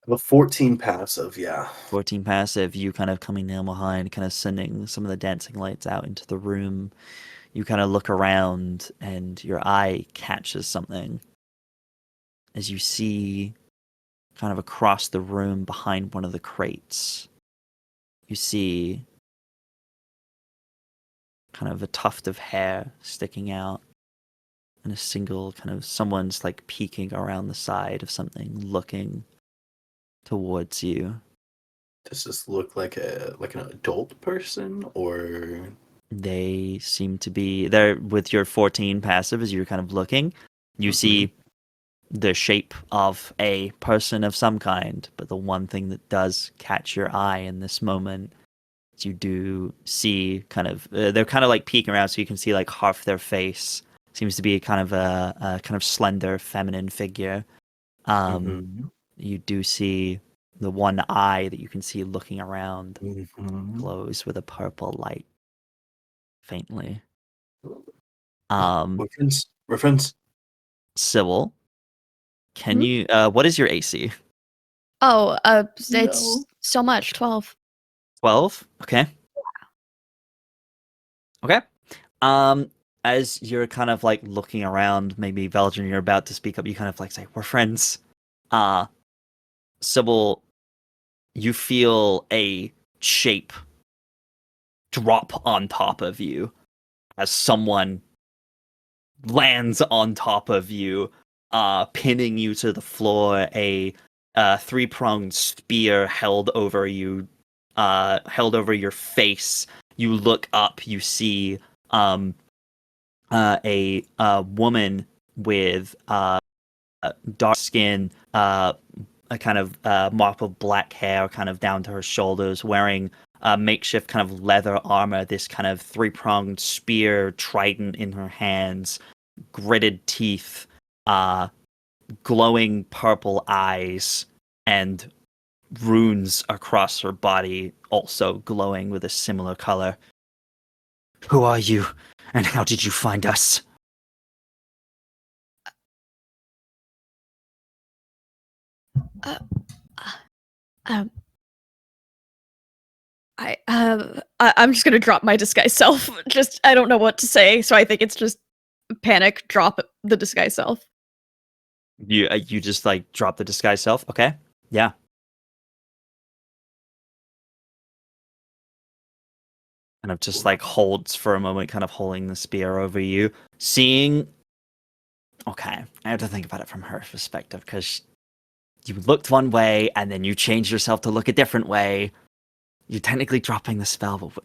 I have a 14 passive, yeah. 14 passive, you kind of coming down behind, kind of sending some of the dancing lights out into the room. You kind of look around and your eye catches something as you see kind of across the room behind one of the crates. You see kind of a tuft of hair sticking out and a single kind of someone's like peeking around the side of something, looking towards you. Does this look like an adult person, or They seem to be there with your 14 passive as you're kind of looking. You see the shape of a person of some kind, but the one thing that does catch your eye in this moment is you do see kind of they're kind of like peeking around, so you can see like half their face. Seems to be kind of a kind of slender feminine figure. You do see the one eye that you can see looking around glows with a purple light faintly. reference? Sybil, can you what is your AC? It's so much. 12. 12? Okay. Okay. As you're kind of like looking around, maybe Veldren, you're about to speak up, you kind of like say, "We're friends." Sybil, you feel a shape drop on top of you as someone lands on top of you, pinning you to the floor, a three-pronged spear held over you, held over your face. You look up, you see a woman with dark skin, a kind of mop of black hair kind of down to her shoulders, wearing makeshift kind of leather armor, this kind of three-pronged spear trident in her hands, gritted teeth, glowing purple eyes, and runes across her body also glowing with a similar color. "Who are you, and how did you find us?" I'm just gonna drop my disguise self. Just, I don't know what to say, so I think it's just panic, drop the disguise self. You just like drop the disguise self? Okay. Yeah. Kind of just like holds for a moment, kind of holding the spear over you. Seeing... Okay, I have to think about it from her perspective, because you looked one way and then you changed yourself to look a different way. You're technically dropping the spell, but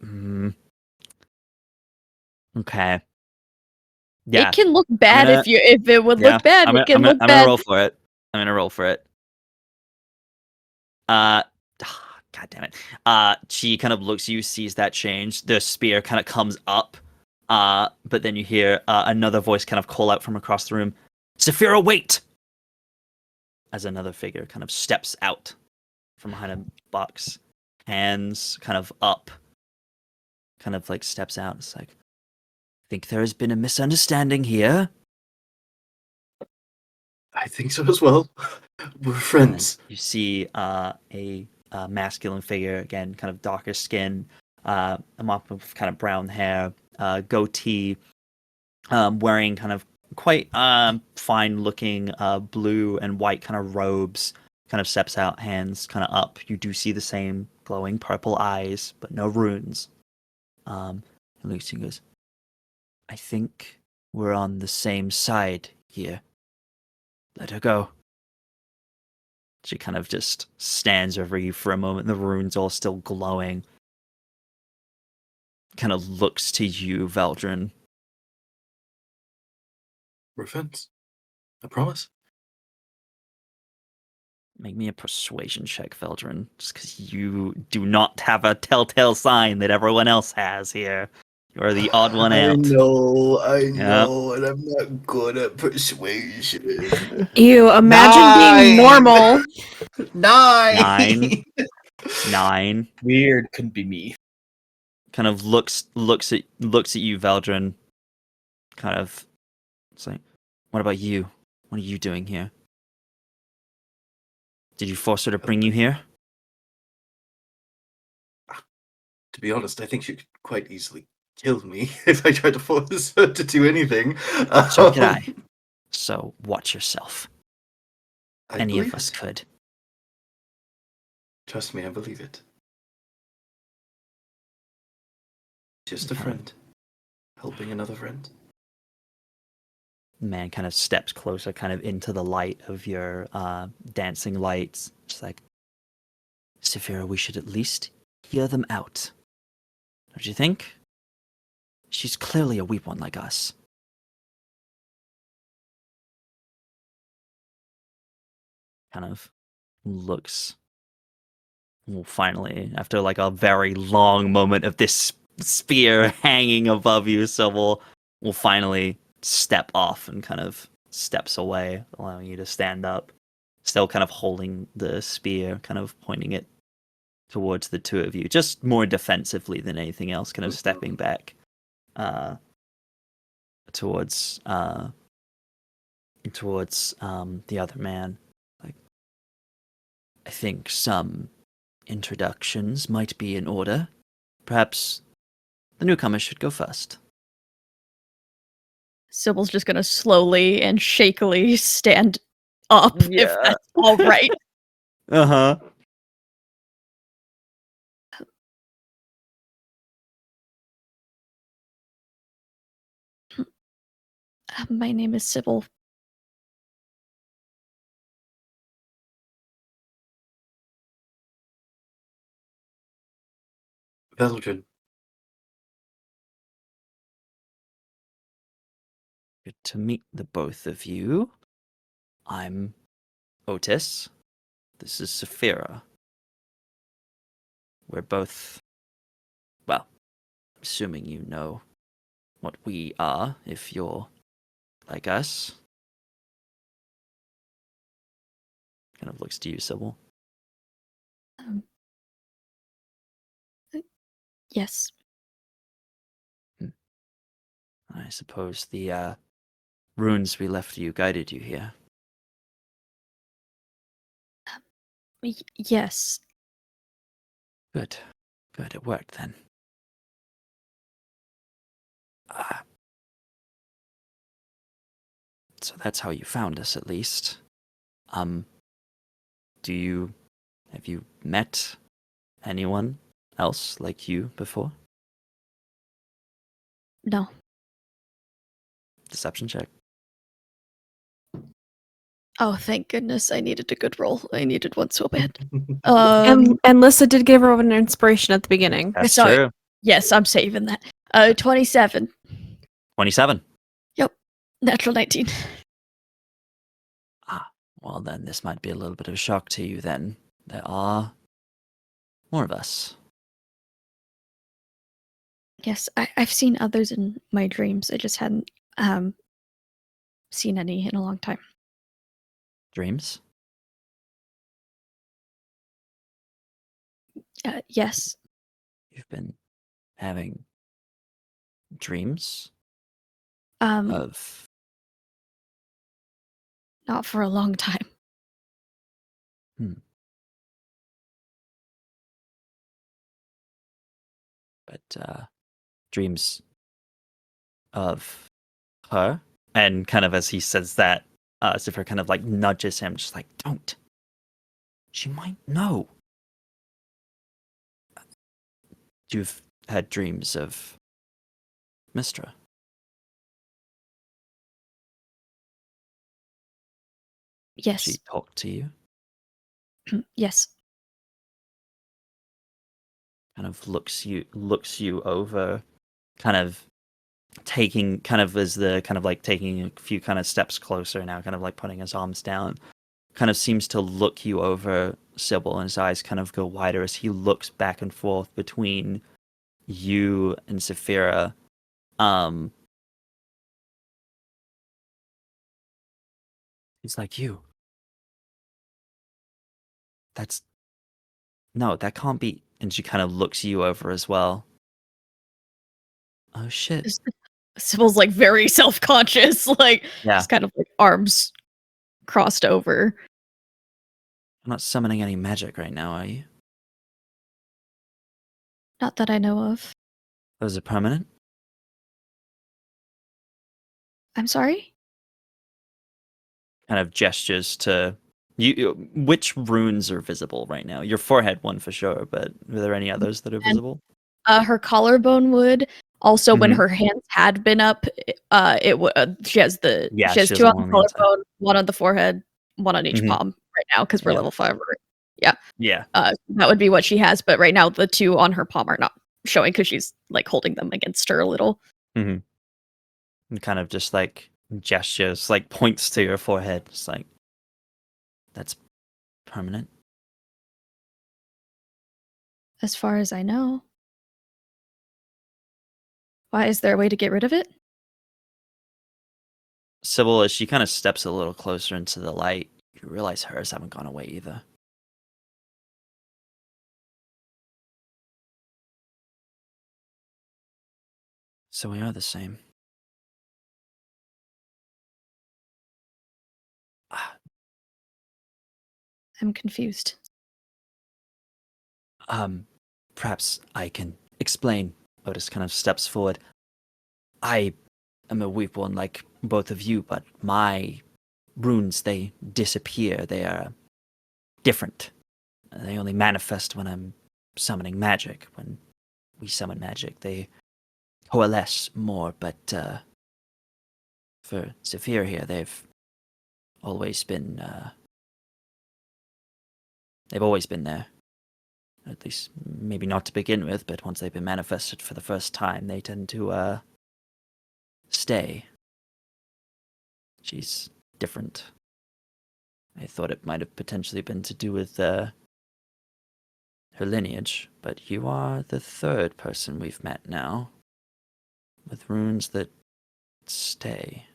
okay. Yeah. It can look bad gonna- if it would look bad. I'm It can gonna, look I'm gonna bad. roll for it. I'm gonna roll for it. God damn it. She kind of looks at you, sees that change. The spear kind of comes up. But then you hear another voice kind of call out from across the room. Saphira, wait! As another figure kind of steps out from behind a box, hands kind of up, kind of like steps out. It's like, I think there has been a misunderstanding here. I think so as well. We're And friends. you see a masculine figure, again, kind of darker skin, a mop of kind of brown hair, goatee, wearing kind of quite fine-looking blue and white kind of robes, kind of steps out, hands kind of up. You do see the same glowing purple eyes, but no runes. And Lucian goes, I think we're on the same side here. Let her go. She kind of just stands over you for a moment, the runes all still glowing. Kind of looks to you, Veldren. We're friends. I promise. Make me a persuasion check, Veldren, just because you do not have a telltale sign that everyone else has here. You're the odd one I out. know, and I'm not good at persuasion. Ew, imagine being normal. 9. 9. Weird, couldn't be me. Kind of looks at you, Veldren. Kind of, it's like, what about you? What are you doing here? Did you force her to bring you here? To be honest, I think she could quite easily kill me if I tried to force her to do anything. So could I. So watch yourself. I Any of believe us it. could. Trust me, I believe it. Just a Okay. friend. Helping another friend. Man kind of steps closer, kind of into the light of your dancing lights. It's like, Saphira, we should at least hear them out. Don't you think? She's clearly a weak one like us. Kind of looks. Well, finally, after like a very long moment of this spear hanging above you, so we'll finally step off and kind of steps away, allowing you to stand up, still kind of holding the spear, kind of pointing it towards the two of you, just more defensively than anything else, kind of stepping back towards the other man. Like, I think some introductions might be in order. Perhaps the newcomer should go first. Sybil's just gonna slowly and shakily stand up, if that's all right. Uh-huh. My name is Sybil. Veldren. Good to meet the both of you. I'm Otis. This is Saphira. We're both, well, assuming you know what we are, if you're like us. Kind of looks to you, Sybil. Yes. I suppose the runes we left you guided you here. Yes. Good. Good, it worked then. So that's how you found us, at least. Have you met anyone else like you before? No. Deception check. Oh, thank goodness! I needed a good roll. I needed one so bad. And Lissa did give her an inspiration at the beginning. That's Sorry. true. Yes, I'm saving that. 27. 27. Natural 19. Well, then this might be a little bit of a shock to you then. There are more of us. Yes, I've seen others in my dreams. I just hadn't seen any in a long time. Dreams? Yes. You've been having dreams Um, of... not for a long time. But, dreams of her? And kind of as he says that, Zephyr kind of like nudges him, just like, don't. She might know. You've had dreams of Mystra. Yes. She talked to you, Yes. kind of looks you over, kind of taking a few kind of steps closer now, kind of like putting his arms down. Kind of seems to look you over, Sybil, and his eyes kind of go wider as he looks back and forth between you and Saphira. He's like, you. No, that can't be. And she kind of looks you over as well. Oh shit. Sybil's like very self-conscious, like Yeah. just kind of like arms crossed over. I'm not summoning any magic right now, are you? Not that I know of. Those are permanent? I'm sorry? Kind of gestures to you. Which runes are visible right now? Your forehead one for sure, but are there any others that are visible? Her collarbone would. Also, when Mhm. her hands had been up, it would. She has Yeah, she has she has two on one the on the inside. collarbone, one on the forehead, one on each Mhm. palm right now because we're Yeah. level 5. Yeah. That would be what she has, but right now the 2 on her palm are not showing because she's like holding them against her a little. Mm-hmm. And kind of just like gestures, like points to your forehead. It's like, that's permanent. As far as I know. Why, is there a way to get rid of it? Sybil, as she kind of steps a little closer into the light, you realize hers haven't gone away either. So we are the same. I'm confused. Perhaps I can explain. Otis kind of steps forward. I am a weakborn like both of you, but my runes, they disappear. They are different. They only manifest when I'm summoning magic. When we summon magic, they coalesce more, but for Zephyr here, they've always been there. At least, maybe not to begin with, but once they've been manifested for the first time, they tend to stay. She's different. I thought it might have potentially been to do with her lineage, but you are the 3rd person we've met now, with runes that stay.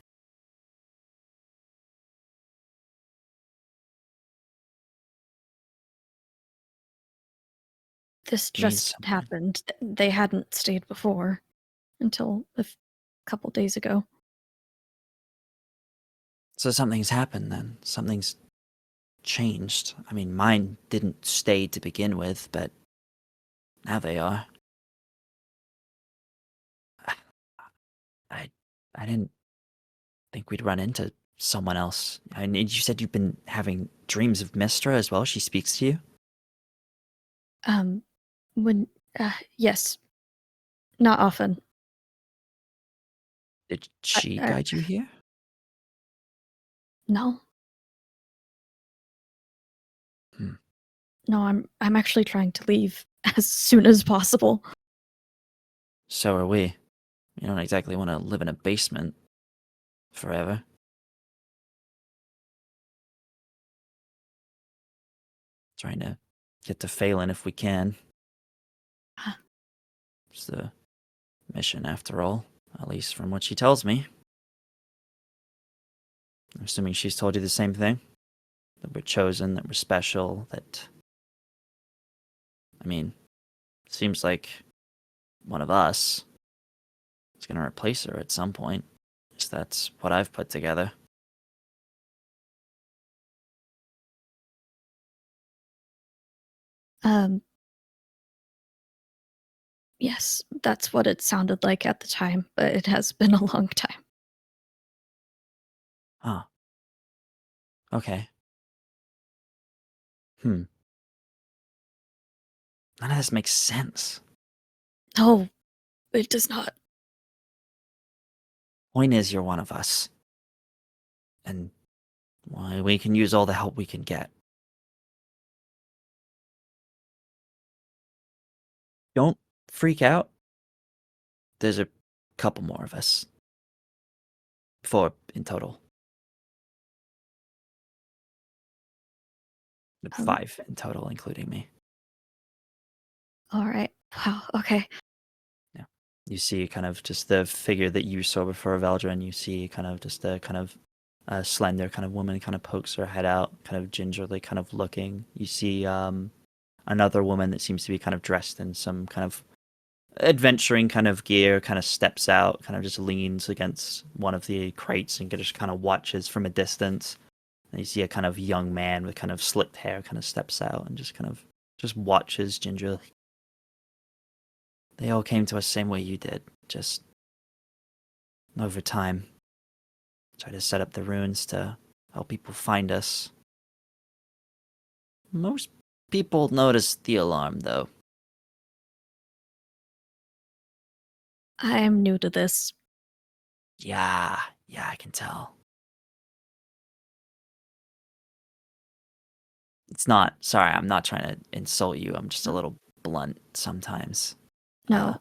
This Means just something. happened. They hadn't stayed before until a couple days ago. So something's happened then. Something's changed. I mean, mine didn't stay to begin with, but now they are. I didn't think we'd run into someone else. I mean, you said you've been having dreams of Mystra as well. She speaks to you? Yes. Not often. Did she guide you here? No. No, I'm actually trying to leave as soon as possible. So are we. You don't exactly want to live in a basement forever. Trying to get to Phelan if we can. It's the mission, after all. At least from what she tells me. I'm assuming she's told you the same thing? That we're chosen, that we're special, that... I mean, seems like one of us is going to replace her at some point. At least that's what I've put together. Yes, that's what it sounded like at the time, but it has been a long time. Huh. Okay. None of this makes sense. No, it does not. Point is, you're one of us. And why, we can use all the help we can get. Don't freak out. There's a couple more of us. 4 in total. 5 in total, including me. All right. Wow. Okay. Yeah. You see kind of just the figure that you saw before Veldren. You see kind of just a kind of slender kind of woman kind of pokes her head out, kind of gingerly kind of looking. You see another woman that seems to be kind of dressed in some kind of adventuring kind of gear, kind of steps out, kind of just leans against one of the crates and just kind of watches from a distance. And you see a kind of young man with kind of slicked hair kind of steps out and just kind of just watches gingerly. They all came to us same way you did, just over time. Try to set up the runes to help people find us. Most people notice the alarm, though. I am new to this. Yeah, I can tell. It's not, sorry, I'm not trying to insult you. I'm just a little blunt sometimes. No,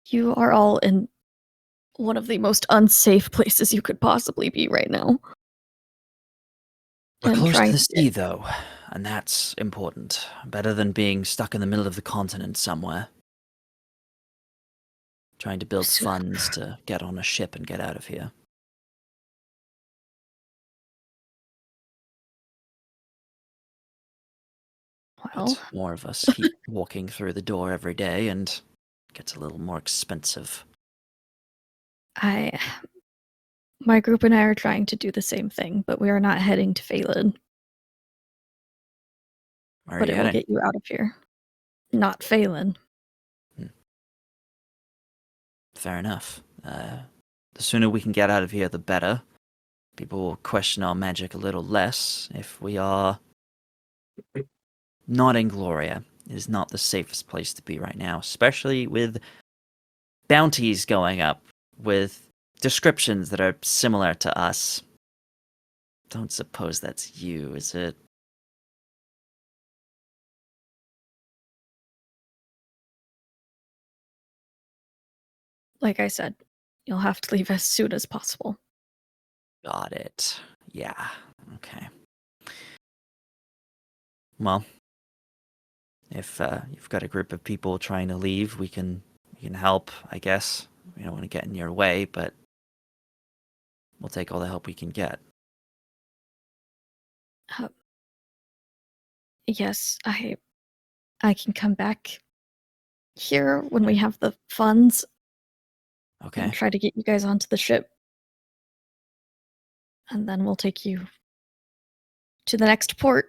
you are all in one of the most unsafe places you could possibly be right now. We're And close to trying the sea, though, and that's important. Better than being stuck in the middle of the continent somewhere. Trying to build funds to get on a ship and get out of here. Well, But more of us keep walking through the door every day, and it gets a little more expensive. my group and I are trying to do the same thing, but we are not heading to Phelan. Where are But you it will heading? get you out of here. Not Phelan. Fair enough. The sooner we can get out of here, the better. People will question our magic a little less if we are not in Gloria. It is not the safest place to be right now, especially with bounties going up, with descriptions that are similar to us. Don't suppose that's you, is it? Like I said, you'll have to leave as soon as possible. Got it. Yeah. Okay. Well, if you've got a group of people trying to leave, we can help, I guess. We don't want to get in your way, but we'll take all the help we can get. Yes, I can come back here when we have the funds Okay. and try to get you guys onto the ship. And then we'll take you to the next port.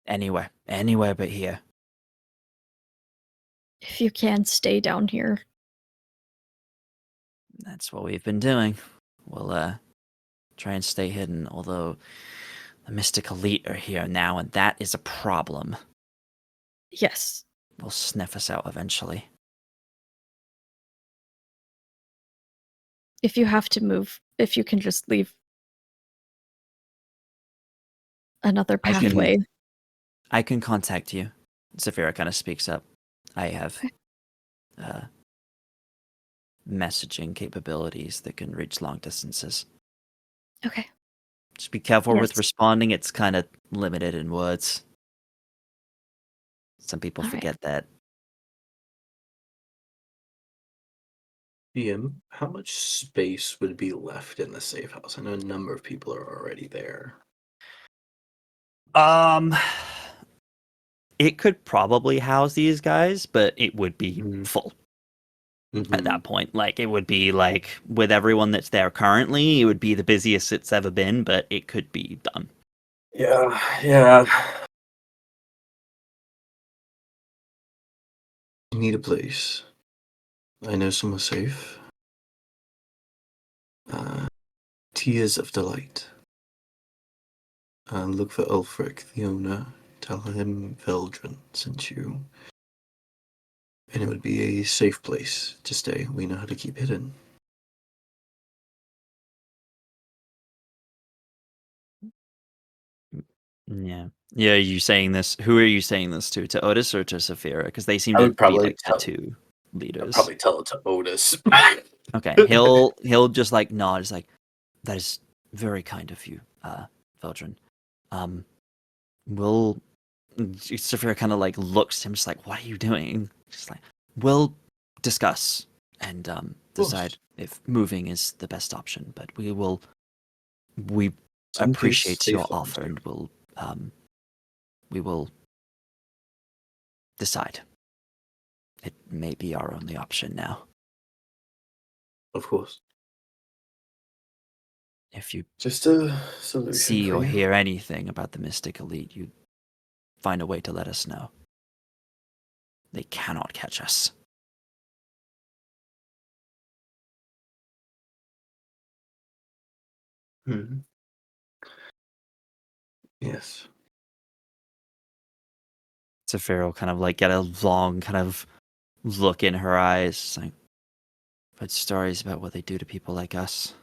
Anywhere but here. If you can, stay down here. That's what we've been doing. We'll try and stay hidden, although the Mystic Elite are here now, and that is a problem. Yes. They'll sniff us out eventually. If you have to move, if you can just leave another I can- pathway. I can contact you. Saphira kind of speaks up. I have messaging capabilities that can reach long distances. Okay. Just be careful with Yes. responding. It's kind of limited in words. Some people All right. forget that. DM, how much space would be left in the safe house? I know a number of people are already there. It could probably house these guys, but it would be full at that point. Like, it would be like with everyone that's there currently, it would be the busiest it's ever been, but it could be done. Yeah. I need a place. I know somewhere safe. Tears of Delight. Look for Ulfric, the owner. Tell him Veldren sent you. And it would be a safe place to stay. We know how to keep hidden. Yeah. Yeah, are you saying this? Who are you saying this to? To Otis or to Saphira? Because they seem I to would be probably like the two leaders. I'd probably tell it to Otis. Okay, he'll just like nod. He's like, that is very kind of you, Veldren. We'll. Saphira kind of like looks at him, just like, what are you doing? Just like, we'll discuss and decide if moving is the best option. But we appreciate your offer, and we will decide. It may be our only option now. Of course. If you Just a solution. see for or you. hear anything about the Mystic Elite, you find a way to let us know. They cannot catch us. Yes. Saphira will kind of like get a long kind of look in her eyes, like, but stories about what they do to people like us.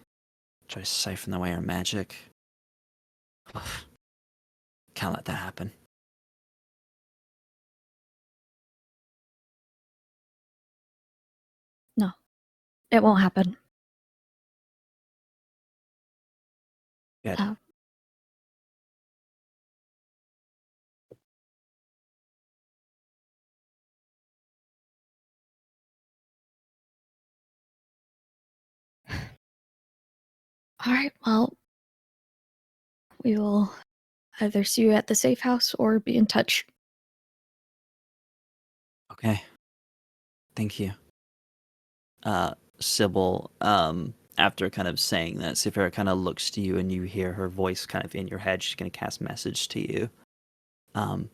Try to siphon away our magic. Ugh. Can't let that happen. No, it won't happen. Good. All right, well, we will either see you at the safe house or be in touch. Okay. Thank you. Sybil, after kind of saying that, Saphira kind of looks to you and you hear her voice kind of in your head. She's going to cast message to you. I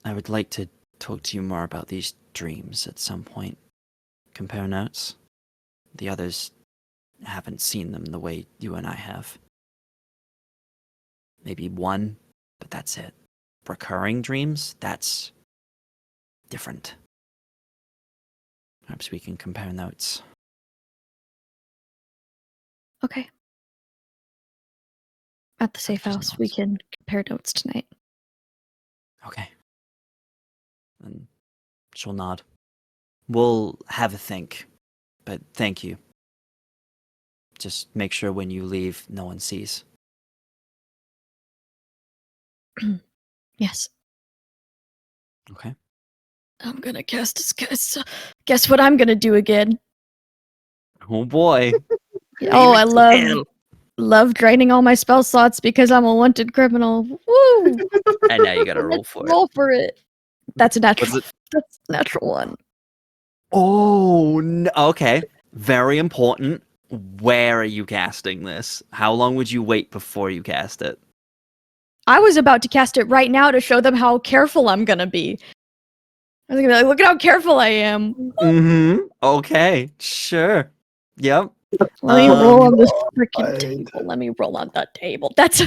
would like to talk to you more about these dreams at some point. Compare notes. The others haven't seen them the way you and I have. Maybe one, but that's it. Recurring dreams, that's different. Perhaps we can compare notes. Okay. At the safe house, we can compare notes tonight. Okay. And she'll nod. We'll have a think, but thank you. Just make sure when you leave, no one sees. Yes. Okay. I'm gonna cast disguise. Guess what I'm gonna do again? Oh boy. Oh, I love draining all my spell slots because I'm a wanted criminal. Woo! And now you gotta roll for it. Roll for it. That's a natural. Was it- That's a natural one. Oh, no. Okay. Very important. Where are you casting this? How long would you wait before you cast it? I was about to cast it right now to show them how careful I'm gonna be. I was gonna be like, look at how careful I am. Mm-hmm. Okay. Sure. Yep. Let me roll on this freaking table. Let me roll on the table. That's.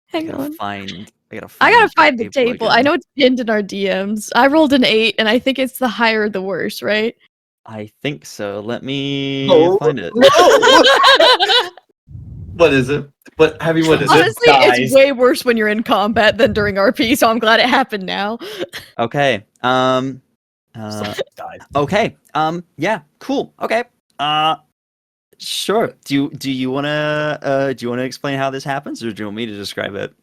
Hang on. I gotta find the table. I know it's pinned in our DMs. I rolled an 8, and I think it's the higher the worse, right? I think so. Let me No. find it. What is it? What Abby? What is it? Honestly, dies. it's way worse when you're in combat than during RP, so I'm glad it happened now. Okay. Okay. Yeah. Cool. Okay. Sure. Do you wanna explain how this happens, or do you want me to describe it?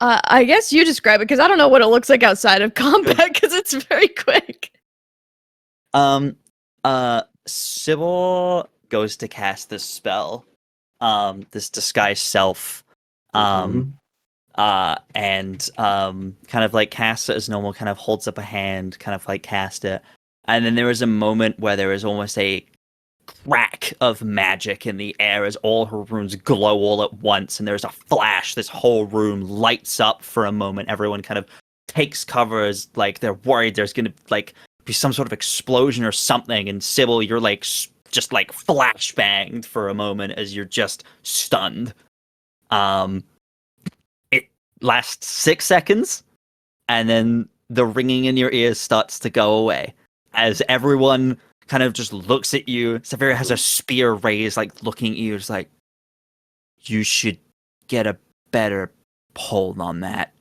I guess you describe it because I don't know what it looks like outside of combat because it's very quick. Sybil goes to cast this spell, this disguise self, and kind of like casts it as normal, kind of holds up a hand, kind of like cast it, and then there was a moment where there was almost a crack of magic in the air as all her runes glow all at once, and there's a flash. This whole room lights up for a moment. Everyone kind of takes cover as like they're worried there's gonna like be some sort of explosion or something. And Sybil, you're like just like flashbanged for a moment as you're just stunned. It lasts 6 seconds, and then the ringing in your ears starts to go away as everyone kind of just looks at you. Severa has a spear raised, like looking at you. It's like, you should get a better hold on that.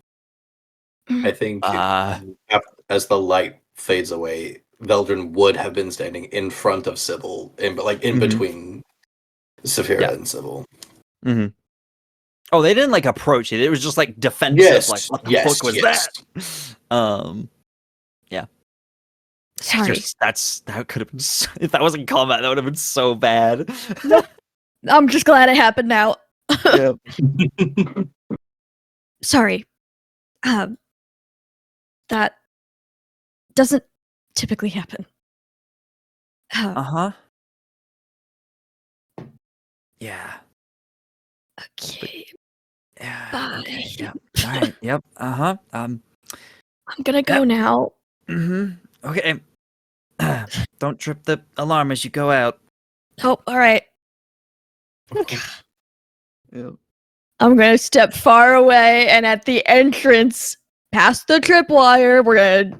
I think as the light fades away, Veldren would have been standing in front of Sybil, in between Saphira and Sybil. Mm-hmm. Oh, they didn't like approach it. It was just like defensive. Yes, like, what the fuck was that? Yeah. Sorry. That could have been if that wasn't combat, that would have been so bad. I'm just glad it happened now. Yeah. Sorry. That doesn't typically happen. Uh-huh. Yeah. Okay. Yeah. Bye. Okay. Yep. All right. Yep. Uh-huh. I'm gonna go now. Mm-hmm. Okay. Don't trip the alarm as you go out. Oh, all right. Yeah. I'm gonna step far away, and at the entrance, past the tripwire, we're gonna.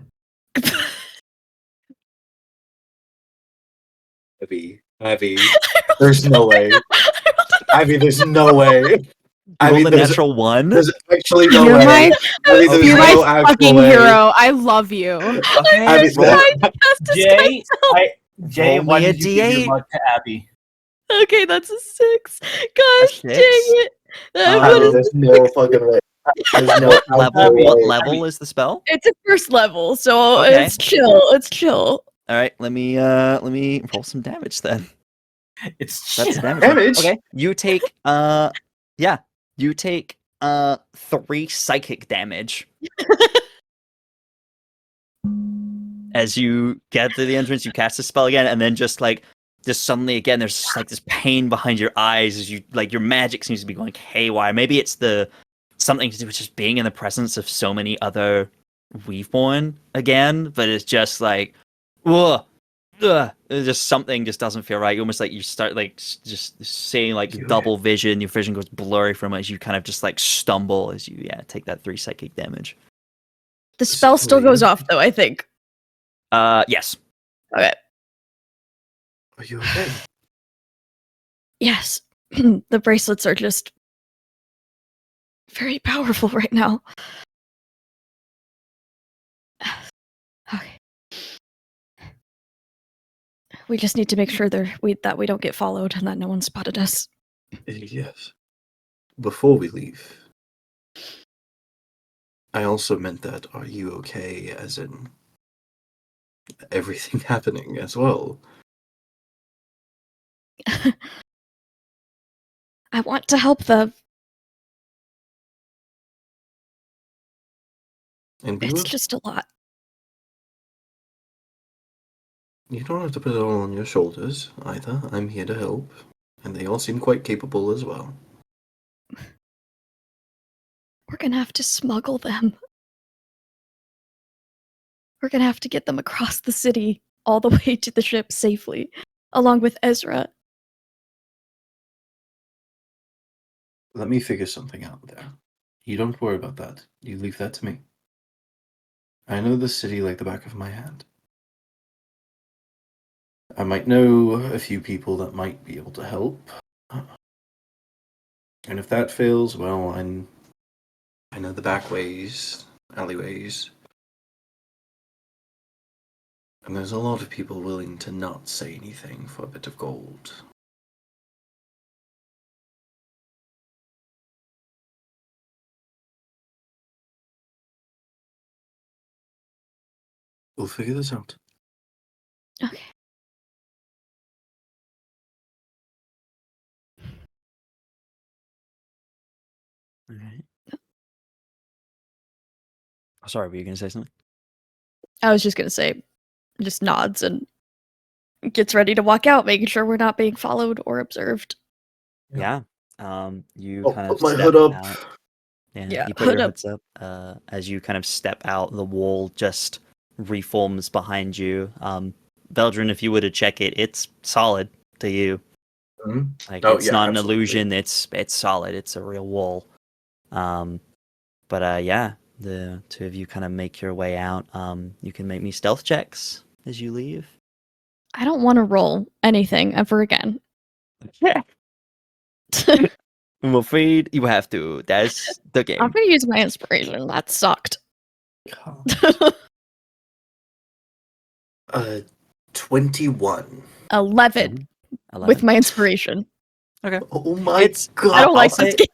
Abby, there's no way. Abby, there's no way. Roll the natural one. There's actually no You're way. my, Abby, there's you're no my actual fucking way. hero. I love you. Okay. Abby, Jay, Roll why me a did you give your D8. luck to Abby? Okay, that's a 6. Gosh, dang 6? it! Abby, there's no fucking way. There's no What level is the spell? It's a first level, so Okay. it's chill. It's chill. All right, let me roll some damage then. It's That's shit. damage. Damage? Okay, you take 3 psychic damage. As you get to the entrance, you cast a spell again, and then just suddenly again, there's just like this pain behind your eyes as you like your magic seems to be going haywire. Maybe it's something to do with just being in the presence of so many other Weaveborn again, but it's just like, ugh. It's just something just doesn't feel right. You almost like you start like just seeing like double vision. Your vision goes blurry from it as you kind of just like stumble as you take that 3 psychic damage. The spell still goes off though, I think. Yes. Okay. Are you okay? Yes. The bracelets are just very powerful right now. Okay. We just need to make sure that we don't get followed and that no one spotted us. Yes. Before we leave, I also meant that are you okay as in everything happening as well? I want to help them. And we It's will. just a lot. You don't have to put it all on your shoulders either. I'm here to help. And they all seem quite capable as well. We're gonna have to smuggle them. We're gonna have to get them across the city all the way to the ship safely, along with Ezra. Let me figure something out there. You don't worry about that. You leave that to me. I know the city like the back of my hand. I might know a few people that might be able to help. And if that fails, well, I know the back ways, alleyways. And there's a lot of people willing to not say anything for a bit of gold. We'll figure this out. Okay. All right. Oh, sorry, were you going to say something? I was just gonna say, just nods and gets ready to walk out, making sure we're not being followed or observed. Yeah. You I'll kind put of my step hood up. out. Yeah, You put hood your up. hoods up. As you kind of step out, the wall just reforms behind you. Veldren, if you were to check it, it's solid to you. Mhm. Like Oh, it's yeah, not an absolutely. illusion. It's solid. It's a real wall. But yeah, the two of you kind of make your way out. You can make me stealth checks as you leave. I don't want to roll anything ever again. I'm afraid you have to. That's the I'm game. gonna use my inspiration. That sucked. 21. 11 11. with my inspiration. Okay. Oh my It's- god. I don't like this game.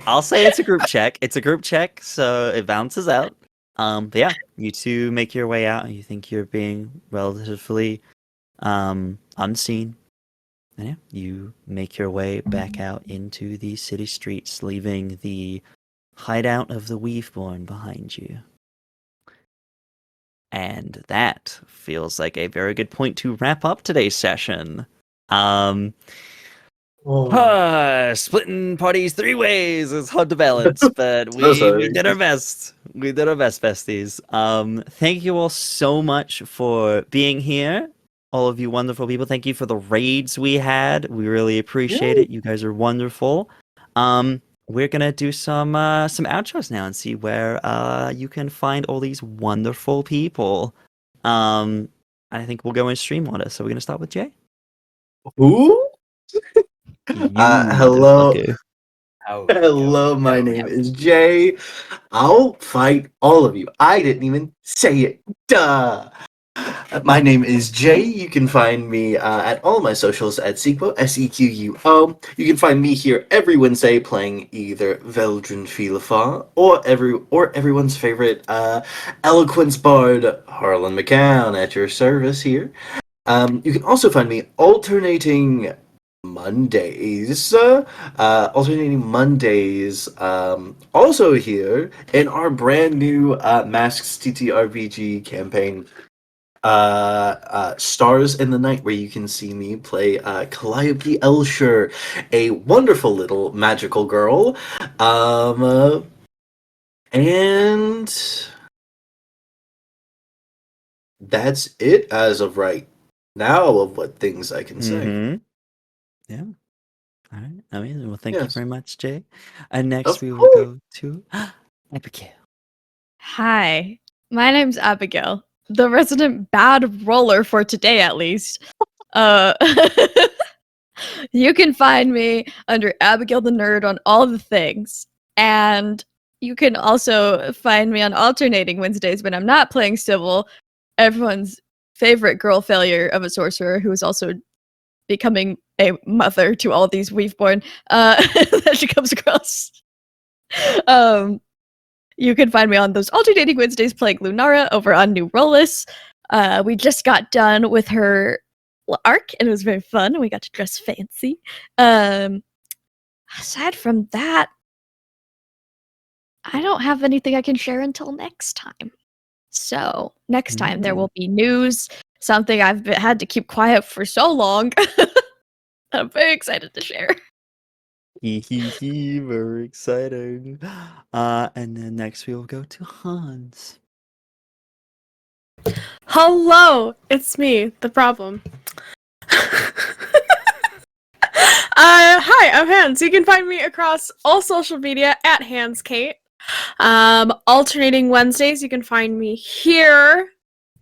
I'll say it's a group check. It's a group check, so it balances out. But yeah, you two make your way out, and you think you're being relatively unseen. And yeah, you make your way back out into the city streets, leaving the hideout of the Weaveborn behind you. And that feels like a very good point to wrap up today's session. Splitting parties 3 ways is hard to balance, but we sorry. did our best. We did our best, besties. Thank you all so much for being here. All of you wonderful people. Thank you for the raids we had. We really appreciate it. You guys are wonderful. We're gonna do some outros now and see where you can find all these wonderful people. I think we'll go in stream order. So we're gonna start with Jay. Who? You Hello. motherfucker. Hello, my name is Jay. I'll fight all of you. I didn't even say it. Duh. My name is Jay. You can find me at all my socials at Sequo, Sequo. You can find me here every Wednesday playing either Veldren Filafa or everyone's favorite eloquence bard, Harlan McCown, at your service here. You can also find me alternating Mondays, also here in our brand new Masks ttrpg campaign, Stars in the Night, where you can see me play Calliope Elsher, a wonderful little magical girl, and that's it as of right now of what things I can say. Mm-hmm. Yeah. All right. Amazing. Well, thank you Yes. very much, Jay. And next Of we will course. go to Abigail. Hi, my name's Abigail, the resident bad roller for today, at least. You can find me under Abigail the Nerd on all the things, and you can also find me on alternating Wednesdays when I'm not playing Sybil, everyone's favorite girl failure of a sorcerer who is also becoming a mother to all these Weaveborn that she comes across. You can find me on those alternating Wednesdays playing Lunara over on New Rollis. We just got done with her arc, and it was very fun. We got to dress fancy. Aside from that, I don't have anything I can share until next time. So, next time there will be news, something I've had to keep quiet for so long. I'm very excited to share. Very exciting. And then next we will go to Hans. Hello, it's me, the problem. Hi, I'm Hans. You can find me across all social media at HansKate. Alternating Wednesdays, you can find me here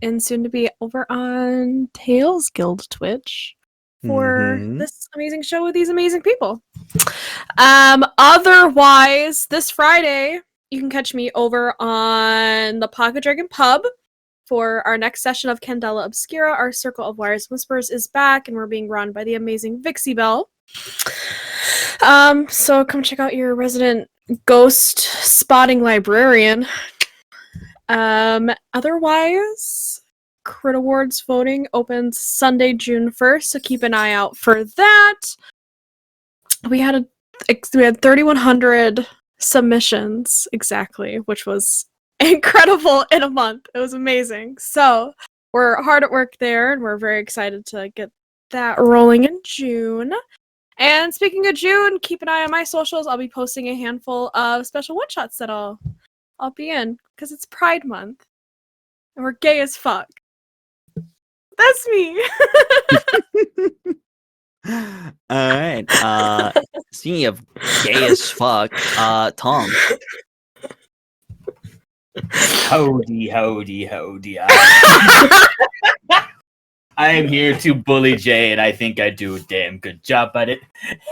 and soon to be over on Tales Guild Twitch for this amazing show with these amazing people. Otherwise, this Friday, you can catch me over on the Pocket Dragon Pub for our next session of Candela Obscura. Our Circle of Wires Whispers is back, and we're being run by the amazing Vixie Bell. So come check out your resident ghost spotting librarian. Otherwise, Crit Awards voting opens Sunday, June 1st, so keep an eye out for that. We had 3,100 submissions exactly, which was incredible in a month. It was amazing. So we're hard at work there, and we're very excited to get that rolling in June. And speaking of June, keep an eye on my socials. I'll be posting a handful of special one-shots that I'll be in, because it's Pride Month. And we're gay as fuck. That's me! Alright. Speaking of gay as fuck, Tom. Howdy. I am here to bully Jay, and I think I do a damn good job at it.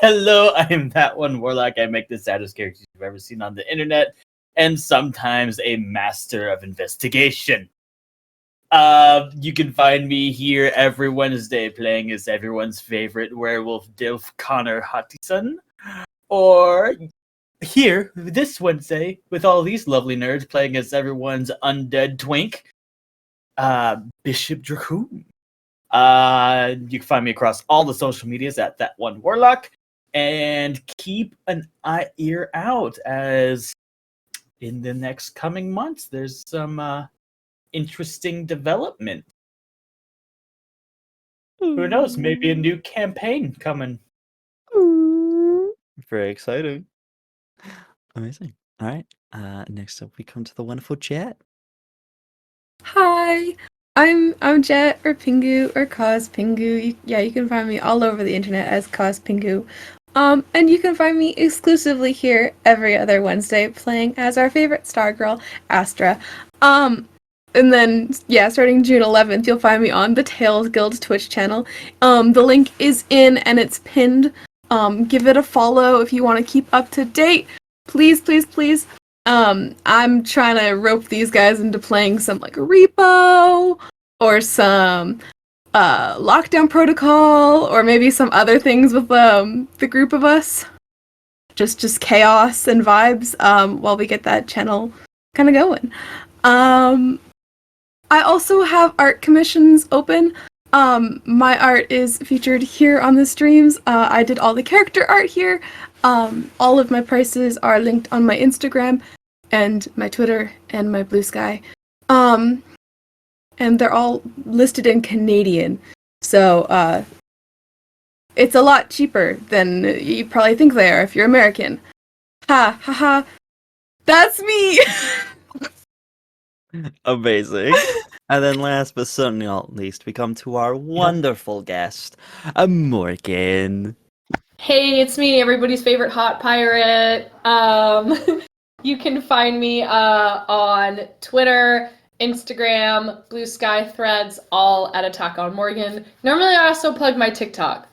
Hello, I am that one warlock. I make the saddest characters you've ever seen on the internet, and sometimes a master of investigation. You can find me here every Wednesday playing as everyone's favorite werewolf Dilf Connor Hutchison, or here this Wednesday with all these lovely nerds playing as everyone's undead twink, Bishop Dracoon. You can find me across all the social medias at That One Warlock, and keep an ear out as in the next coming months there's some interesting development. Who knows? Maybe a new campaign coming. Very exciting. Amazing. All right. Next up, we come to the wonderful Jet. Hi, I'm Jet or Pingu or Cause Pingu. You can find me all over the internet as Cause Pingu. And you can find me exclusively here every other Wednesday playing as our favorite star girl, Astra. And then, starting June 11th, you'll find me on the Tales Guild Twitch channel. The link is in and it's pinned. Give it a follow if you want to keep up to date. Please, please, please. I'm trying to rope these guys into playing some like Repo or some Lockdown Protocol or maybe some other things with the group of us. Just chaos and vibes while we get that channel kind of going. I also have art commissions open. My art is featured here on the streams. I did all the character art here. All of my prices are linked on my Instagram and my Twitter and my Blue Sky. And they're all listed in Canadian. So it's a lot cheaper than you probably think they are if you're American. Ha ha ha. That's me! Amazing. And then last but certainly not least, we come to our wonderful guest, Morgan. Hey, it's me, everybody's favorite hot pirate. You can find me on Twitter, Instagram, Blue Sky Threads, all at Attack on Morgan. Normally, I also plug my TikTok.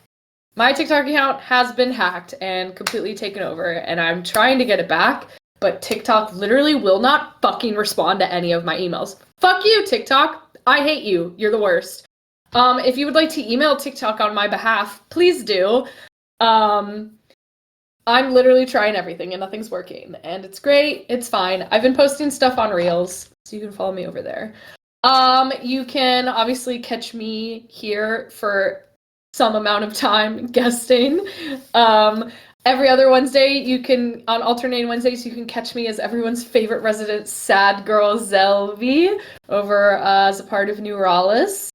My TikTok account has been hacked and completely taken over, and I'm trying to get it back. But TikTok literally will not fucking respond to any of my emails. Fuck you, TikTok. I hate you. You're the worst. If you would like to email TikTok on my behalf, please do. I'm literally trying everything and nothing's working. And it's great. It's fine. I've been posting stuff on Reels, so you can follow me over there. You can obviously catch me here for some amount of time guesting. Every other Wednesday, on alternating Wednesdays, you can catch me as everyone's favorite resident sad girl, Zelvi, over as a part of Neuralis.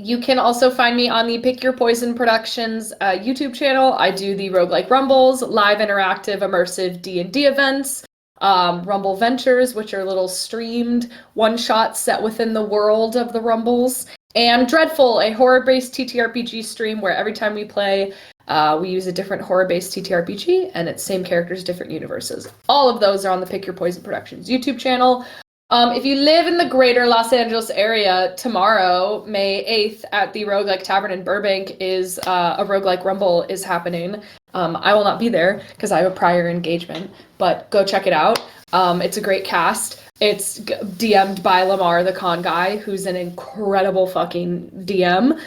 You can also find me on the Pick Your Poison Productions YouTube channel. I do the Roguelike Rumbles, live interactive immersive D&D events, Rumble Ventures, which are little streamed one-shots set within the world of the Rumbles, and Dreadful, a horror-based TTRPG stream where every time we play, we use a different horror-based TTRPG, and it's same characters, different universes. All of those are on the Pick Your Poison Productions YouTube channel. If you live in the greater Los Angeles area, tomorrow, May 8th, at the Roguelike Tavern in Burbank, is a Roguelike Rumble is happening. I will not be there because I have a prior engagement, but go check it out. It's a great cast. It's DM'd by Lamar, the con guy, who's an incredible fucking DM.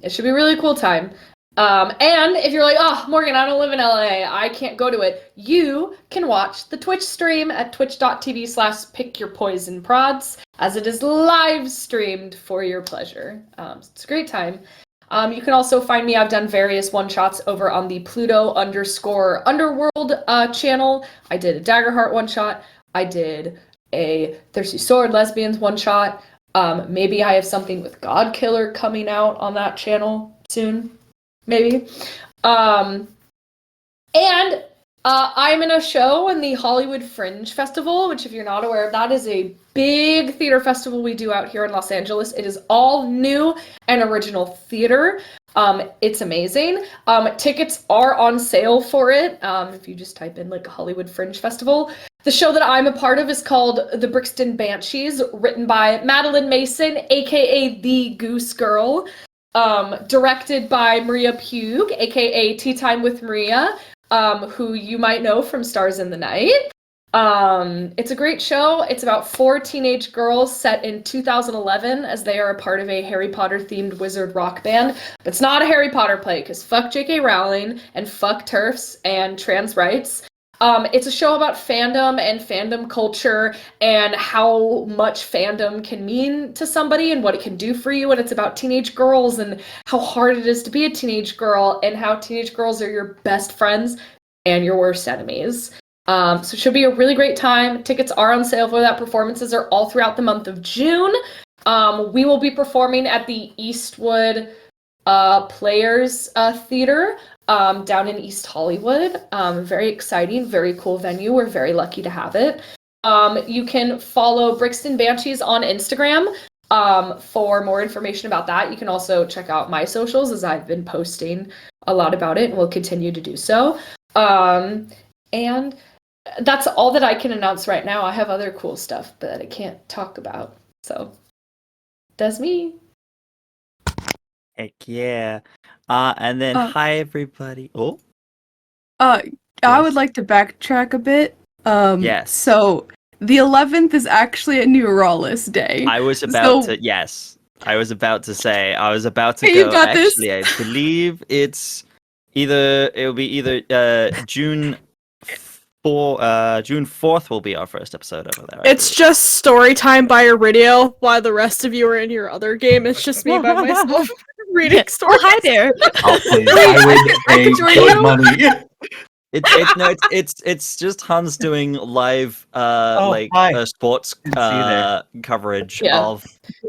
It should be a really cool time. And if you're like, oh, Morgan, I don't live in LA, I can't go to it, you can watch the Twitch stream at twitch.tv/pickyourpoisonprods, as it is live streamed for your pleasure. It's a great time. You can also find me. I've done various one-shots over on the Pluto_Underworld channel. I did a Daggerheart one-shot. I did a Thirsty Sword Lesbians one-shot. Maybe I have something with Godkiller coming out on that channel soon. Maybe. And I'm in a show in the Hollywood Fringe Festival, which, if you're not aware of, that is a big theater festival we do out here in Los Angeles. It is all new and original theater. It's amazing. Tickets are on sale for it. If you just type in like Hollywood Fringe Festival. The show that I'm a part of is called The Brixton Banshees, written by Madeline Mason, aka The Goose Girl. Directed by Maria Pugh, aka Tea Time with Maria, who you might know from Stars in the Night. It's a great show. It's about 4 teenage girls set in 2011 as they are a part of a Harry Potter themed wizard rock band. But it's not a Harry Potter play because fuck J.K. Rowling and fuck TERFs and trans rights. It's a show about fandom and fandom culture and how much fandom can mean to somebody and what it can do for you. And it's about teenage girls and how hard it is to be a teenage girl and how teenage girls are your best friends and your worst enemies. So it should be a really great time. Tickets are on sale for that. Performances are all throughout the month of June. We will be performing at the Eastwood Players Theater down in East Hollywood. Very exciting, very cool venue. We're very lucky to have it. You can follow Brixton Banshees on Instagram for more information about that. You can also check out my socials, as I've been posting a lot about it and will continue to do so. And that's all that I can announce right now. I have other cool stuff that I can't talk about. So that's me. Heck yeah. And then hi everybody. Oh. I Yes. would like to backtrack a bit. Yes. So the 11th is actually a new Rawless day. I was about So- to yes. I was about to say I was about to Hey, go you got this. actually I believe it'll be either June 4th will be our first episode over there. I It's just story time by Aridia while the rest of you are in your other game. It's just me by myself reading stories. Well, hi there. I'll play. I would pay join good you. money. It's just Hans doing live hi. sports Good to see you there. coverage Yeah. of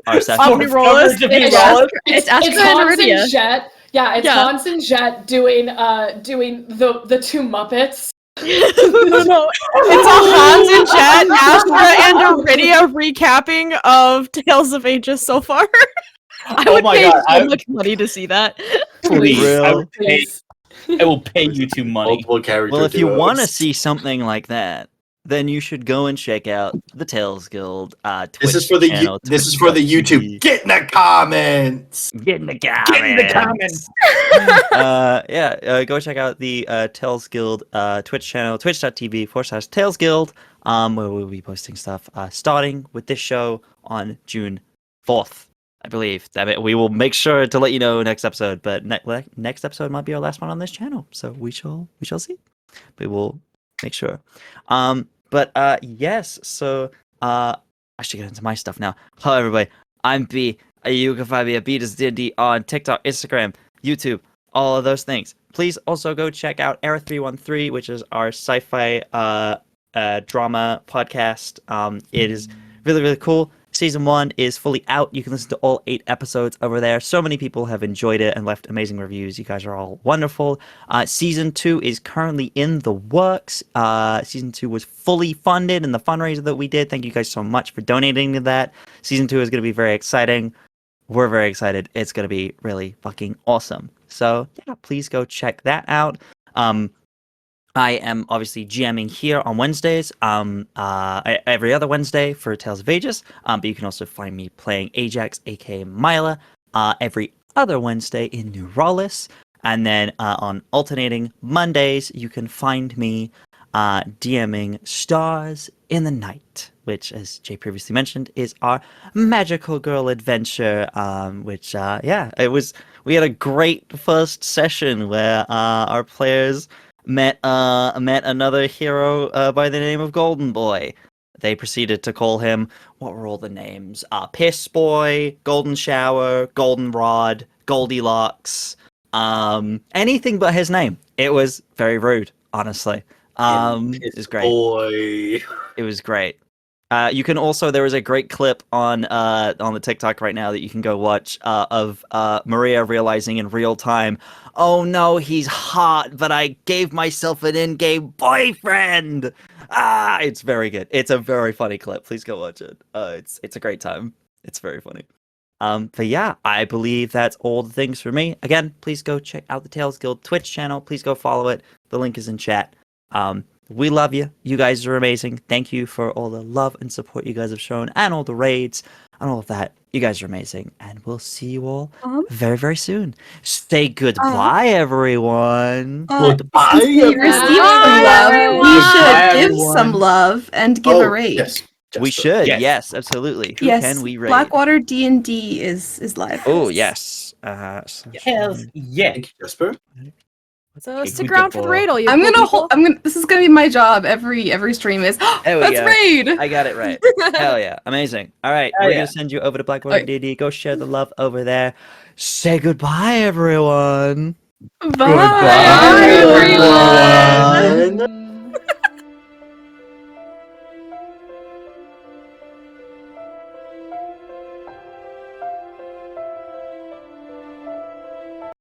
our session. Omni Rollers. It's Astra and Hans and Aridia. Jet. Yeah, it's Yeah. Hans and Jet doing the two Muppets. No. It's a Hans and Jet, Astra and Aridia recapping of Tales of Agius so far. I Oh would my pay God, so much money to see that. Please, Real. I will pay you 2 money. Multiple character Well, if you duos. want to see something like that, then you should go and check out the Tales Guild Twitch This is for the channel, this is for the YouTube. twitch.tv. Get in the comments. Get in the comments. Get in the comments. Go check out the Tales Guild Twitch channel, twitch.tv/Tales Guild, where we'll be posting stuff starting with this show on June 4th, I believe. We will make sure to let you know next episode, but next episode might be our last one on this channel, so we shall see. We will make sure. Yes, so I should get into my stuff now. Hello everybody, I'm B. You can find me at BeatusDND on TikTok, Instagram, YouTube, all of those things. Please also go check out Era 313, which is our sci-fi drama podcast. It is really, really cool. Season 1 is fully out. You can listen to all 8 episodes over there. So many people have enjoyed it and left amazing reviews. You guys are all wonderful. Season 2 is currently in the works. Season 2 was fully funded in the fundraiser that we did. Thank you guys so much for donating to that. Season 2 is going to be very exciting. We're very excited. It's going to be really fucking awesome. So, yeah, please go check that out. I am obviously GMing here on Wednesdays, every other Wednesday for Tales of Agius, but you can also find me playing Ajax, aka Myla, every other Wednesday in New Rawless, And then on alternating Mondays, you can find me DMing Stars in the Night, which, as Jay previously mentioned, is our magical girl adventure. Which, we had a great first session where our players met another hero by the name of Golden Boy. They proceeded to call him, what were all the names? Piss Boy, Golden Shower, Golden Rod, Goldilocks, anything but his name. It was very rude, honestly. It was great. Boy. It was great. You can also, there is a great clip on the TikTok right now that you can go watch of Maria realizing in real time, oh no, he's hot, but I gave myself an in-game boyfriend. It's very good. It's a very funny clip. Please go watch it. It's a great time. It's very funny. But yeah, I believe that's all the things for me. Again, please go check out the Tales Guild Twitch channel. Please go follow it. The link is in chat. We love you. You guys are amazing. Thank you for all the love and support you guys have shown and all the raids and all of that. You guys are amazing. And we'll see you all very, very soon. Say goodbye, everyone. Goodbye, Since we received some love, we should give some love and give a raid. Yes. We Jasper. should. Yes, absolutely. Who Yes, can we raid? Blackwater D&D is live. Oh, yes. Hells Thank you, Jasper. So stick around for the raid, all you I'm cool gonna people. this is gonna be my job every stream is There we let's go. raid. I got it right. Hell yeah. Amazing. All right. Hell We're yeah. going to send you over to Blackwater Okay. D&D. Go share the love over there. Say goodbye, everyone. Bye, everyone.